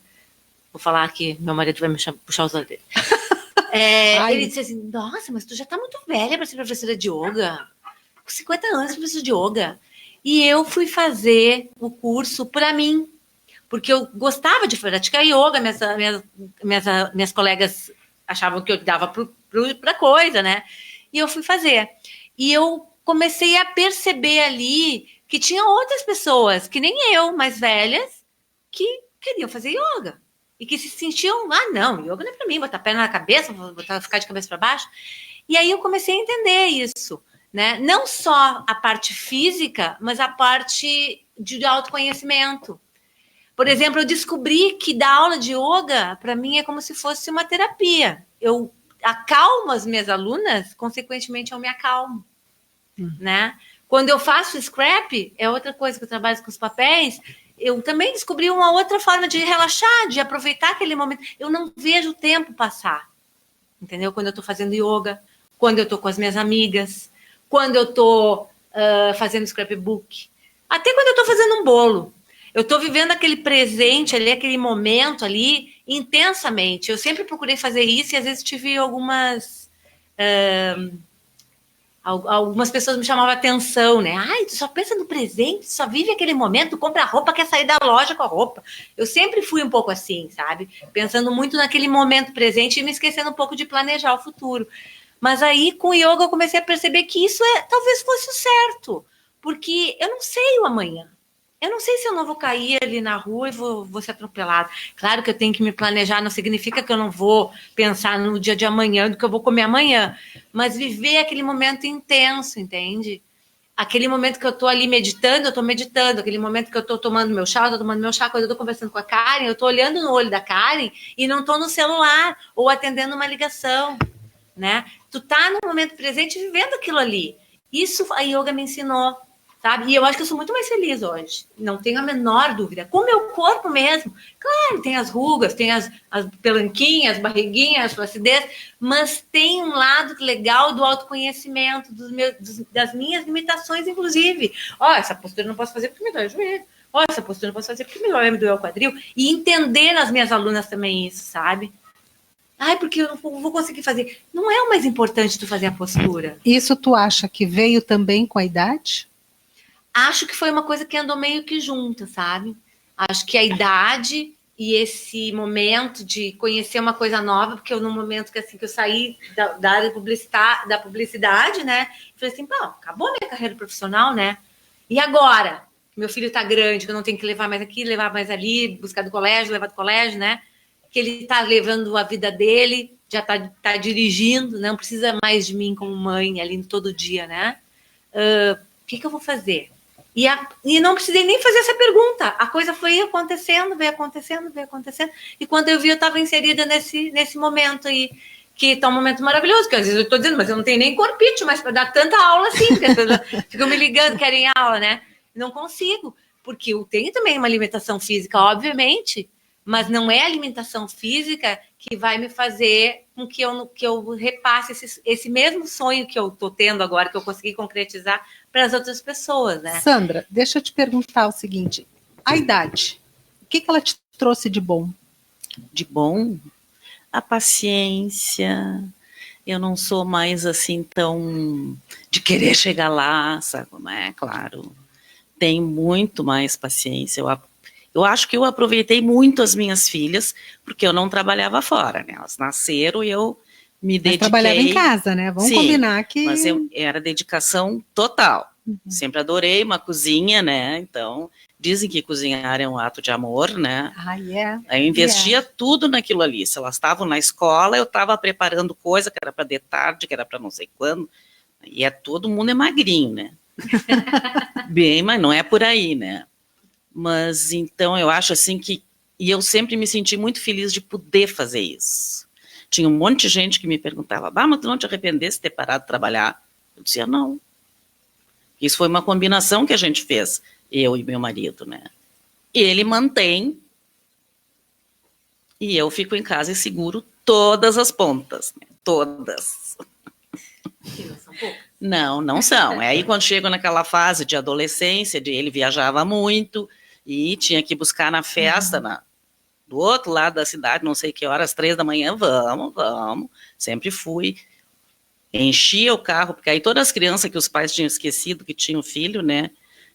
vou falar aqui, meu marido vai me puxar os olhos dele. Ele disse assim, nossa, mas tu já tá muito velha para ser professora de yoga. Com 50 anos, professora de yoga. E eu fui fazer o curso para mim, porque eu gostava de praticar yoga, minhas colegas achavam que eu dava para coisa, né? E eu fui fazer. E eu comecei a perceber ali que tinha outras pessoas, que nem eu, mais velhas, que queriam fazer yoga. E que se sentiam, não, yoga não é para mim, botar a perna na cabeça, ficar de cabeça para baixo. E aí eu comecei a entender isso, né? Não só a parte física, mas a parte de autoconhecimento. Por exemplo, eu descobri que dar aula de yoga, para mim, é como se fosse uma terapia. Eu acalmo as minhas alunas, consequentemente, eu me acalmo, né? Quando eu faço scrap, é outra coisa que eu trabalho com os papéis, eu também descobri uma outra forma de relaxar, de aproveitar aquele momento. Eu não vejo o tempo passar, entendeu? Quando eu estou fazendo yoga, quando eu estou com as minhas amigas, quando eu estou fazendo scrapbook, até quando eu estou fazendo um bolo. Eu estou vivendo aquele presente ali, aquele momento ali, intensamente. Eu sempre procurei fazer isso e às vezes tive algumas pessoas me chamavam a atenção, né? Ai, tu só pensa no presente, tu só vive aquele momento, tu compra a roupa, quer sair da loja com a roupa. Eu sempre fui um pouco assim, sabe? Pensando muito naquele momento presente e me esquecendo um pouco de planejar o futuro. Mas aí, com o yoga, eu comecei a perceber que isso talvez fosse o certo. Porque eu não sei o amanhã. Eu não sei se eu não vou cair ali na rua e vou ser atropelada. Claro que eu tenho que me planejar, não significa que eu não vou pensar no dia de amanhã, do que eu vou comer amanhã. Mas viver aquele momento intenso, entende? Aquele momento que eu tô ali meditando, eu tô meditando. Aquele momento que eu tô tomando meu chá, eu tô tomando meu chá. Quando eu tô conversando com a Karen, eu tô olhando no olho da Karen e não tô no celular ou atendendo uma ligação, né? Tu tá no momento presente vivendo aquilo ali. Isso a yoga me ensinou. Sabe? E eu acho que eu sou muito mais feliz hoje. Não tenho a menor dúvida. Com o meu corpo mesmo. Claro, tem as rugas, tem as pelanquinhas, as barriguinhas, as flacidez, mas tem um lado legal do autoconhecimento, das minhas limitações, inclusive. Essa postura eu não posso fazer porque me dói o joelho. Essa postura eu não posso fazer porque me dói o quadril. E entender nas minhas alunas também isso, sabe? Porque eu não vou conseguir fazer. Não é o mais importante tu fazer a postura. Isso tu acha que veio também com a idade? Acho que foi uma coisa que andou meio que junta, sabe? Acho que a idade e esse momento de conhecer uma coisa nova, porque eu, no momento que eu saí da área da publicidade, né? Falei assim, acabou a minha carreira profissional, né? E agora? Meu filho tá grande, que eu não tenho que levar mais aqui, levar mais ali, buscar do colégio, levar do colégio, né? Que ele tá levando a vida dele. já tá dirigindo, não precisa mais de mim como mãe ali todo dia, né? O que eu vou fazer? E não precisei nem fazer essa pergunta. A coisa foi acontecendo, veio acontecendo. E quando eu vi, eu estava inserida nesse momento aí, que tá um momento maravilhoso, que às vezes eu estou dizendo, mas eu não tenho nem corpite mais para dar tanta aula assim, porque as pessoas ficam me ligando, querem aula, né? Não consigo, porque eu tenho também uma alimentação física, obviamente, mas não é a alimentação física que vai me fazer com que eu repasse esse mesmo sonho que eu estou tendo agora, que eu consegui concretizar para as outras pessoas, né? Sandra, deixa eu te perguntar o seguinte, a idade, o que ela te trouxe de bom? De bom? A paciência. Eu não sou mais assim tão de querer chegar lá, sabe como é? Claro, tenho muito mais paciência. Eu acho que eu aproveitei muito as minhas filhas, porque eu não trabalhava fora, né? Elas nasceram e eu me dediquei. Mas trabalhava em casa, né? Vamos combinar que... Mas era dedicação total. Sempre adorei uma cozinha, né? Então, dizem que cozinhar é um ato de amor, né? Eu investia tudo naquilo ali. Se elas estavam na escola, eu estava preparando coisa que era para de tarde, que era para não sei quando. E todo mundo é magrinho, né? Bem, mas não é por aí, né? Mas, então, eu acho assim que... E eu sempre me senti muito feliz de poder fazer isso. Tinha um monte de gente que me perguntava, mas tu não te arrependesse de ter parado de trabalhar? Eu dizia, não. Isso foi uma combinação que a gente fez, eu e meu marido, né? Ele mantém e eu fico em casa e seguro todas as pontas, né? Todas. Que não são poucas. Não são. Aí quando chego naquela fase de adolescência, ele viajava muito e tinha que buscar na festa, do outro lado da cidade, não sei que horas, 3 da manhã, vamos. Sempre fui. Enchia o carro, porque aí todas as crianças que os pais tinham esquecido que tinham filho, né,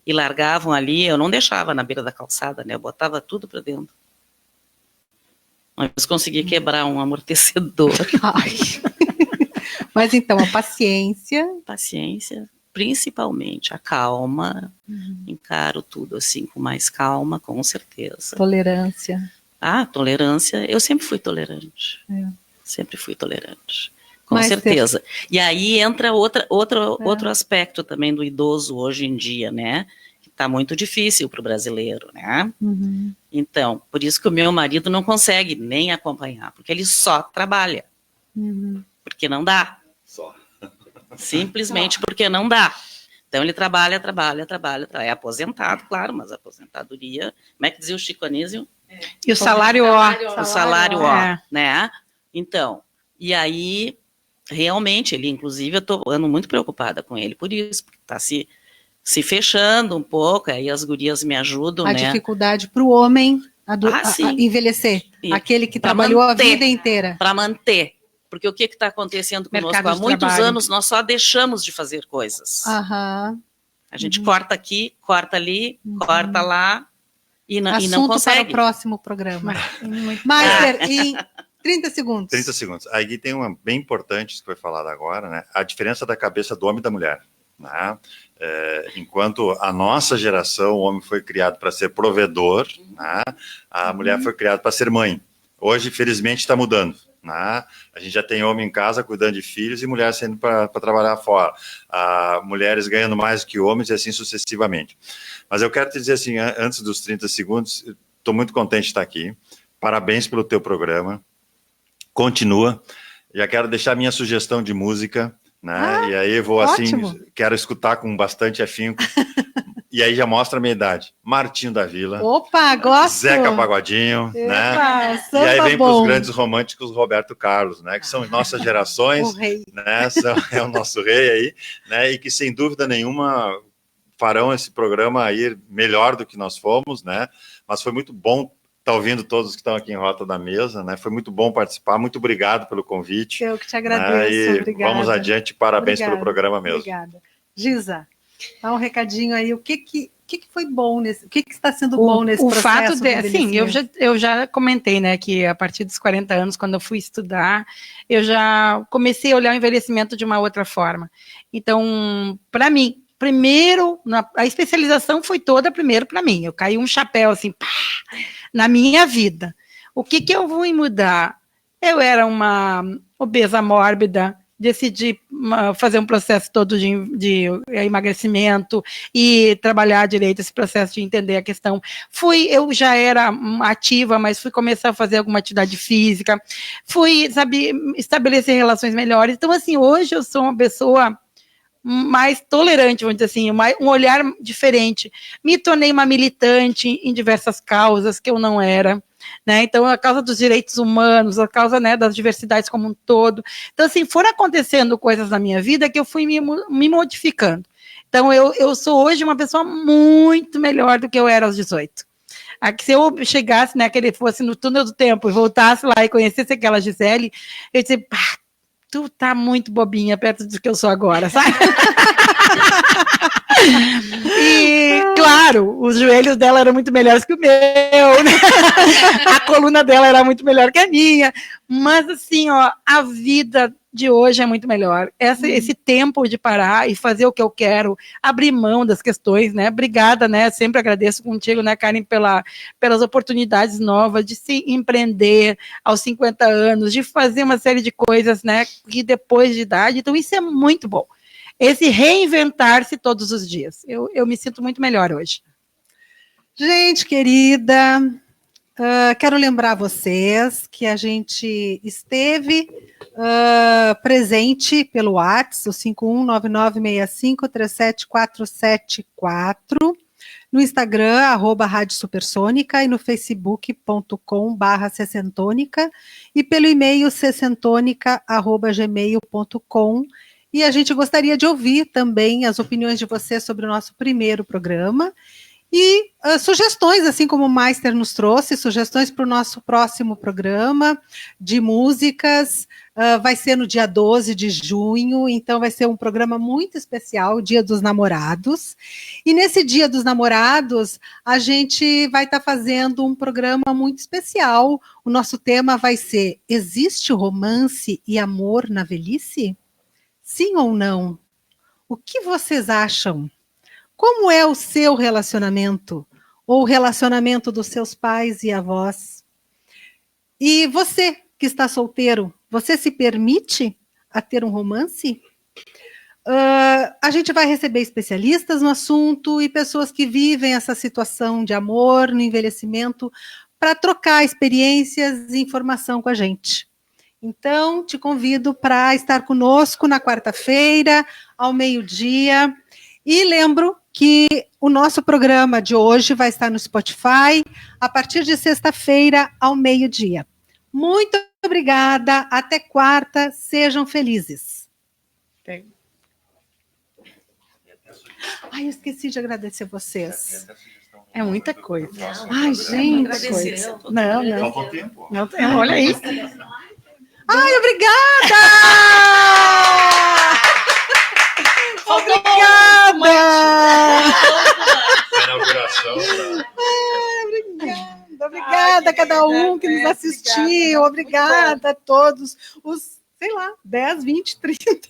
e largavam ali, eu não deixava na beira da calçada, né, eu botava tudo para dentro. Mas consegui quebrar um amortecedor. Mas então, a paciência... Paciência, principalmente a calma, encaro tudo assim com mais calma, com certeza. Tolerância. Tolerância, eu sempre fui tolerante. Sempre fui tolerante. Com certeza. E aí entra outro aspecto também do idoso hoje em dia, né? Que está muito difícil para o brasileiro, né? Então, por isso que o meu marido não consegue nem acompanhar, porque ele só trabalha. Porque não dá. Só. Simplesmente porque não dá. Então ele trabalha. É aposentado, claro, mas a aposentadoria... Como é que dizia o Chico Anísio? E o salário O salário ó, né? Então, e aí... Realmente, ele, inclusive, eu ando muito preocupada com ele por isso, porque está se fechando um pouco, aí as gurias me ajudam, a né? dificuldade para o homem envelhecer, aquele que trabalhou a vida inteira. Para manter, porque o que está acontecendo conosco há muitos anos, nós só deixamos de fazer coisas. A gente corta aqui, corta ali, corta lá, e não consegue. Assunto para o próximo programa. Master, em 30 segundos. 30 segundos. Aí tem uma bem importante que foi falado agora, né? A diferença da cabeça do homem e da mulher. Né? Enquanto a nossa geração, o homem foi criado para ser provedor, né? A mulher foi criada para ser mãe. Hoje, felizmente, está mudando. Né? A gente já tem homem em casa cuidando de filhos e mulher saindo para trabalhar fora. Mulheres ganhando mais do que homens e assim sucessivamente. Mas eu quero te dizer assim, antes dos 30 segundos, estou muito contente de estar aqui. Parabéns pelo teu programa. Continua. Já quero deixar minha sugestão de música, né? E aí vou ótimo. Assim, quero escutar com bastante afinco. E aí já mostra a minha idade. Martinho da Vila. Opa, gosto. Zeca Pagodinho, né? E aí vem para os grandes românticos Roberto Carlos, né? Que são nossas gerações, o rei. Né? É o nosso rei aí, né? E que sem dúvida nenhuma farão esse programa ir melhor do que nós fomos, né? Mas foi muito bom estar ouvindo todos que estão aqui em Rota da Mesa, né? Foi muito bom participar, muito obrigado pelo convite. Eu que te agradeço, né? Obrigada. Vamos adiante, parabéns pelo programa mesmo. Obrigada. Giza, dá um recadinho aí, o que foi bom nesse, o que está sendo bom nesse processo? O fato de, sim, eu já comentei, né, que a partir dos 40 anos, quando eu fui estudar, eu já comecei a olhar o envelhecimento de uma outra forma. Então, para mim, primeiro, a especialização foi toda primeiro para mim. Eu caí um chapéu assim, pá, na minha vida. O que eu vou mudar? Eu era uma obesa mórbida, decidi fazer um processo todo de emagrecimento e trabalhar direito esse processo de entender a questão. Eu já era ativa, mas fui começar a fazer alguma atividade física, fui, sabe, estabelecer relações melhores. Então, assim, hoje eu sou uma pessoa mais tolerante, vamos dizer assim, um olhar diferente. Me tornei uma militante em diversas causas que eu não era, né? Então, a causa dos direitos humanos, a causa, né, das diversidades como um todo. Então, assim, foram acontecendo coisas na minha vida que eu fui me modificando. Então, eu sou hoje uma pessoa muito melhor do que eu era aos 18. Aqui, se eu chegasse, né, que ele fosse no túnel do tempo e voltasse lá e conhecesse aquela Gisele, eu disse, pá, tu tá muito bobinha perto do que eu sou agora, sabe? E, claro, os joelhos dela eram muito melhores que o meu, né? A coluna dela era muito melhor que a minha, mas assim, ó, a vida de hoje é muito melhor. Esse tempo de parar e fazer o que eu quero, abrir mão das questões, né? Obrigada, né? Sempre agradeço contigo, né, Karen, pelas oportunidades novas de se empreender aos 50 anos, de fazer uma série de coisas, né, que depois de idade. Então, isso é muito bom. Esse reinventar-se todos os dias. Eu me sinto muito melhor hoje. Gente querida, quero lembrar vocês que a gente esteve presente pelo WhatsApp, o 519965374474, no Instagram, @Rádio Supersônica, e no facebook.com/sessentônica, e pelo e-mail sessentônica@gmail.com. E a gente gostaria de ouvir também as opiniões de vocês sobre o nosso primeiro programa e sugestões, assim como o Meister nos trouxe, sugestões para o nosso próximo programa de músicas. Vai ser no dia 12 de junho, então vai ser um programa muito especial, Dia dos Namorados. E nesse Dia dos Namorados, a gente vai estar fazendo um programa muito especial. O nosso tema vai ser: existe romance e amor na velhice? Sim ou não? O que vocês acham? Como é o seu relacionamento? Ou o relacionamento dos seus pais e avós? E você que está solteiro, você se permite a ter um romance? A gente vai receber especialistas no assunto e pessoas que vivem essa situação de amor no envelhecimento para trocar experiências e informação com a gente. Então, te convido para estar conosco na quarta-feira, ao meio-dia. E lembro que o nosso programa de hoje vai estar no Spotify a partir de sexta-feira, ao meio-dia. Muito obrigada. Até quarta. Sejam felizes. Ai, eu esqueci de agradecer vocês. É muita coisa. Ai, gente. Não. Falta tempo. Não, olha isso. Ai, obrigada! Obrigada! Inauguração. Obrigada a cada um que nos assistiu. Obrigada a todos os, sei lá, 10, 20, 30.